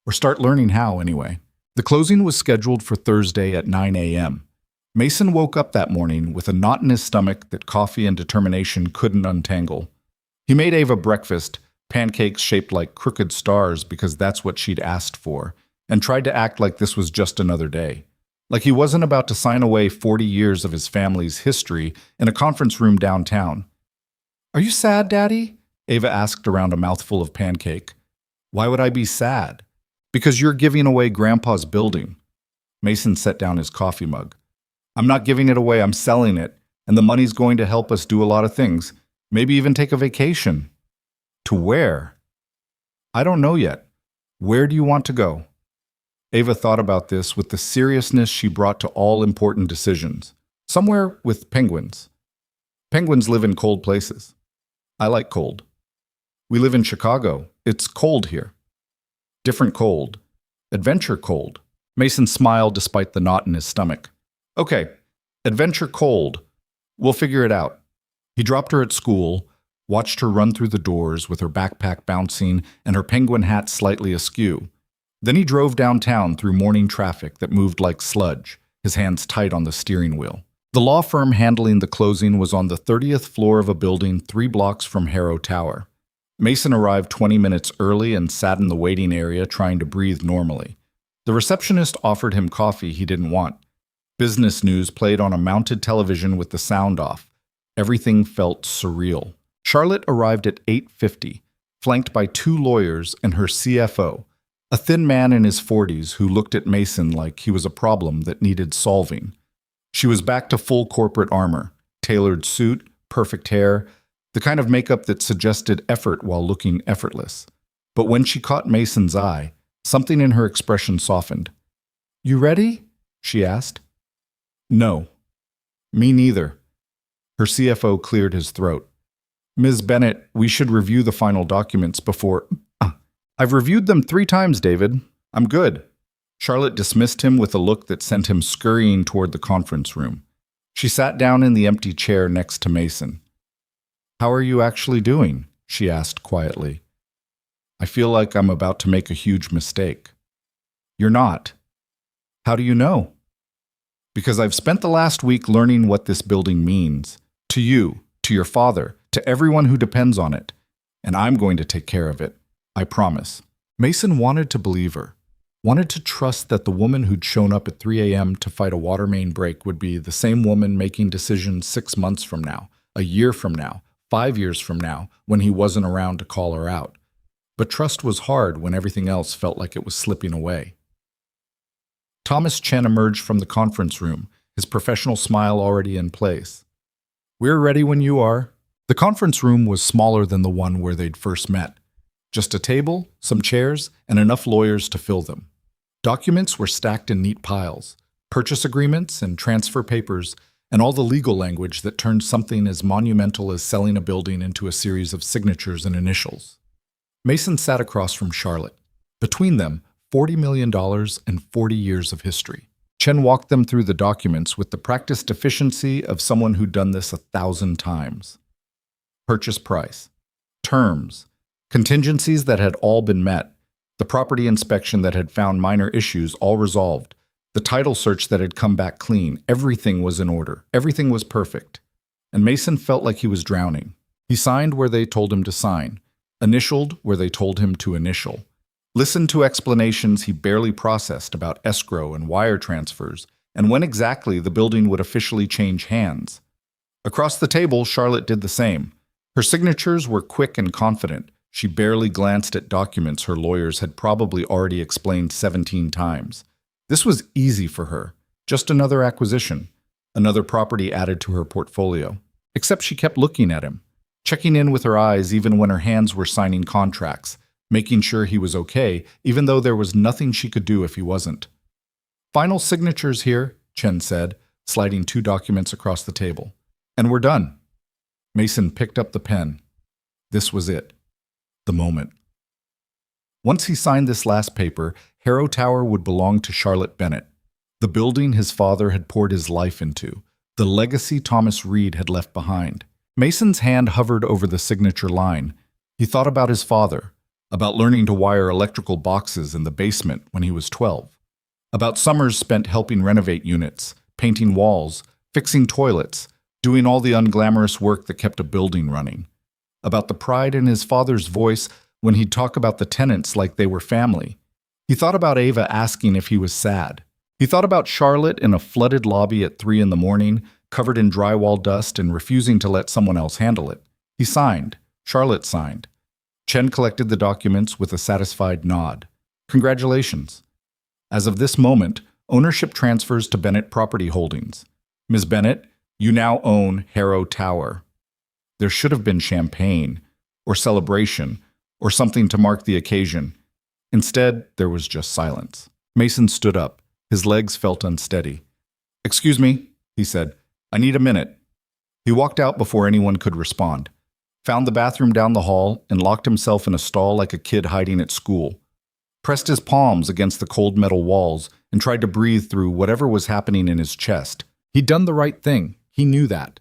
Or start learning how, anyway. The closing was scheduled for Thursday at 9 a.m. Mason woke up that morning with a knot in his stomach that coffee and determination couldn't untangle. He made Ava breakfast, pancakes shaped like crooked stars because that's what she'd asked for, and tried to act like this was just another day. Like he wasn't about to sign away 40 years of his family's history in a conference room downtown. Are you sad, Daddy? Ava asked around a mouthful of pancake. Why would I be sad? Because you're giving away Grandpa's building. Mason set down his coffee mug. I'm not giving it away, I'm selling it, and the money's going to help us do a lot of things. Maybe even take a vacation. To where? I don't know yet. Where do you want to go? Ava thought about this with the seriousness she brought to all important decisions. Somewhere with penguins. Penguins live in cold places. I like cold. We live in Chicago. It's cold here. Different cold. Adventure cold. Mason smiled despite the knot in his stomach. Okay, adventure cold. We'll figure it out. He dropped her at school, watched her run through the doors with her backpack bouncing and her penguin hat slightly askew. Then he drove downtown through morning traffic that moved like sludge, his hands tight on the steering wheel. The law firm handling the closing was on the 30th floor of a building 3 blocks from Harrow Tower. Mason arrived 20 minutes early and sat in the waiting area trying to breathe normally. The receptionist offered him coffee he didn't want. Business news played on a mounted television with the sound off. Everything felt surreal. Charlotte arrived at 8:50, flanked by 2 lawyers and her CFO, a thin man in his 40s who looked at Mason like he was a problem that needed solving. She was back to full corporate armor, tailored suit, perfect hair, the kind of makeup that suggested effort while looking effortless. But when she caught Mason's eye, something in her expression softened. You ready? She asked. No. Me neither. Her CFO cleared his throat. Ms. Bennett, we should review the final documents before... I've reviewed them 3 times, David. I'm good. Charlotte dismissed him with a look that sent him scurrying toward the conference room. She sat down in the empty chair next to Mason. How are you actually doing? She asked quietly. I feel like I'm about to make a huge mistake. You're not. How do you know? Because I've spent the last week learning what this building means. To you, to your father, to everyone who depends on it. And I'm going to take care of it. I promise. Mason wanted to believe her. Wanted to trust that the woman who'd shown up at 3 a.m. to fight a water main break would be the same woman making decisions 6 months from now, a year from now, 5 years from now, when he wasn't around to call her out. But trust was hard when everything else felt like it was slipping away. Thomas Chen emerged from the conference room, his professional smile already in place. We're ready when you are. The conference room was smaller than the one where they'd first met. Just a table, some chairs, and enough lawyers to fill them. Documents were stacked in neat piles, purchase agreements and transfer papers, and all the legal language that turned something as monumental as selling a building into a series of signatures and initials. Mason sat across from Charlotte. Between them, $40 million and 40 years of history. Chen walked them through the documents with the practiced efficiency of someone who'd done this 1,000 times. Purchase price. Terms. Contingencies that had all been met, the property inspection that had found minor issues all resolved, the title search that had come back clean, everything was in order, everything was perfect. And Mason felt like he was drowning. He signed where they told him to sign, initialed where they told him to initial, listened to explanations he barely processed about escrow and wire transfers, and when exactly the building would officially change hands. Across the table, Charlotte did the same. Her signatures were quick and confident. She barely glanced at documents her lawyers had probably already explained 17 times. This was easy for her. Just another acquisition, another property added to her portfolio. Except she kept looking at him, checking in with her eyes even when her hands were signing contracts, making sure he was okay, even though there was nothing she could do if he wasn't. Final signatures here, Chen said, sliding 2 documents across the table. And we're done. Mason picked up the pen. This was it. The moment. Once he signed this last paper, Harrow Tower would belong to Charlotte Bennett. The building his father had poured his life into. The legacy Thomas Reed had left behind. Mason's hand hovered over the signature line. He thought about his father, about learning to wire electrical boxes in the basement when he was 12, about summers spent helping renovate units, painting walls, fixing toilets, doing all the unglamorous work that kept a building running, about the pride in his father's voice when he'd talk about the tenants like they were family. He thought about Ava asking if he was sad. He thought about Charlotte in a flooded lobby at 3 in the morning, covered in drywall dust and refusing to let someone else handle it. He signed. Charlotte signed. Chen collected the documents with a satisfied nod. Congratulations. As of this moment, ownership transfers to Bennett Property Holdings. Ms. Bennett, you now own Harrow Tower. There should have been champagne, or celebration, or something to mark the occasion. Instead, there was just silence. Mason stood up. His legs felt unsteady. "Excuse me," he said. "I need a minute." He walked out before anyone could respond, found the bathroom down the hall, and locked himself in a stall like a kid hiding at school. Pressed his palms against the cold metal walls and tried to breathe through whatever was happening in his chest. He'd done the right thing. He knew that.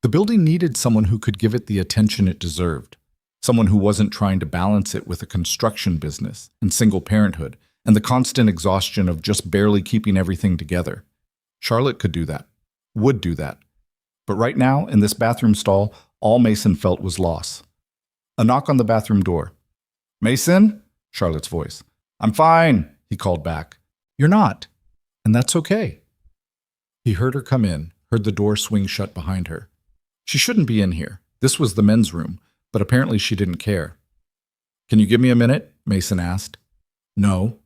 The building needed someone who could give it the attention it deserved. Someone who wasn't trying to balance it with a construction business and single parenthood and the constant exhaustion of just barely keeping everything together. Charlotte could do that. Would do that. But right now, in this bathroom stall, all Mason felt was loss. A knock on the bathroom door. "Mason?" Charlotte's voice. "I'm fine," he called back. "You're not. And that's okay." He heard her come in, heard the door swing shut behind her. She shouldn't be in here. This was the men's room, but apparently she didn't care. "Can you give me a minute?" Mason asked. "No."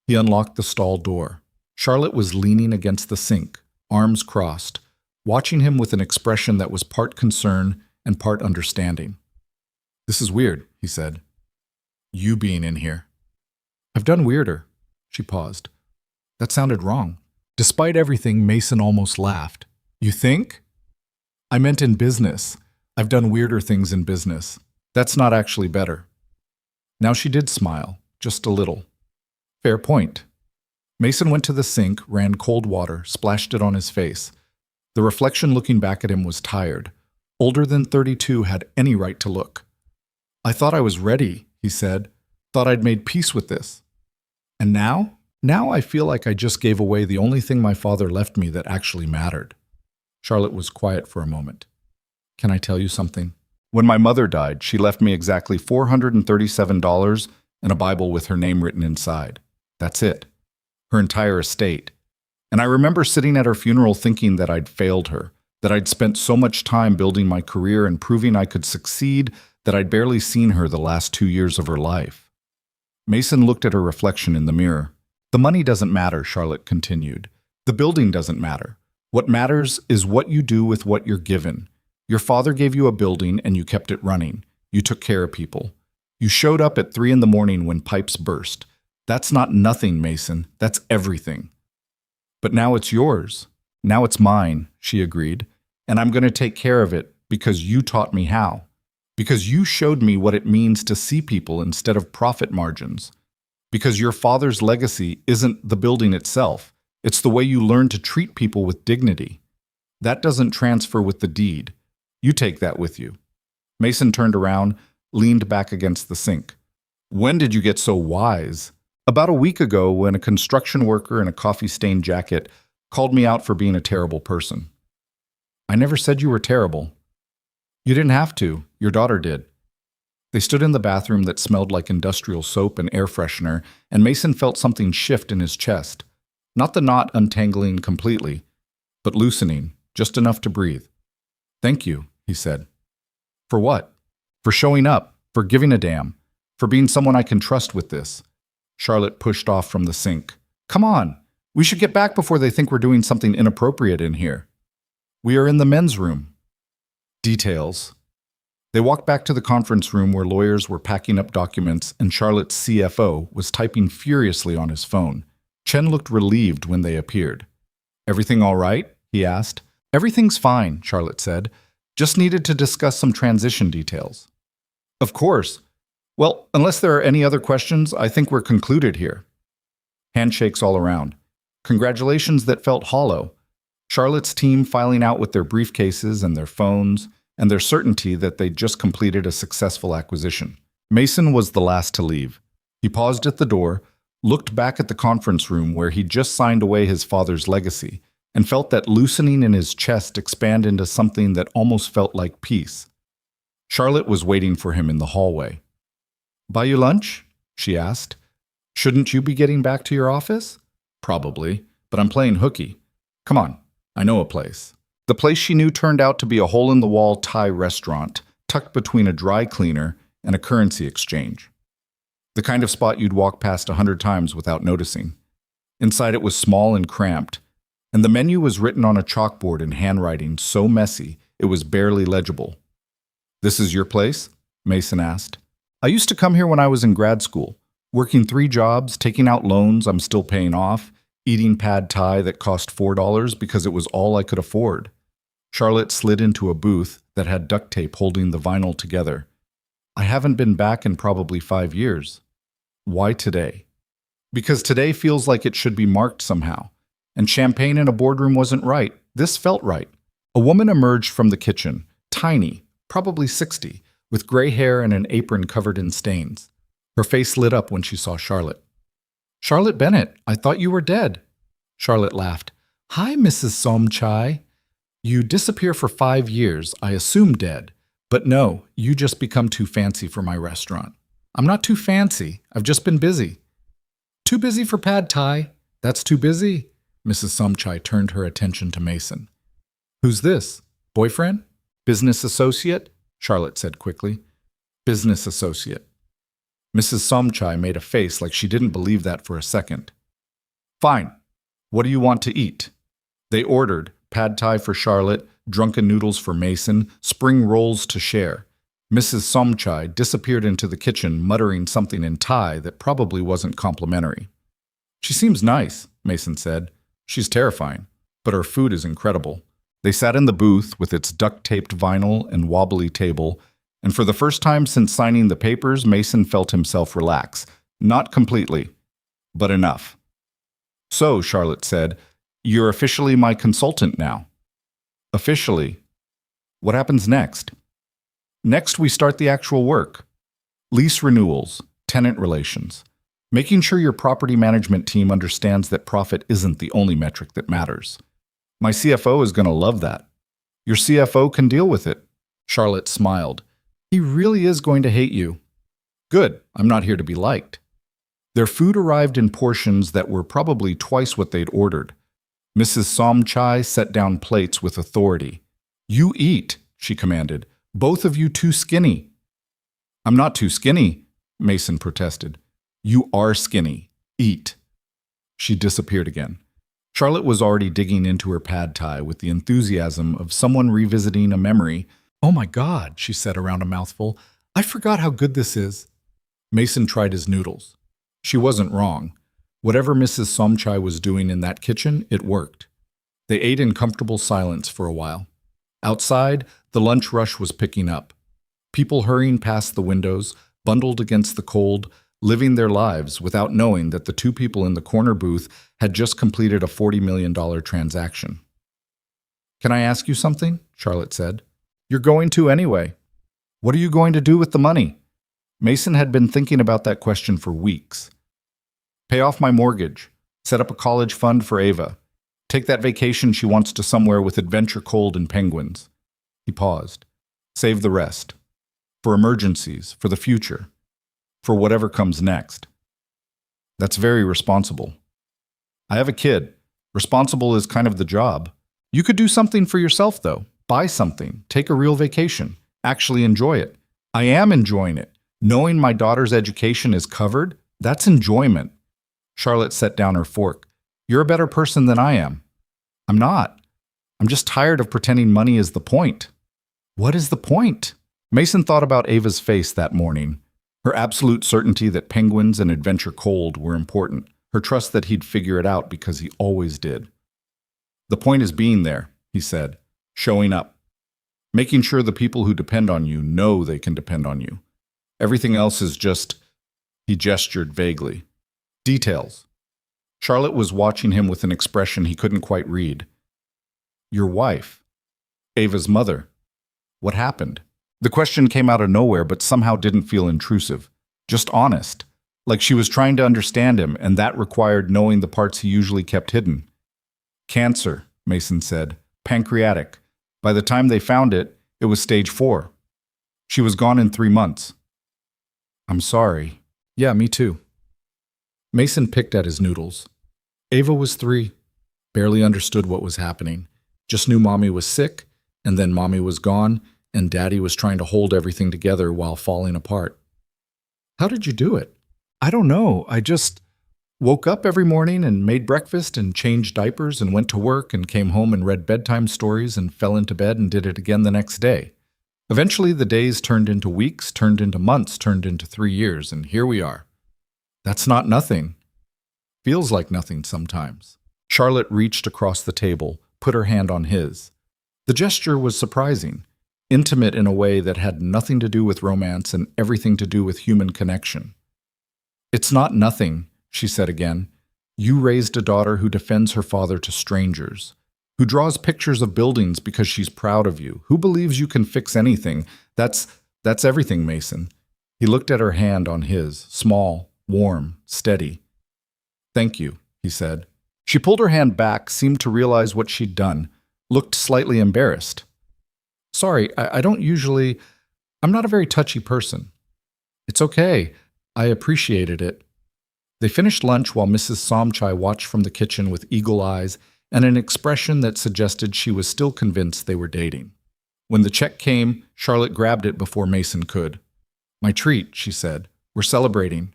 He unlocked the stall door. Charlotte was leaning against the sink, arms crossed, watching him with an expression that was part concern and part understanding. "This is weird," he said. "You being in here." "I've done weirder." She paused. That sounded wrong. Despite everything, Mason almost laughed. "You think?" "I meant in business. I've done weirder things in business. That's not actually better." Now she did smile, just a little. Fair point. Mason went to the sink, ran cold water, splashed it on his face. The reflection looking back at him was tired. Older than 32 had any right to look. "I thought I was ready," he said. "Thought I'd made peace with this. And now? Now I feel like I just gave away the only thing my father left me that actually mattered." Charlotte was quiet for a moment. "Can I tell you something? When my mother died, she left me exactly $437 and a Bible with her name written inside. That's it. Her entire estate. And I remember sitting at her funeral thinking that I'd failed her, that I'd spent so much time building my career and proving I could succeed that I'd barely seen her the last 2 years of her life." Mason looked at her reflection in the mirror. "The money doesn't matter," Charlotte continued. "The building doesn't matter. What matters is what you do with what you're given. Your father gave you a building and you kept it running. You took care of people. You showed up at 3 in the morning when pipes burst. That's not nothing, Mason. That's everything. But now it's yours. Now it's mine," she agreed. "And I'm going to take care of it because you taught me how. Because you showed me what it means to see people instead of profit margins. Because your father's legacy isn't the building itself. It's the way you learn to treat people with dignity. That doesn't transfer with the deed. You take that with you." Mason turned around, leaned back against the sink. "When did you get so wise?" "About a week ago when a construction worker in a coffee-stained jacket called me out for being a terrible person." "I never said you were terrible." "You didn't have to. Your daughter did." They stood in the bathroom that smelled like industrial soap and air freshener, and Mason felt something shift in his chest. Not the knot untangling completely, but loosening, just enough to breathe. "Thank you," he said. For what? For showing up, for giving a damn, for being someone I can trust with this. Charlotte pushed off from the sink. Come on, we should get back before they think we're doing something inappropriate in here. We are in the men's room. Details. They walked back to the conference room where lawyers were packing up documents and Charlotte's CFO was typing furiously on his phone. Chen looked relieved when they appeared. Everything all right? He asked. Everything's fine, Charlotte said. Just needed to discuss some transition details. Of course. Well, unless there are any other questions, I think we're concluded here. Handshakes all around. Congratulations that felt hollow. Charlotte's team filing out with their briefcases and their phones, and their certainty that they'd just completed a successful acquisition. Mason was the last to leave. He paused at the door, looked back at the conference room where he'd just signed away his father's legacy, and felt that loosening in his chest expand into something that almost felt like peace. Charlotte was waiting for him in the hallway. Buy you lunch? She asked. Shouldn't you be getting back to your office? Probably, but I'm playing hooky. Come on, I know a place. The place she knew turned out to be a hole-in-the-wall Thai restaurant, tucked between a dry cleaner and a currency exchange. The kind of spot you'd walk past 100 times without noticing. Inside it was small and cramped, and the menu was written on a chalkboard in handwriting so messy it was barely legible. This is your place? Mason asked. I used to come here when I was in grad school, working 3 jobs, taking out loans I'm still paying off, eating pad thai that cost $4 because it was all I could afford. Charlotte slid into a booth that had duct tape holding the vinyl together. I haven't been back in probably 5 years. Why today? Because today feels like it should be marked somehow. And champagne in a boardroom wasn't right. This felt right. A woman emerged from the kitchen, tiny, probably 60, with gray hair and an apron covered in stains. Her face lit up when she saw Charlotte. Charlotte Bennett, I thought you were dead. Charlotte laughed. Hi, Mrs. Somchai. You disappear for 5 years, I assume dead. But no, you just become too fancy for my restaurant. I'm not too fancy. I've just been busy. Too busy for pad thai? That's too busy. Mrs. Somchai turned her attention to Mason. Who's this? Boyfriend? Business associate? Charlotte said quickly. Business associate. Mrs. Somchai made a face like she didn't believe that for a second. Fine. What do you want to eat? They ordered pad thai for Charlotte, drunken noodles for Mason, spring rolls to share. Mrs. Somchai disappeared into the kitchen muttering something in Thai that probably wasn't complimentary. She seems nice, Mason said. She's terrifying, but her food is incredible. They sat in the booth with its duct-taped vinyl and wobbly table, and for the first time since signing the papers, Mason felt himself relax. Not completely, but enough. So, Charlotte said, you're officially my consultant now. Officially. What happens next? Next, we start the actual work. Lease renewals, tenant relations, making sure your property management team understands that profit isn't the only metric that matters. My CFO is going to love that. Your CFO can deal with it. Charlotte smiled. He really is going to hate you. Good, I'm not here to be liked. Their food arrived in portions that were probably twice what they'd ordered. Mrs. Somchai set down plates with authority. You eat, she commanded. Both of you too skinny. I'm not too skinny, Mason protested. You are skinny. Eat. She disappeared again. Charlotte was already digging into her pad thai with the enthusiasm of someone revisiting a memory. Oh my God, she said around a mouthful. I forgot how good this is. Mason tried his noodles. She wasn't wrong. Whatever Mrs. Somchai was doing in that kitchen, it worked. They ate in comfortable silence for a while. Outside, the lunch rush was picking up. People hurrying past the windows, bundled against the cold, living their lives without knowing that the 2 people in the corner booth had just completed a $40 million transaction. Can I ask you something? Charlotte said. You're going to anyway. What are you going to do with the money? Mason had been thinking about that question for weeks. Pay off my mortgage, set up a college fund for Ava, take that vacation she wants to somewhere with adventure cold and penguins. He paused. Save the rest. For emergencies, for the future, for whatever comes next. That's very responsible. I have a kid. Responsible is kind of the job. You could do something for yourself, though. Buy something. Take a real vacation. Actually enjoy it. I am enjoying it. Knowing my daughter's education is covered, that's enjoyment. Charlotte set down her fork. You're a better person than I am. I'm not. I'm just tired of pretending money is the point. What is the point? Mason thought about Ava's face that morning. Her absolute certainty that penguins and adventure cold were important. Her trust that he'd figure it out because he always did. The point is being there, he said. Showing up. Making sure the people who depend on you know they can depend on you. Everything else is just, he gestured vaguely. Details. Charlotte was watching him with an expression he couldn't quite read. Your wife. Ava's mother. What happened? The question came out of nowhere but somehow didn't feel intrusive. Just honest. Like she was trying to understand him, and that required knowing the parts he usually kept hidden. Cancer, Mason said. Pancreatic. By the time they found it, it was stage 4. She was gone in 3 months. I'm sorry. Yeah, me too. Mason picked at his noodles. Ava was 3. Barely understood what was happening. Just knew Mommy was sick, and then Mommy was gone, and Daddy was trying to hold everything together while falling apart. How did you do it? I don't know. I just woke up every morning and made breakfast and changed diapers and went to work and came home and read bedtime stories and fell into bed and did it again the next day. Eventually, the days turned into weeks, turned into months, turned into 3 years, and here we are. That's not nothing. Feels like nothing sometimes. Charlotte reached across the table, put her hand on his. The gesture was surprising, intimate in a way that had nothing to do with romance and everything to do with human connection. It's not nothing, she said again. You raised a daughter who defends her father to strangers, who draws pictures of buildings because she's proud of you, who believes you can fix anything. That's everything, Mason. He looked at her hand on his, small, warm, steady. Thank you, he said. She pulled her hand back, seemed to realize what she'd done, looked slightly embarrassed. Sorry, I don't usually... I'm not a very touchy person. It's okay. I appreciated it. They finished lunch while Mrs. Somchai watched from the kitchen with eagle eyes and an expression that suggested she was still convinced they were dating. When the check came, Charlotte grabbed it before Mason could. My treat, she said. We're celebrating.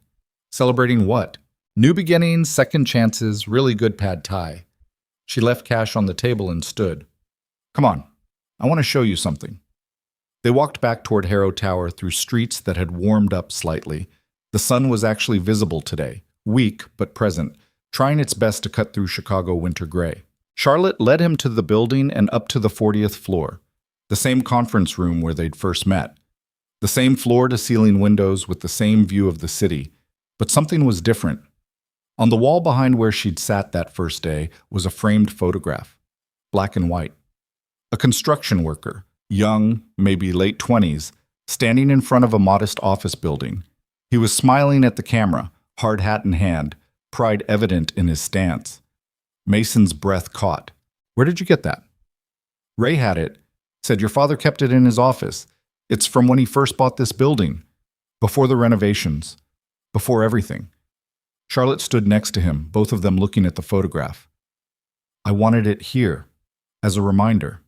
Celebrating what? New beginnings, second chances, really good pad thai. She left cash on the table and stood. Come on, I want to show you something. They walked back toward Harrow Tower through streets that had warmed up slightly. The sun was actually visible today, weak but present, trying its best to cut through Chicago winter gray. Charlotte led him to the building and up to the 40th floor, the same conference room where they'd first met. The same floor-to-ceiling windows with the same view of the city, but something was different. On the wall behind where she'd sat that first day was a framed photograph, black and white. A construction worker, young, maybe late 20s, standing in front of a modest office building. He was smiling at the camera, hard hat in hand, pride evident in his stance. Mason's breath caught. Where did you get that? Ray had it. Said your father kept it in his office. It's from when he first bought this building. Before the renovations. Before everything. Charlotte stood next to him, both of them looking at the photograph. I wanted it here, as a reminder.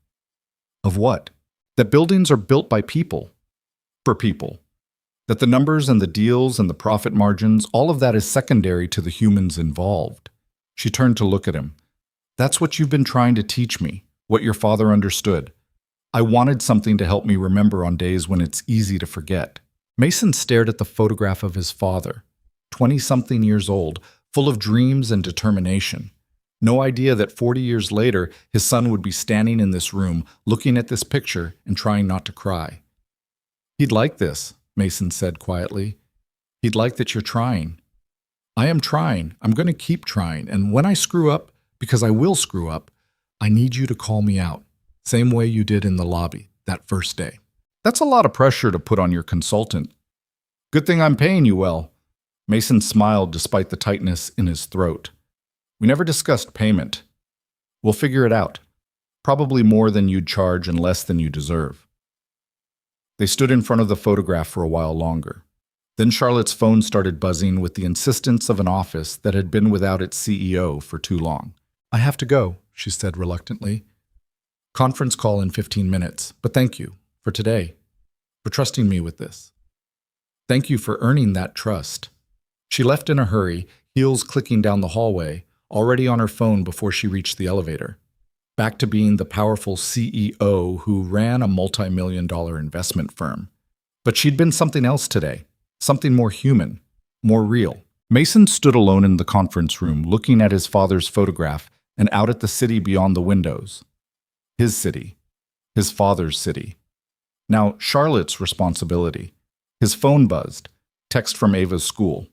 Of what? That buildings are built by people. For people. That the numbers and the deals and the profit margins, all of that is secondary to the humans involved. She turned to look at him. That's what you've been trying to teach me, what your father understood. I wanted something to help me remember on days when it's easy to forget. Mason stared at the photograph of his father, 20-something years old, full of dreams and determination. No idea that 40 years later, his son would be standing in this room, looking at this picture and trying not to cry. He'd like this, Mason said quietly. He'd like that you're trying. I am trying. I'm going to keep trying. And when I screw up, because I will screw up, I need you to call me out. Same way you did in the lobby, that first day. That's a lot of pressure to put on your consultant. Good thing I'm paying you well. Mason smiled despite the tightness in his throat. We never discussed payment. We'll figure it out. Probably more than you'd charge and less than you deserve. They stood in front of the photograph for a while longer. Then Charlotte's phone started buzzing with the insistence of an office that had been without its CEO for too long. I have to go, she said reluctantly. Conference call in 15 minutes, but thank you for today. for trusting me with this. Thank you for earning that trust. She left in a hurry, heels clicking down the hallway, already on her phone before she reached the elevator. Back to being the powerful CEO who ran a multi-million-dollar investment firm. But she'd been something else today, something more human, more real. Mason stood alone in the conference room, looking at his father's photograph and out at the city beyond the windows. His city. His father's city. Now, Charlotte's responsibility. His phone buzzed. Text from Ava's school.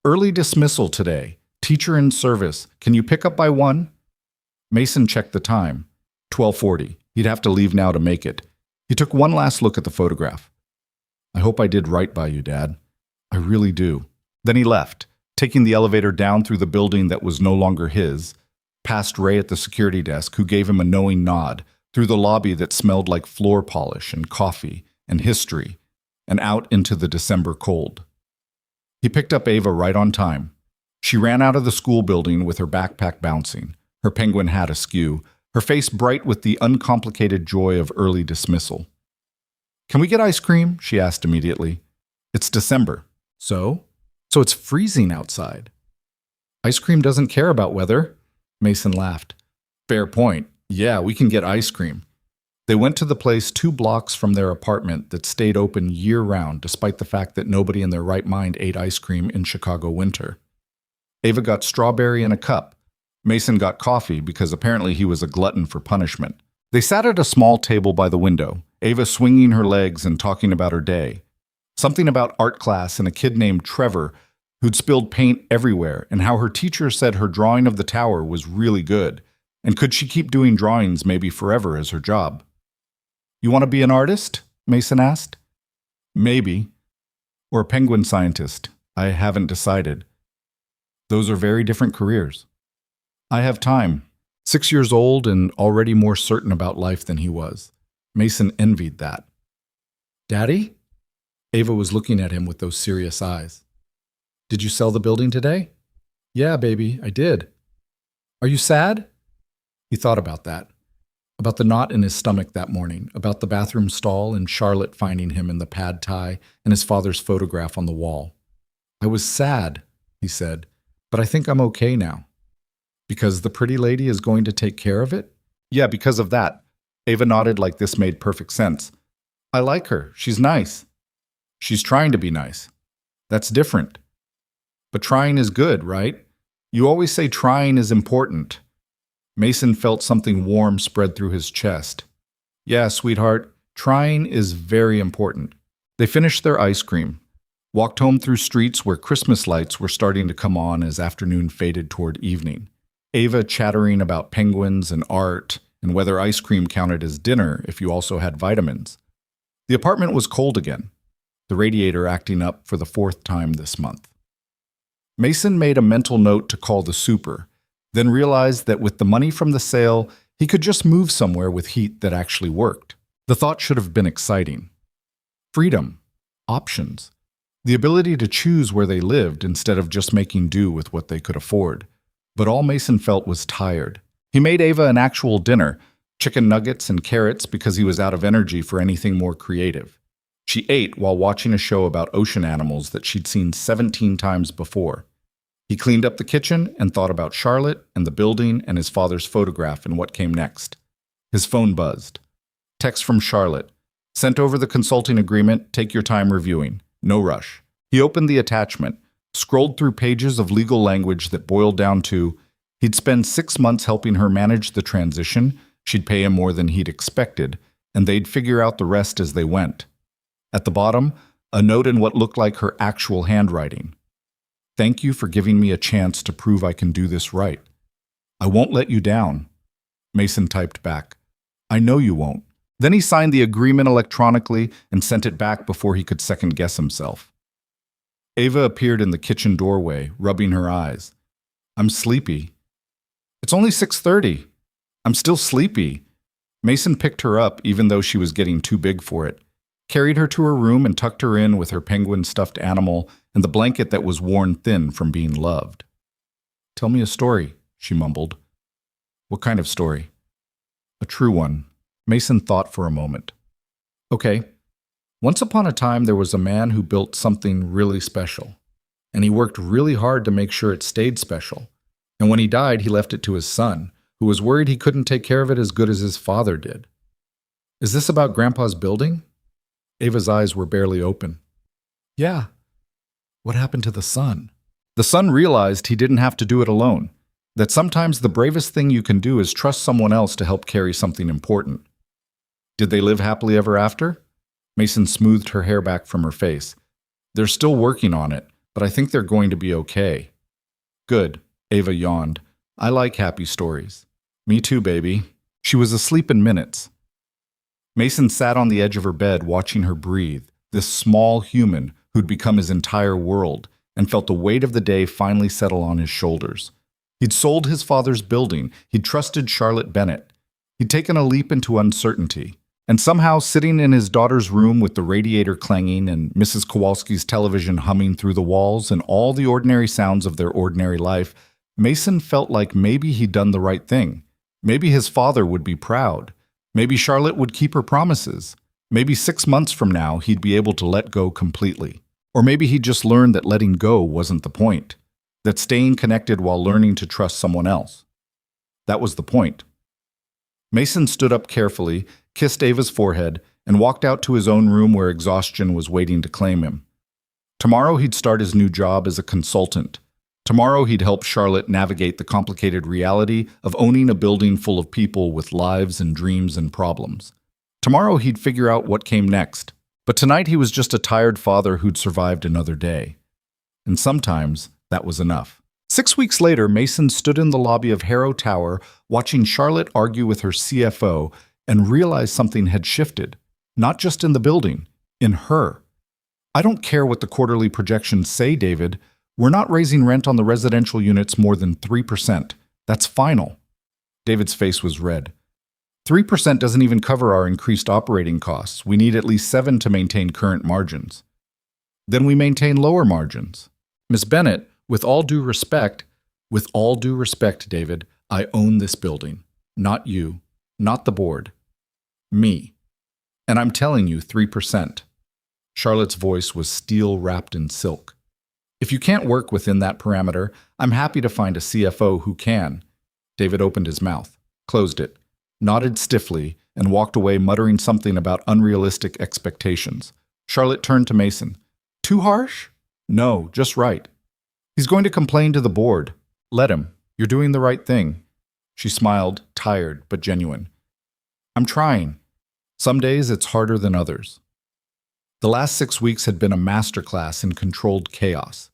Early dismissal today. Teacher in service. Can you pick up by 1? Mason checked the time. 12:40. He'd have to leave now to make it. He took one last look at the photograph. I hope I did right by you, Dad. I really do. Then he left, taking the elevator down through the building that was no longer his, past Ray at the security desk, who gave him a knowing nod, through the lobby that smelled like floor polish and coffee and history, and out into the December cold. He picked up Ava right on time. She ran out of the school building with her backpack bouncing, her penguin hat askew, her face bright with the uncomplicated joy of early dismissal. Can we get ice cream? She asked immediately. It's December. So it's freezing outside. Ice cream doesn't care about weather. Mason laughed. Fair point. Yeah, we can get ice cream. They went to the place 2 blocks from their apartment that stayed open year-round despite the fact that nobody in their right mind ate ice cream in Chicago winter. Ava got strawberry in a cup. Mason got coffee because apparently he was a glutton for punishment. They sat at a small table by the window, Ava swinging her legs and talking about her day. Something about art class and a kid named Trevor who'd spilled paint everywhere and how her teacher said her drawing of the tower was really good. And could she keep doing drawings maybe forever as her job? You want to be an artist? Mason asked. Maybe. Or a penguin scientist. I haven't decided. Those are very different careers. I have time. 6 years old and already more certain about life than he was. Mason envied that. Daddy? Ava was looking at him with those serious eyes. Did you sell the building today? Yeah, baby, I did. Are you sad? He thought about that. About the knot in his stomach that morning, about the bathroom stall and Charlotte finding him in the pad thai and his father's photograph on the wall. I was sad, he said, but I think I'm okay now. Because the pretty lady is going to take care of it? Yeah, because of that. Ava nodded like this made perfect sense. I like her. She's nice. She's trying to be nice. That's different. But trying is good, right? You always say trying is important. Mason felt something warm spread through his chest. Yeah, sweetheart, trying is very important. They finished their ice cream, walked home through streets where Christmas lights were starting to come on as afternoon faded toward evening. Ava chattering about penguins and art and whether ice cream counted as dinner if you also had vitamins. The apartment was cold again, the radiator acting up for the 4th time this month. Mason made a mental note to call the super, then realized that with the money from the sale, he could just move somewhere with heat that actually worked. The thought should have been exciting. Freedom, options, the ability to choose where they lived instead of just making do with what they could afford. But all Mason felt was tired. He made Ava an actual dinner, chicken nuggets and carrots because he was out of energy for anything more creative. She ate while watching a show about ocean animals that she'd seen 17 times before. He cleaned up the kitchen and thought about Charlotte and the building and his father's photograph and what came next. His phone buzzed. Text from Charlotte. Sent over the consulting agreement, take your time reviewing. No rush. He opened the attachment, scrolled through pages of legal language that boiled down to, he'd spend 6 months helping her manage the transition, she'd pay him more than he'd expected, and they'd figure out the rest as they went. At the bottom, a note in what looked like her actual handwriting. Thank you for giving me a chance to prove I can do this right. I won't let you down. Mason typed back. I know you won't. Then he signed the agreement electronically and sent it back before he could second-guess himself. Ava appeared in the kitchen doorway, rubbing her eyes. I'm sleepy. It's only 6:30. I'm still sleepy. Mason picked her up even though she was getting too big for it, carried her to her room and tucked her in with her penguin stuffed animal and the blanket that was worn thin from being loved. Tell me a story, she mumbled. What kind of story? A true one. Mason thought for a moment. Okay, Once upon a time, there was a man who built something really special, and he worked really hard to make sure it stayed special. And when he died, he left it to his son, who was worried he couldn't take care of it as good as his father did. Is this about Grandpa's building? Ava's eyes were barely open. Yeah. What happened to the son? The son realized he didn't have to do it alone, that sometimes the bravest thing you can do is trust someone else to help carry something important. Did they live happily ever after? Mason smoothed her hair back from her face. They're still working on it, but I think they're going to be okay. Good, Ava yawned. I like happy stories. Me too, baby. She was asleep in minutes. Mason sat on the edge of her bed watching her breathe, this small human who'd become his entire world, and felt the weight of the day finally settle on his shoulders. He'd sold his father's building, he'd trusted Charlotte Bennett. He'd taken a leap into uncertainty. And somehow, sitting in his daughter's room with the radiator clanging and Mrs. Kowalski's television humming through the walls and all the ordinary sounds of their ordinary life, Mason felt like maybe he'd done the right thing. Maybe his father would be proud. Maybe Charlotte would keep her promises. Maybe 6 months from now, he'd be able to let go completely. Or maybe he'd just learned that letting go wasn't the point, that staying connected while learning to trust someone else. That was the point. Mason stood up carefully, kissed Ava's forehead, and walked out to his own room where exhaustion was waiting to claim him. Tomorrow he'd start his new job as a consultant. Tomorrow he'd help Charlotte navigate the complicated reality of owning a building full of people with lives and dreams and problems. Tomorrow he'd figure out what came next. But tonight he was just a tired father who'd survived another day. And sometimes that was enough. 6 weeks later, Mason stood in the lobby of Harrow Tower watching Charlotte argue with her CFO and realized something had shifted, not just in the building, in her. I don't care what the quarterly projections say, David. We're not raising rent on the residential units more than 3%. That's final. David's face was red. 3% doesn't even cover our increased operating costs. We need at least 7 to maintain current margins. Then we maintain lower margins. Miss Bennett, with all due respect, David, I own this building. Not you, not the board. Me. And I'm telling you 3%. Charlotte's voice was steel wrapped in silk. If you can't work within that parameter, I'm happy to find a CFO who can. David opened his mouth, closed it, nodded stiffly, and walked away muttering something about unrealistic expectations. Charlotte turned to Mason. Too harsh? No, just right. He's going to complain to the board. Let him. You're doing the right thing. She smiled, tired but genuine. I'm trying. Some days it's harder than others. The last 6 weeks had been a masterclass in controlled chaos.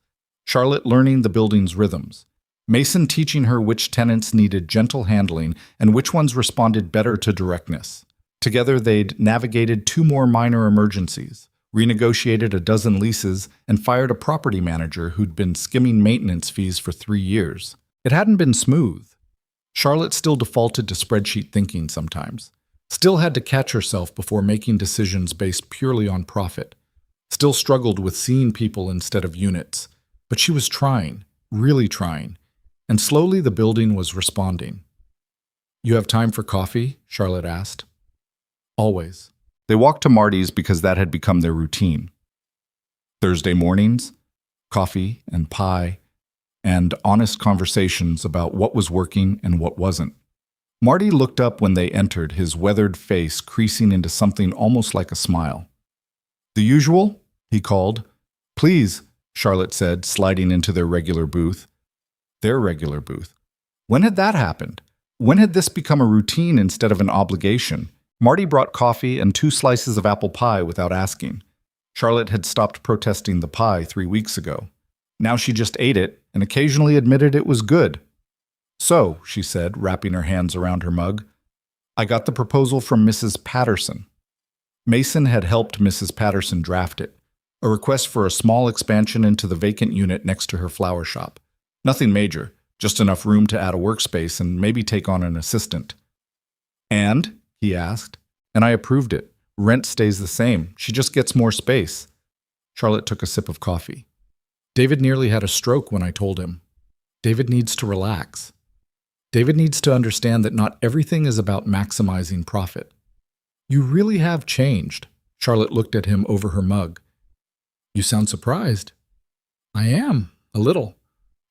Charlotte learning the building's rhythms. Mason teaching her which tenants needed gentle handling and which ones responded better to directness. Together they'd navigated 2 more minor emergencies, renegotiated a dozen leases, and fired a property manager who'd been skimming maintenance fees for 3 years. It hadn't been smooth. Charlotte still defaulted to spreadsheet thinking sometimes. Still had to catch herself before making decisions based purely on profit. Still struggled with seeing people instead of units. But she was trying, really trying. And slowly the building was responding. You have time for coffee? Charlotte asked. Always. They walked to Marty's because that had become their routine. Thursday mornings, coffee and pie, and honest conversations about what was working and what wasn't. Marty looked up when they entered, his weathered face creasing into something almost like a smile. The usual? He called. Please, Charlotte said, sliding into their regular booth. Their regular booth. When had that happened? When had this become a routine instead of an obligation? Marty brought coffee and 2 slices of apple pie without asking. Charlotte had stopped protesting the pie 3 weeks ago. Now she just ate it and occasionally admitted it was good. So, she said, wrapping her hands around her mug, I got the proposal from Mrs. Patterson. Mason had helped Mrs. Patterson draft it, a request for a small expansion into the vacant unit next to her flower shop. Nothing major, just enough room to add a workspace and maybe take on an assistant. And? He asked. And I approved it. Rent stays the same. She just gets more space. Charlotte took a sip of coffee. David nearly had a stroke when I told him. David needs to relax. David needs to understand that not everything is about maximizing profit. You really have changed, Charlotte looked at him over her mug. You sound surprised. I am, a little.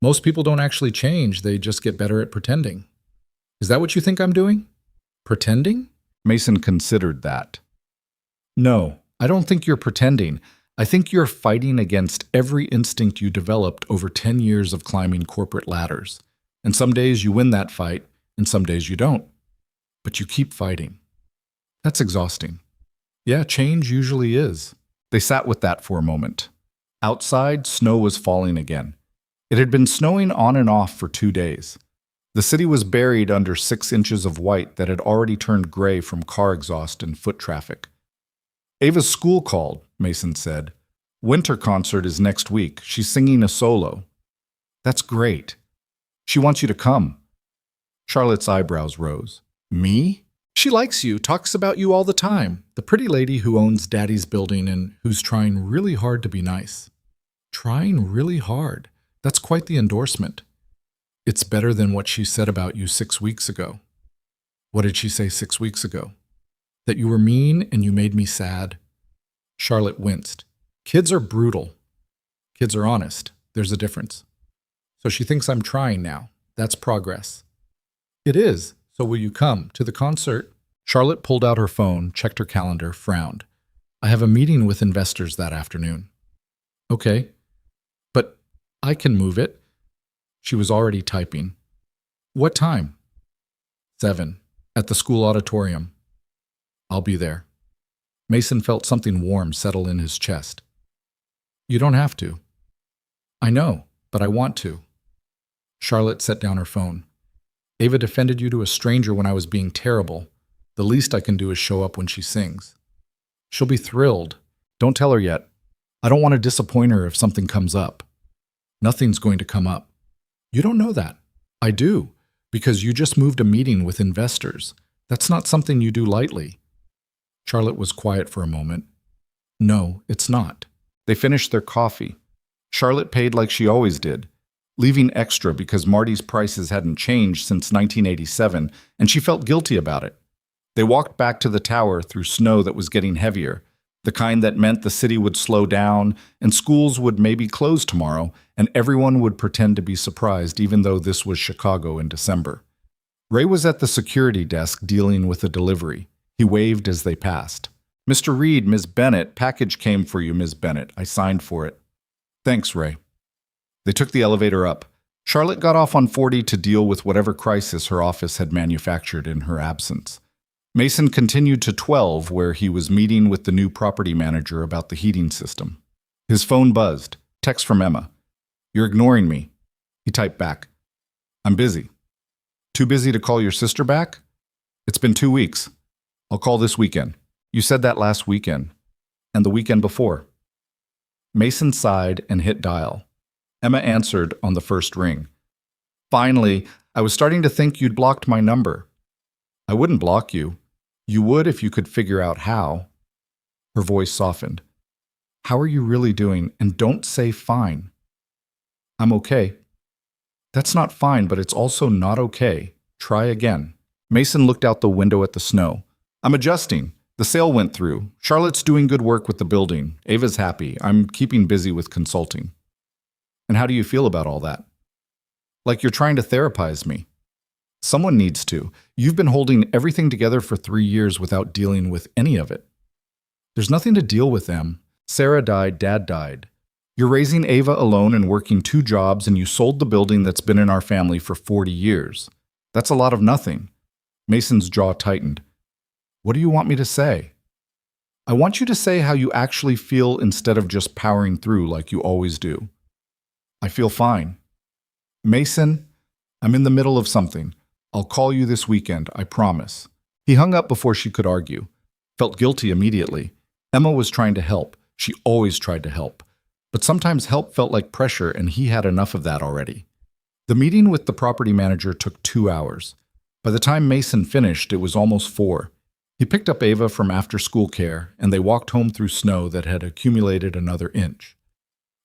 Most people don't actually change, they just get better at pretending. Is that what you think I'm doing? Pretending? Mason considered that. No, I don't think you're pretending. I think you're fighting against every instinct you developed over 10 years of climbing corporate ladders. And some days you win that fight, and some days you don't. But you keep fighting. That's exhausting. Yeah, change usually is. They sat with that for a moment. Outside, snow was falling again. It had been snowing on and off for 2 days. The city was buried under 6 inches of white that had already turned gray from car exhaust and foot traffic. Ava's school called, Mason said. Winter concert is next week. She's singing a solo. That's great. She wants you to come. Charlotte's eyebrows rose. Me? She likes you, talks about you all the time. The pretty lady who owns Daddy's building and who's trying really hard to be nice. Trying really hard. That's quite the endorsement. It's better than what she said about you 6 weeks ago. What did she say 6 weeks ago? That you were mean and you made me sad. Charlotte winced. Kids are brutal. Kids are honest. There's a difference. So she thinks I'm trying now. That's progress. It is. So will you come to the concert? Charlotte pulled out her phone, checked her calendar, frowned. I have a meeting with investors that afternoon. Okay. But I can move it. She was already typing. What time? 7. At the school auditorium. I'll be there. Mason felt something warm settle in his chest. You don't have to. I know, but I want to. Charlotte set down her phone. Ava defended you to a stranger when I was being terrible. The least I can do is show up when she sings. She'll be thrilled. Don't tell her yet. I don't want to disappoint her if something comes up. Nothing's going to come up. You don't know that. I do, because you just moved a meeting with investors. That's not something you do lightly. Charlotte was quiet for a moment. No, it's not. They finished their coffee. Charlotte paid like she always did, leaving extra because Marty's prices hadn't changed since 1987, and she felt guilty about it. They walked back to the tower through snow that was getting heavier, the kind that meant the city would slow down and schools would maybe close tomorrow, and everyone would pretend to be surprised even though this was Chicago in December. Ray was at the security desk dealing with a delivery. He waved as they passed. Mr. Reed, Ms. Bennett, package came for you, Ms. Bennett. I signed for it. Thanks, Ray. They took the elevator up. Charlotte got off on 40 to deal with whatever crisis her office had manufactured in her absence. Mason continued to 12, where he was meeting with the new property manager about the heating system. His phone buzzed. Text from Emma. You're ignoring me. He typed back. I'm busy. Too busy to call your sister back? It's been 2 weeks. I'll call this weekend. You said that last weekend. And the weekend before. Mason sighed and hit dial. Emma answered on the first ring. Finally, I was starting to think you'd blocked my number. I wouldn't block you. You would if you could figure out how. Her voice softened. How are you really doing? And don't say fine. I'm okay. That's not fine, but it's also not okay. Try again. Mason looked out the window at the snow. I'm adjusting. The sale went through. Charlotte's doing good work with the building. Ava's happy. I'm keeping busy with consulting. And how do you feel about all that? Like you're trying to therapize me. Someone needs to. You've been holding everything together for 3 years without dealing with any of it. There's nothing to deal with, Em. Sarah died, Dad died. You're raising Ava alone and working 2 jobs, and you sold the building that's been in our family for 40 years. That's a lot of nothing. Mason's jaw tightened. What do you want me to say? I want you to say how you actually feel instead of just powering through like you always do. I feel fine. Mason, I'm in the middle of something. I'll call you this weekend, I promise. He hung up before she could argue. Felt guilty immediately. Emma was trying to help. She always tried to help. But sometimes help felt like pressure, and he had enough of that already. The meeting with the property manager took 2 hours. By the time Mason finished, it was almost 4. He picked up Ava from after-school care, and they walked home through snow that had accumulated another inch.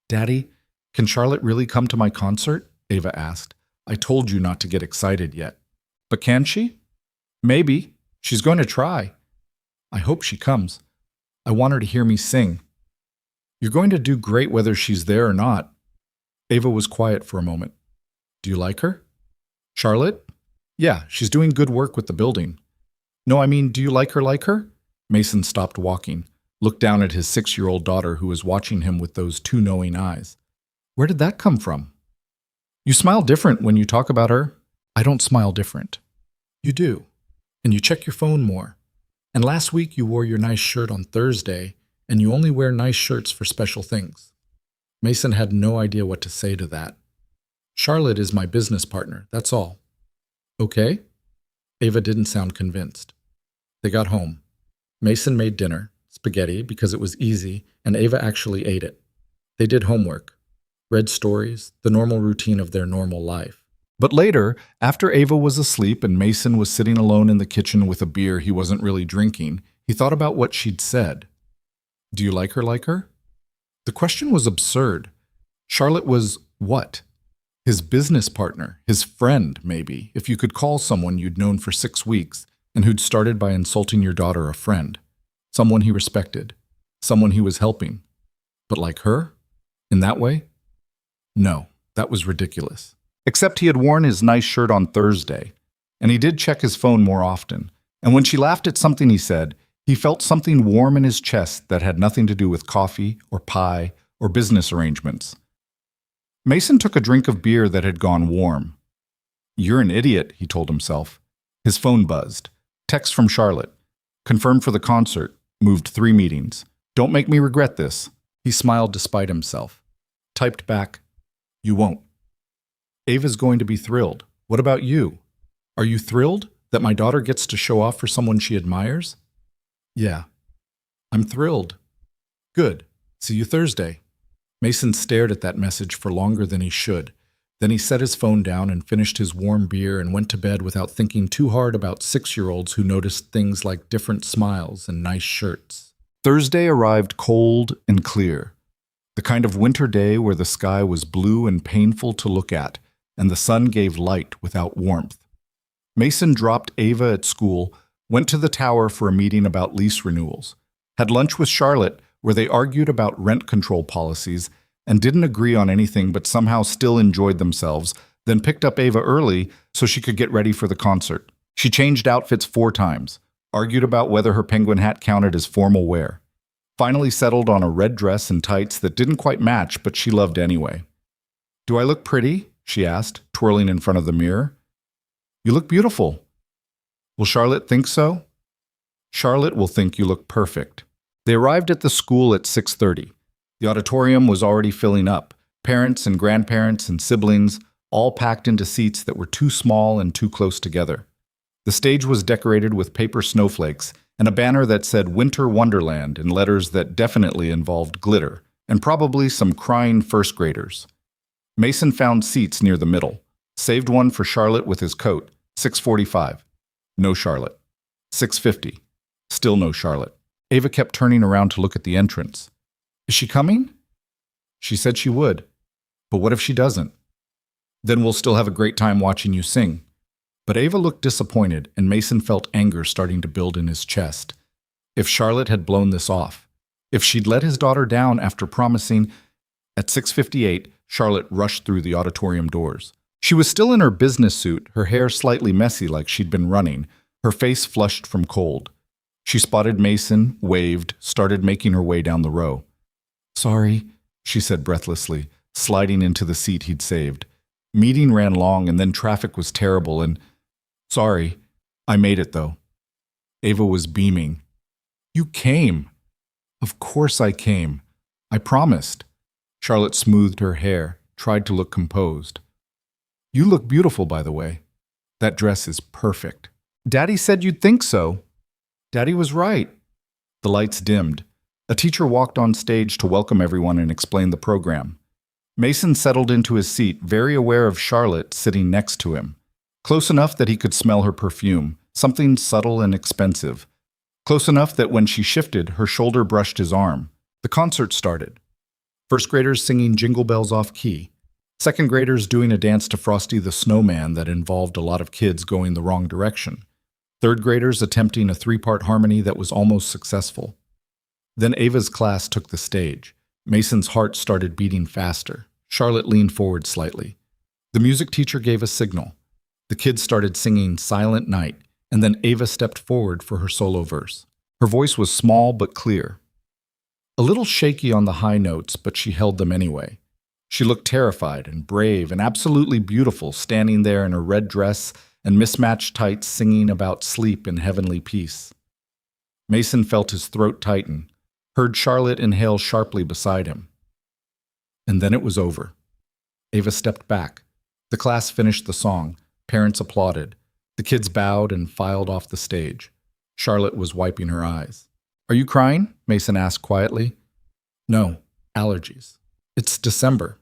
Daddy, can Charlotte really come to my concert? Ava asked. I told you not to get excited yet. But can she? Maybe. She's going to try. I hope she comes. I want her to hear me sing. You're going to do great whether she's there or not. Ava was quiet for a moment. Do you like her? Charlotte? Yeah, she's doing good work with the building. No, I mean, do you like her? Mason stopped walking, looked down at his 6-year-old daughter who was watching him with those two knowing eyes. Where did that come from? You smile different when you talk about her. I don't smile different. You do. And you check your phone more. And last week you wore your nice shirt on Thursday, and you only wear nice shirts for special things. Mason had no idea what to say to that. Charlotte is my business partner, that's all. Okay? Ava didn't sound convinced. They got home. Mason made dinner, spaghetti, because it was easy, and Ava actually ate it. They did homework, read stories, the normal routine of their normal life. But later, after Ava was asleep and Mason was sitting alone in the kitchen with a beer he wasn't really drinking, he thought about what she'd said. Do you like her? The question was absurd. Charlotte was what? His business partner, his friend, maybe, if you could call someone you'd known for 6 weeks and who'd started by insulting your daughter a friend. Someone he respected. Someone he was helping. But like her? In that way? No, that was ridiculous. Except he had worn his nice shirt on Thursday, and he did check his phone more often. And when she laughed at something he said, he felt something warm in his chest that had nothing to do with coffee or pie or business arrangements. Mason took a drink of beer that had gone warm. You're an idiot, he told himself. His phone buzzed. Text from Charlotte. Confirmed for the concert. Moved 3 meetings. Don't make me regret this. He smiled despite himself. Typed back, you won't. Ava's going to be thrilled. What about you? Are you thrilled that my daughter gets to show off for someone she admires? Yeah. I'm thrilled. Good. See you Thursday. Mason stared at that message for longer than he should. Then he set his phone down and finished his warm beer and went to bed without thinking too hard about 6-year-olds who noticed things like different smiles and nice shirts. Thursday arrived cold and clear. The kind of winter day where the sky was blue and painful to look at, and the sun gave light without warmth. Mason dropped Ava at school, went to the tower for a meeting about lease renewals, had lunch with Charlotte where they argued about rent control policies and didn't agree on anything but somehow still enjoyed themselves, then picked up Ava early so she could get ready for the concert. She changed outfits 4 times, argued about whether her penguin hat counted as formal wear, finally settled on a red dress and tights that didn't quite match but she loved anyway. Do I look pretty? She asked, twirling in front of the mirror. You look beautiful. Will Charlotte think so? Charlotte will think you look perfect. They arrived at the school at 6:30. The auditorium was already filling up, parents and grandparents and siblings all packed into seats that were too small and too close together. The stage was decorated with paper snowflakes and a banner that said Winter Wonderland in letters that definitely involved glitter, and probably some crying first graders. Mason found seats near the middle, saved one for Charlotte with his coat, 6:45. No Charlotte. 6:50. Still no Charlotte. Ava kept turning around to look at the entrance. Is she coming? She said she would. But what if she doesn't? Then we'll still have a great time watching you sing. But Ava looked disappointed, and Mason felt anger starting to build in his chest. If Charlotte had blown this off, if she'd let his daughter down after promising. At 6:58, Charlotte rushed through the auditorium doors. She was still in her business suit, her hair slightly messy like she'd been running, her face flushed from cold. She spotted Mason, waved, started making her way down the row. Sorry, she said breathlessly, sliding into the seat he'd saved. Meeting ran long and then traffic was terrible and... Sorry, I made it though. Ava was beaming. You came. Of course I came. I promised. Charlotte smoothed her hair, tried to look composed. You look beautiful, by the way. That dress is perfect. Daddy said you'd think so. Daddy was right. The lights dimmed. A teacher walked on stage to welcome everyone and explain the program. Mason settled into his seat, very aware of Charlotte sitting next to him. Close enough that he could smell her perfume, something subtle and expensive. Close enough that when she shifted, her shoulder brushed his arm. The concert started. First graders singing Jingle Bells off key. Second graders doing a dance to Frosty the Snowman that involved a lot of kids going the wrong direction. Third graders attempting a 3-part harmony that was almost successful. Then Ava's class took the stage. Mason's heart started beating faster. Charlotte leaned forward slightly. The music teacher gave a signal. The kids started singing Silent Night, and then Ava stepped forward for her solo verse. Her voice was small but clear. A little shaky on the high notes, but she held them anyway. She looked terrified and brave and absolutely beautiful, standing there in her red dress and mismatched tights singing about sleep and heavenly peace. Mason felt his throat tighten, heard Charlotte inhale sharply beside him. And then it was over. Ava stepped back. The class finished the song. Parents applauded. The kids bowed and filed off the stage. Charlotte was wiping her eyes. "Are you crying?" Mason asked quietly. "No, allergies. It's December.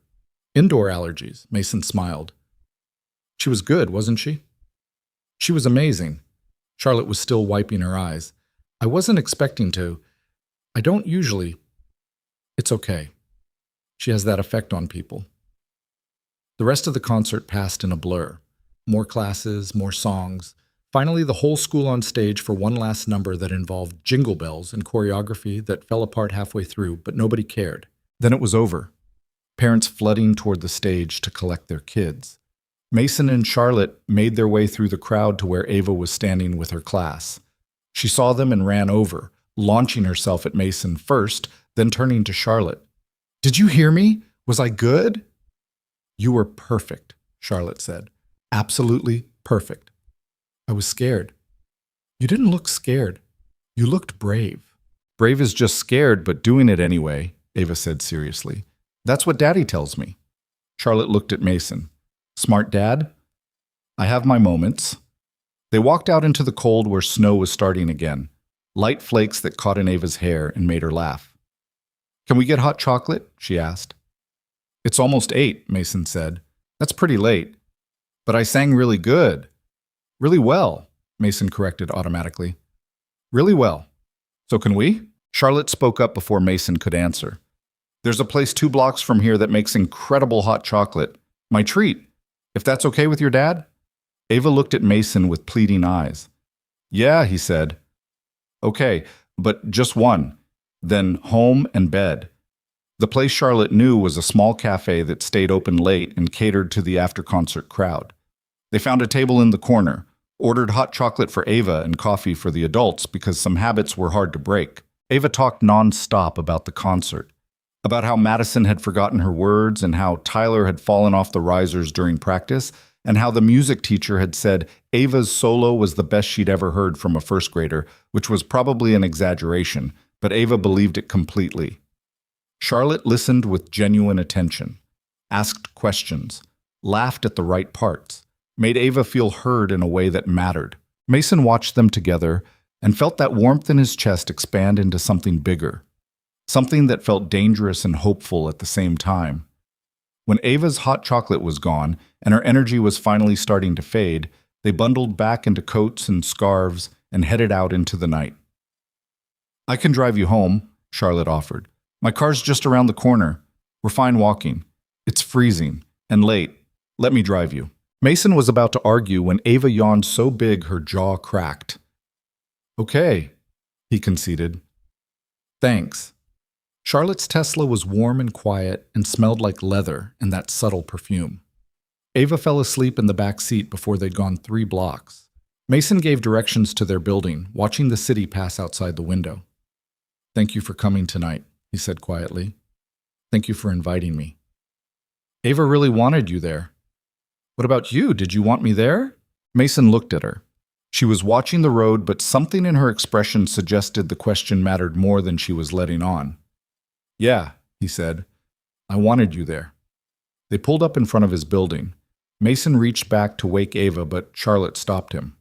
Indoor allergies," Mason smiled. "She was good, wasn't she?" "She was amazing." Charlotte was still wiping her eyes. "I wasn't expecting to. I don't usually. It's okay. She has that effect on people." The rest of the concert passed in a blur. More classes, more songs. Finally, the whole school on stage for one last number that involved jingle bells and choreography that fell apart halfway through, but nobody cared. Then it was over. Parents flooding toward the stage to collect their kids. Mason and Charlotte made their way through the crowd to where Ava was standing with her class. She saw them and ran over, launching herself at Mason first, then turning to Charlotte. "Did you hear me? Was I good?" "You were perfect," Charlotte said. "Absolutely perfect." "I was scared." "You didn't look scared. You looked brave." "Brave is just scared, but doing it anyway," Ava said seriously. "That's what Daddy tells me." Charlotte looked at Mason. "Smart dad?" "I have my moments." They walked out into the cold where snow was starting again, light flakes that caught in Ava's hair and made her laugh. "Can we get hot chocolate?" she asked. "It's almost 8, Mason said. "That's pretty late." "But I sang really good." "Really well," Mason corrected automatically. "Really well. So can we?" Charlotte spoke up before Mason could answer. "There's a place 2 blocks from here that makes incredible hot chocolate. My treat. If that's okay with your dad?" Ava looked at Mason with pleading eyes. "Yeah," he said. "Okay, but just one. Then home and bed." The place Charlotte knew was a small cafe that stayed open late and catered to the after-concert crowd. They found a table in the corner, ordered hot chocolate for Ava and coffee for the adults because some habits were hard to break. Ava talked non-stop about the concert, about how Madison had forgotten her words and how Tyler had fallen off the risers during practice, and how the music teacher had said Ava's solo was the best she'd ever heard from a first grader, which was probably an exaggeration, but Ava believed it completely. Charlotte listened with genuine attention, asked questions, laughed at the right parts, made Ava feel heard in a way that mattered. Mason watched them together and felt that warmth in his chest expand into something bigger, something that felt dangerous and hopeful at the same time. When Ava's hot chocolate was gone and her energy was finally starting to fade, they bundled back into coats and scarves and headed out into the night. "I can drive you home," Charlotte offered. "My car's just around the corner. We're fine walking. It's freezing and late. Let me drive you." Mason was about to argue when Ava yawned so big her jaw cracked. "Okay," he conceded. "Thanks." Charlotte's Tesla was warm and quiet and smelled like leather and that subtle perfume. Ava fell asleep in the back seat before they'd gone 3 blocks. Mason gave directions to their building, watching the city pass outside the window. "Thank you for coming tonight," he said quietly. "Thank you for inviting me." "Ava really wanted you there." "What about you? Did you want me there?" Mason looked at her. She was watching the road, but something in her expression suggested the question mattered more than she was letting on. "Yeah," he said. "I wanted you there." They pulled up in front of his building. Mason reached back to wake Ava, but Charlotte stopped him.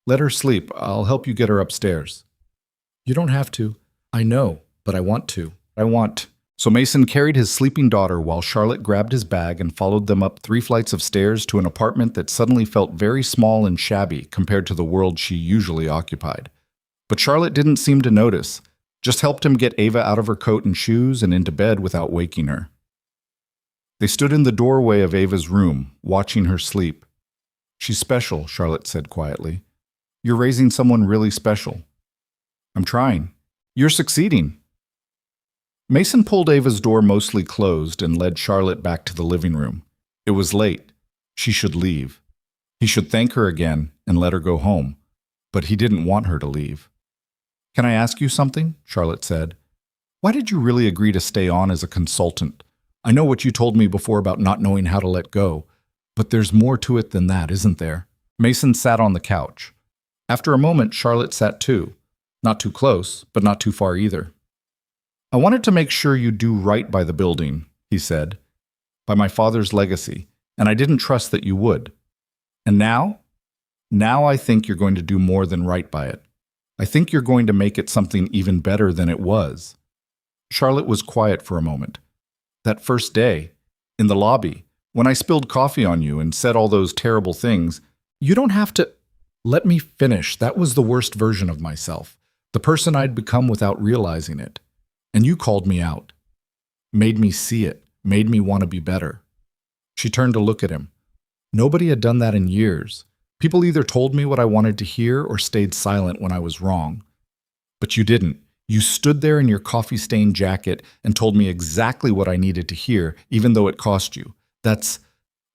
"Let her sleep. I'll help you get her upstairs." "You don't have to." "I know, but I want to. I want..." So Mason carried his sleeping daughter while Charlotte grabbed his bag and followed them up 3 flights of stairs to an apartment that suddenly felt very small and shabby compared to the world she usually occupied. But Charlotte didn't seem to notice, just helped him get Ava out of her coat and shoes and into bed without waking her. They stood in the doorway of Ava's room, watching her sleep. "She's special," Charlotte said quietly. "You're raising someone really special." "I'm trying." "You're succeeding." Mason pulled Ava's door mostly closed and led Charlotte back to the living room. It was late. She should leave. He should thank her again and let her go home. But he didn't want her to leave. "Can I ask you something?" Charlotte said. "Why did you really agree to stay on as a consultant? I know what you told me before about not knowing how to let go, but there's more to it than that, isn't there?" Mason sat on the couch. After a moment, Charlotte sat too. Not too close, but not too far either. "I wanted to make sure you do right by the building," he said, "by my father's legacy, and I didn't trust that you would. And now? Now I think you're going to do more than right by it. I think you're going to make it something even better than it was." Charlotte was quiet for a moment. "That first day, in the lobby, when I spilled coffee on you and said all those terrible things, you don't have to—" "Let me finish. That was the worst version of myself, the person I'd become without realizing it. And you called me out. Made me see it, made me want to be better." She turned to look at him. Nobody had done that in years. People either told me what I wanted to hear or stayed silent when I was wrong. But you didn't. You stood there in your coffee-stained jacket and told me exactly what I needed to hear, even though it cost you. That's—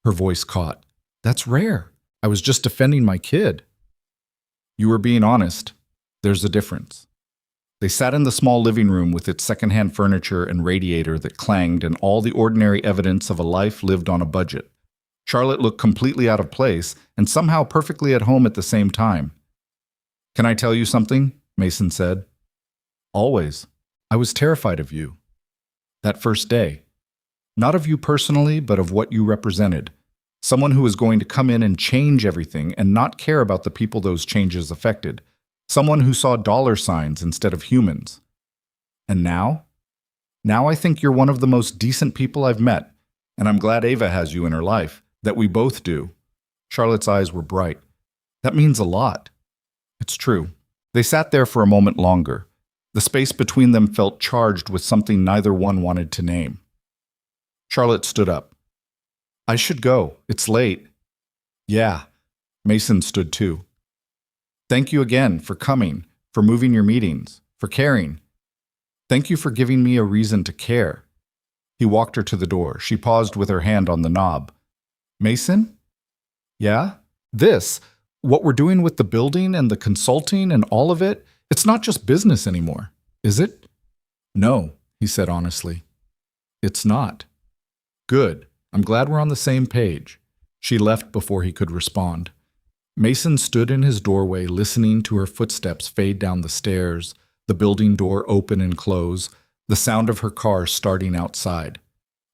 Her voice caught. "That's rare. I was just defending my kid." "You were being honest. There's a difference." They sat in the small living room with its secondhand furniture and radiator that clanged and all the ordinary evidence of a life lived on a budget. Charlotte looked completely out of place and somehow perfectly at home at the same time. "Can I tell you something?" Mason said. "Always. I was terrified of you. That first day. Not of you personally, but of what you represented. Someone who was going to come in and change everything and not care about the people those changes affected. Someone who saw dollar signs instead of humans. And now? Now I think you're one of the most decent people I've met, and I'm glad Ava has you in her life, that we both do." Charlotte's eyes were bright. "That means a lot." "It's true." They sat there for a moment longer. The space between them felt charged with something neither one wanted to name. Charlotte stood up. "I should go. It's late." "Yeah." Mason stood too. "Thank you again for coming, for moving your meetings, for caring. Thank you for giving me a reason to care." He walked her to the door. She paused with her hand on the knob. "Mason?" "Yeah? This, what we're doing with the building and the consulting and all of it, it's not just business anymore, is it?" "No," he said honestly. "It's not." "Good. I'm glad we're on the same page." She left before he could respond. Mason stood in his doorway listening to her footsteps fade down the stairs, the building door open and close, the sound of her car starting outside.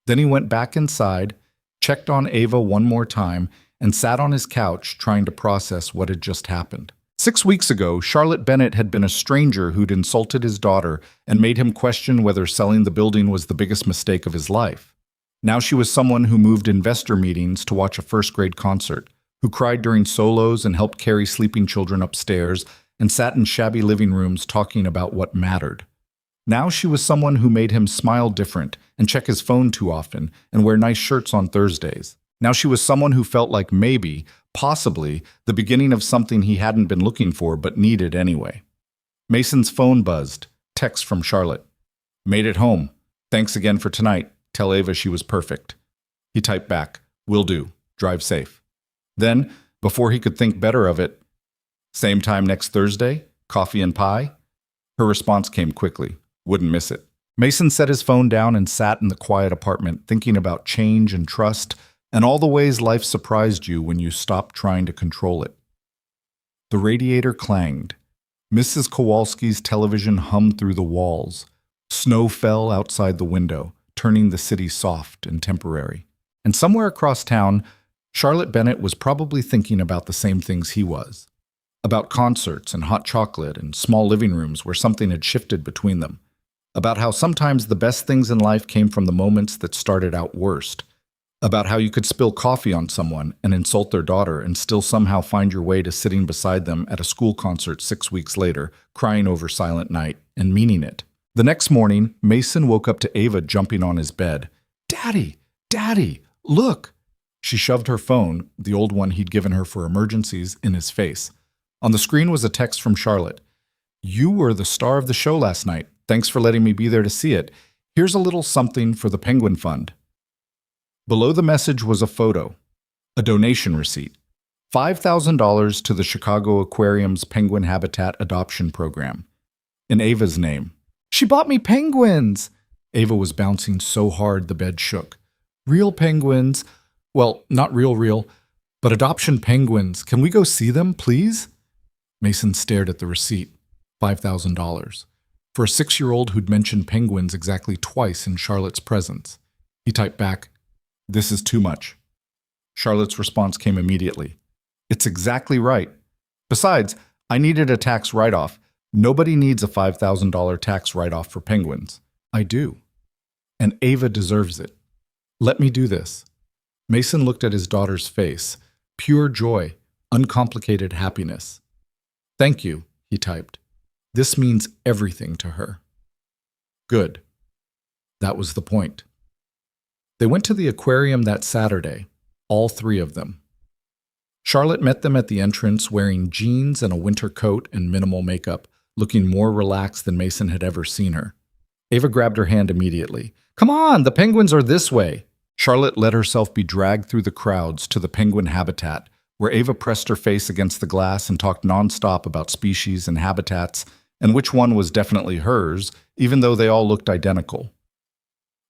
Then he went back inside, checked on Ava one more time, and sat on his couch trying to process what had just happened. 6 weeks ago, Charlotte Bennett had been a stranger who'd insulted his daughter and made him question whether selling the building was the biggest mistake of his life. Now she was someone who moved investor meetings to watch a first-grade concert, who cried during solos and helped carry sleeping children upstairs, and sat in shabby living rooms talking about what mattered. Now she was someone who made him smile different and check his phone too often and wear nice shirts on Thursdays. Now she was someone who felt like maybe, possibly, the beginning of something he hadn't been looking for but needed anyway. Mason's phone buzzed. Text from Charlotte. "Made it home. Thanks again for tonight. Tell Ava she was perfect." He typed back, "Will do. Drive safe." Then, before he could think better of it, "Same time next Thursday? Coffee and pie?" Her response came quickly. Wouldn't miss it. Mason set his phone down and sat in the quiet apartment thinking about change and trust and all the ways life surprised you when you stopped trying to control it. The radiator clanged. Mrs. Kowalski's television hummed through the walls. Snow fell outside the window, turning the city soft and temporary. And somewhere across town, Charlotte Bennett was probably thinking about the same things he was. About concerts and hot chocolate and small living rooms where something had shifted between them. About how sometimes the best things in life came from the moments that started out worst. About how you could spill coffee on someone and insult their daughter and still somehow find your way to sitting beside them at a school concert 6 weeks later, crying over Silent Night and meaning it. The next morning, Mason woke up to Ava jumping on his bed. "Daddy! Daddy! Look!" She shoved her phone, the old one he'd given her for emergencies, in his face. On the screen was a text from Charlotte. "You were the star of the show last night. Thanks for letting me be there to see it. Here's a little something for the Penguin Fund. Below the message was a photo, a donation receipt. $5,000 to the Chicago Aquarium's penguin habitat adoption program. In Ava's name. She bought me penguins! Ava was bouncing so hard the bed shook. Real penguins. Well, not real, but adoption penguins. Can we go see them, please? Mason stared at the receipt. $5,000. For a 6-year-old who'd mentioned penguins exactly twice in Charlotte's presence. He typed back, "This is too much." Charlotte's response came immediately. "It's exactly right. Besides, I needed a tax write-off. Nobody needs a $5,000 tax write-off for penguins. I do. And Ava deserves it. Let me do this." Mason looked at his daughter's face. Pure joy, uncomplicated happiness. "Thank you," he typed. "This means everything to her." Good. That was the point. They went to the aquarium that Saturday, all 3 of them. Charlotte met them at the entrance wearing jeans and a winter coat and minimal makeup, looking more relaxed than Mason had ever seen her. Ava grabbed her hand immediately. "Come on, the penguins are this way." Charlotte let herself be dragged through the crowds to the penguin habitat, where Ava pressed her face against the glass and talked nonstop about species and habitats and which one was definitely hers, even though they all looked identical.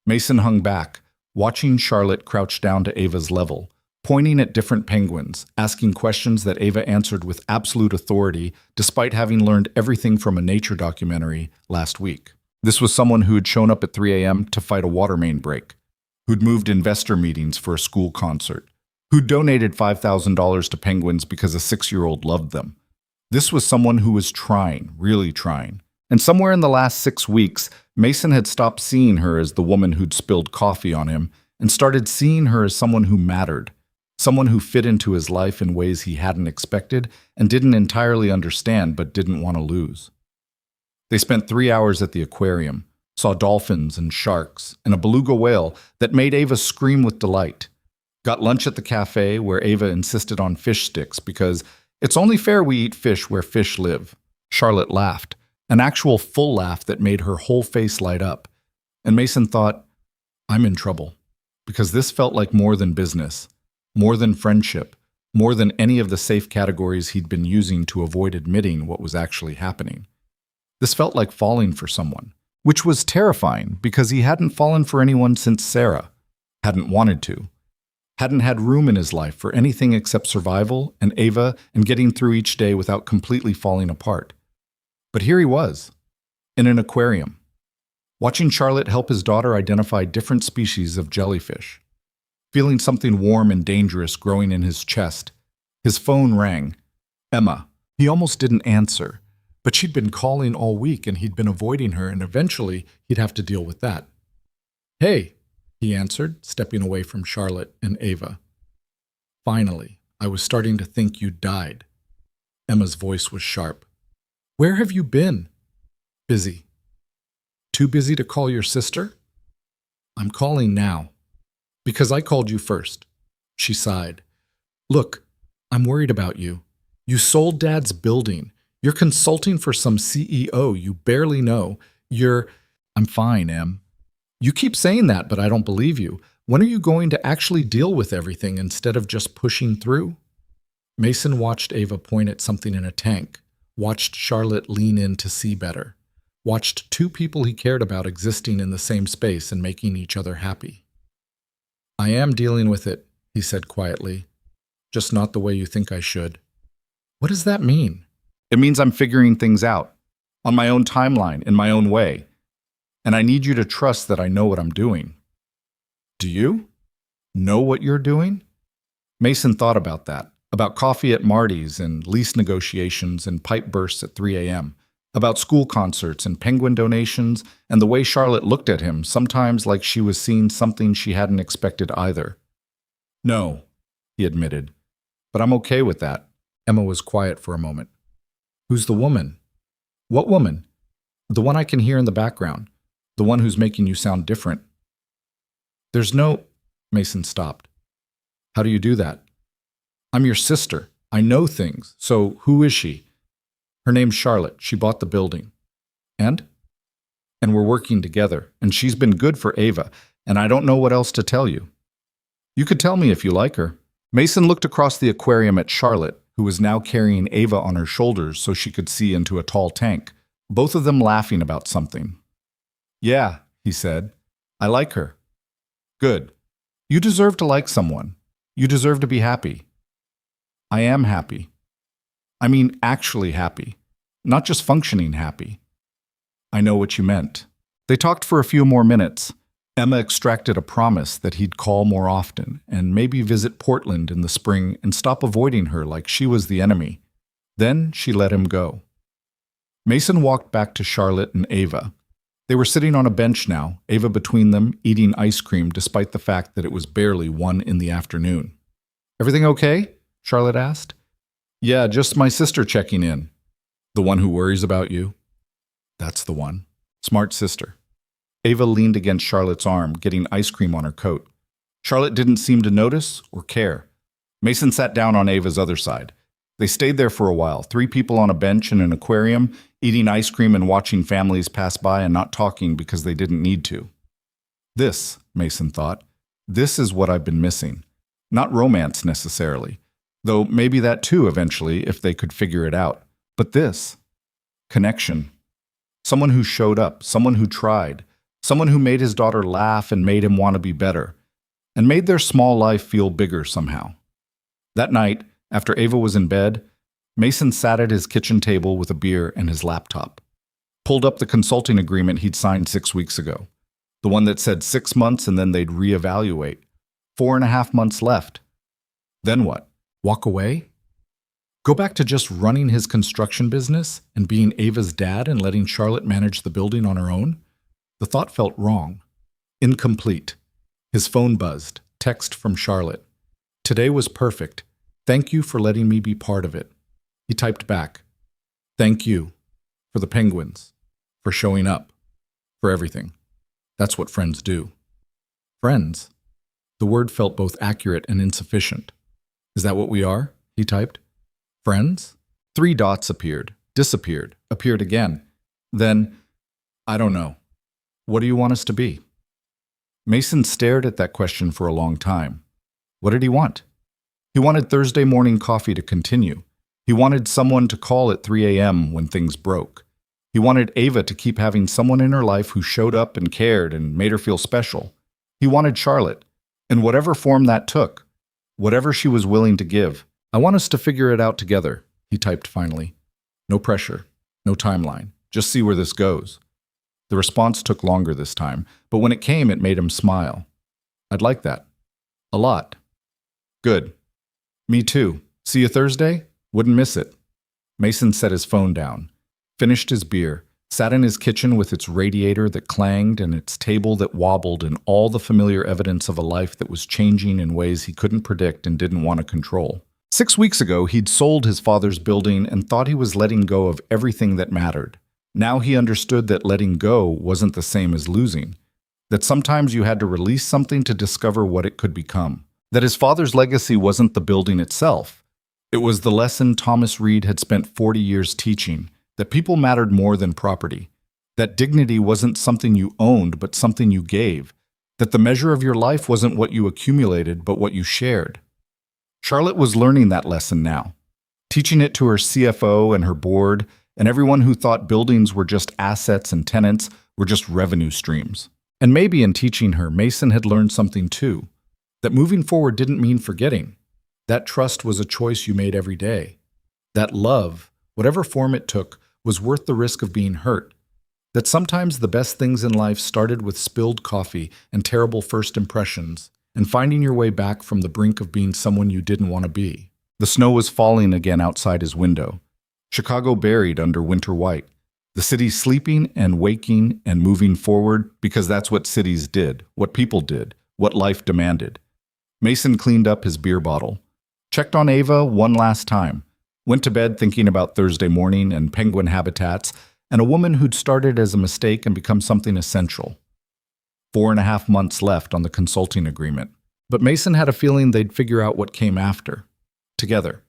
Mason hung back, watching Charlotte crouch down to Ava's level, pointing at different penguins, asking questions that Ava answered with absolute authority, despite having learned everything from a nature documentary last week. This was someone who had shown up at 3 a.m. to fight a water main break, who'd moved investor meetings for a school concert, who'd donated $5,000 to penguins because a 6-year-old loved them. This was someone who was trying, really trying. And somewhere in the last 6 weeks, Mason had stopped seeing her as the woman who'd spilled coffee on him and started seeing her as someone who mattered, someone who fit into his life in ways he hadn't expected and didn't entirely understand but didn't want to lose. They spent 3 hours at the aquarium, saw dolphins and sharks and a beluga whale that made Ava scream with delight. Got lunch at the cafe where Ava insisted on fish sticks because it's only fair we eat fish where fish live. Charlotte laughed, an actual full laugh that made her whole face light up. And Mason thought, I'm in trouble, because this felt like more than business, more than friendship, more than any of the safe categories he'd been using to avoid admitting what was actually happening. This felt like falling for someone, which was terrifying because he hadn't fallen for anyone since Sarah, hadn't wanted to, hadn't had room in his life for anything except survival and Ava and getting through each day without completely falling apart. But here he was, in an aquarium, watching Charlotte help his daughter identify different species of jellyfish, feeling something warm and dangerous growing in his chest. His phone rang. Emma. He almost didn't answer, but she'd been calling all week and he'd been avoiding her, and eventually he'd have to deal with that. Hey, he answered, stepping away from Charlotte and Ava. Finally, I was starting to think you'd died. Emma's voice was sharp. Where have you been? Busy. Too busy to call your sister? I'm calling now. Because I called you first. She sighed. Look, I'm worried about you. You sold Dad's building. You're consulting for some CEO you barely know. I'm fine, Em. You keep saying that, but I don't believe you. When are you going to actually deal with everything instead of just pushing through? Mason watched Ava point at something in a tank, watched Charlotte lean in to see better, watched 2 people he cared about existing in the same space and making each other happy. I am dealing with it, he said quietly, just not the way you think I should. What does that mean? It means I'm figuring things out, on my own timeline, in my own way. And I need you to trust that I know what I'm doing. Do you? Know what you're doing? Mason thought about that, about coffee at Marty's and lease negotiations and pipe bursts at 3 a.m., about school concerts and penguin donations and the way Charlotte looked at him, sometimes like she was seeing something she hadn't expected either. No, he admitted, but I'm okay with that. Emma was quiet for a moment. Who's the woman? What woman? The one I can hear in the background. The one who's making you sound different. There's no... Mason stopped. How do you do that? I'm your sister. I know things. So who is she? Her name's Charlotte. She bought the building. And? And we're working together, and she's been good for Ava, and I don't know what else to tell you. You could tell me if you like her." Mason looked across the aquarium at Charlotte, who was now carrying Ava on her shoulders so she could see into a tall tank, both of them laughing about something. "Yeah," he said. "I like her." "Good. You deserve to like someone. You deserve to be happy." "I am happy. I mean, actually happy. Not just functioning happy." "I know what you meant." They talked for a few more minutes. Emma extracted a promise that he'd call more often and maybe visit Portland in the spring and stop avoiding her like she was the enemy. Then she let him go. Mason walked back to Charlotte and Ava. They were sitting on a bench now, Ava between them, eating ice cream despite the fact that it was barely 1 in the afternoon. "Everything okay?" Charlotte asked. "Yeah, just my sister checking in." "The one who worries about you?" "That's the one. Smart sister." Ava leaned against Charlotte's arm, getting ice cream on her coat. Charlotte didn't seem to notice or care. Mason sat down on Ava's other side. They stayed there for a while, 3 people on a bench in an aquarium, eating ice cream and watching families pass by and not talking because they didn't need to. This, Mason thought, this is what I've been missing. Not romance necessarily, though maybe that too eventually if they could figure it out. But this, connection. Someone who showed up, someone who tried, someone who made his daughter laugh and made him want to be better, and made their small life feel bigger somehow. That night, after Ava was in bed, Mason sat at his kitchen table with a beer and his laptop. Pulled up the consulting agreement he'd signed 6 weeks ago. The one that said 6 months and then they'd reevaluate. 4.5 months left. Then what? Walk away? Go back to just running his construction business and being Ava's dad and letting Charlotte manage the building on her own? The thought felt wrong. Incomplete. His phone buzzed. Text from Charlotte. "Today was perfect. Thank you for letting me be part of it." He typed back. "Thank you. For the penguins. For showing up. For everything. That's what friends do." Friends? The word felt both accurate and insufficient. "Is that what we are?" he typed. "Friends?" 3 dots appeared, disappeared, appeared again. Then, "I don't know. What do you want us to be?" Mason stared at that question for a long time. What did he want? He wanted Thursday morning coffee to continue. He wanted someone to call at 3 a.m. when things broke. He wanted Ava to keep having someone in her life who showed up and cared and made her feel special. He wanted Charlotte, in whatever form that took, whatever she was willing to give. "I want us to figure it out together," he typed finally. No pressure, no timeline, just see where this goes. The response took longer this time, but when it came, it made him smile. "I'd like that. A lot." "Good. Me too. See you Thursday? Wouldn't miss it." Mason set his phone down, finished his beer, sat in his kitchen with its radiator that clanged and its table that wobbled and all the familiar evidence of a life that was changing in ways he couldn't predict and didn't want to control. 6 weeks ago, he'd sold his father's building and thought he was letting go of everything that mattered. Now he understood that letting go wasn't the same as losing, that sometimes you had to release something to discover what it could become, that his father's legacy wasn't the building itself. It was the lesson Thomas Reed had spent 40 years teaching, that people mattered more than property, that dignity wasn't something you owned but something you gave, that the measure of your life wasn't what you accumulated but what you shared. Charlotte was learning that lesson now, teaching it to her CFO and her board, and everyone who thought buildings were just assets and tenants were just revenue streams. And maybe in teaching her, Mason had learned something too, that moving forward didn't mean forgetting. That trust was a choice you made every day. That love, whatever form it took, was worth the risk of being hurt. That sometimes the best things in life started with spilled coffee and terrible first impressions, and finding your way back from the brink of being someone you didn't want to be. The snow was falling again outside his window. Chicago buried under winter white. The city sleeping and waking and moving forward because that's what cities did, what people did, what life demanded. Mason cleaned up his beer bottle, checked on Ava one last time, went to bed thinking about Thursday morning and penguin habitats and a woman who'd started as a mistake and become something essential. 4.5 months left on the consulting agreement, but Mason had a feeling they'd figure out what came after, together.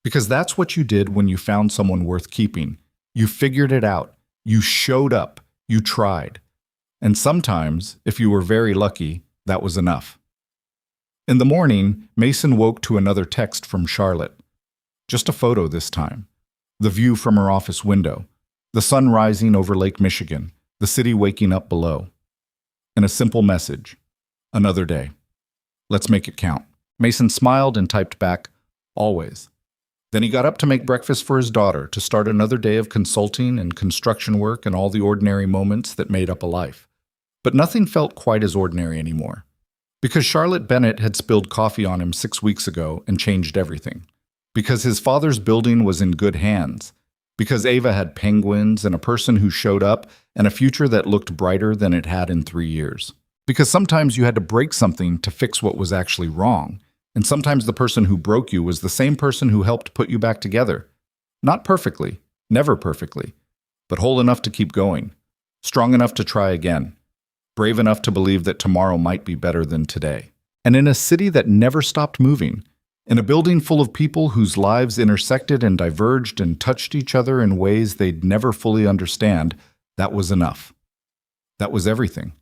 Because that's what you did when you found someone worth keeping. You figured it out. You showed up. You tried. And sometimes, if you were very lucky, that was enough. In the morning, Mason woke to another text from Charlotte. Just a photo this time. The view from her office window. The sun rising over Lake Michigan. The city waking up below. And a simple message. Another day. Let's make it count. Mason smiled and typed back, always. Then he got up to make breakfast for his daughter to start another day of consulting and construction work and all the ordinary moments that made up a life. But nothing felt quite as ordinary anymore. Because Charlotte Bennett had spilled coffee on him 6 weeks ago and changed everything. Because his father's building was in good hands. Because Ava had penguins and a person who showed up and a future that looked brighter than it had in 3 years. Because sometimes you had to break something to fix what was actually wrong. And sometimes the person who broke you was the same person who helped put you back together. Not perfectly, never perfectly, but whole enough to keep going, strong enough to try again, brave enough to believe that tomorrow might be better than today. And in a city that never stopped moving, in a building full of people whose lives intersected and diverged and touched each other in ways they'd never fully understand, that was enough. That was everything.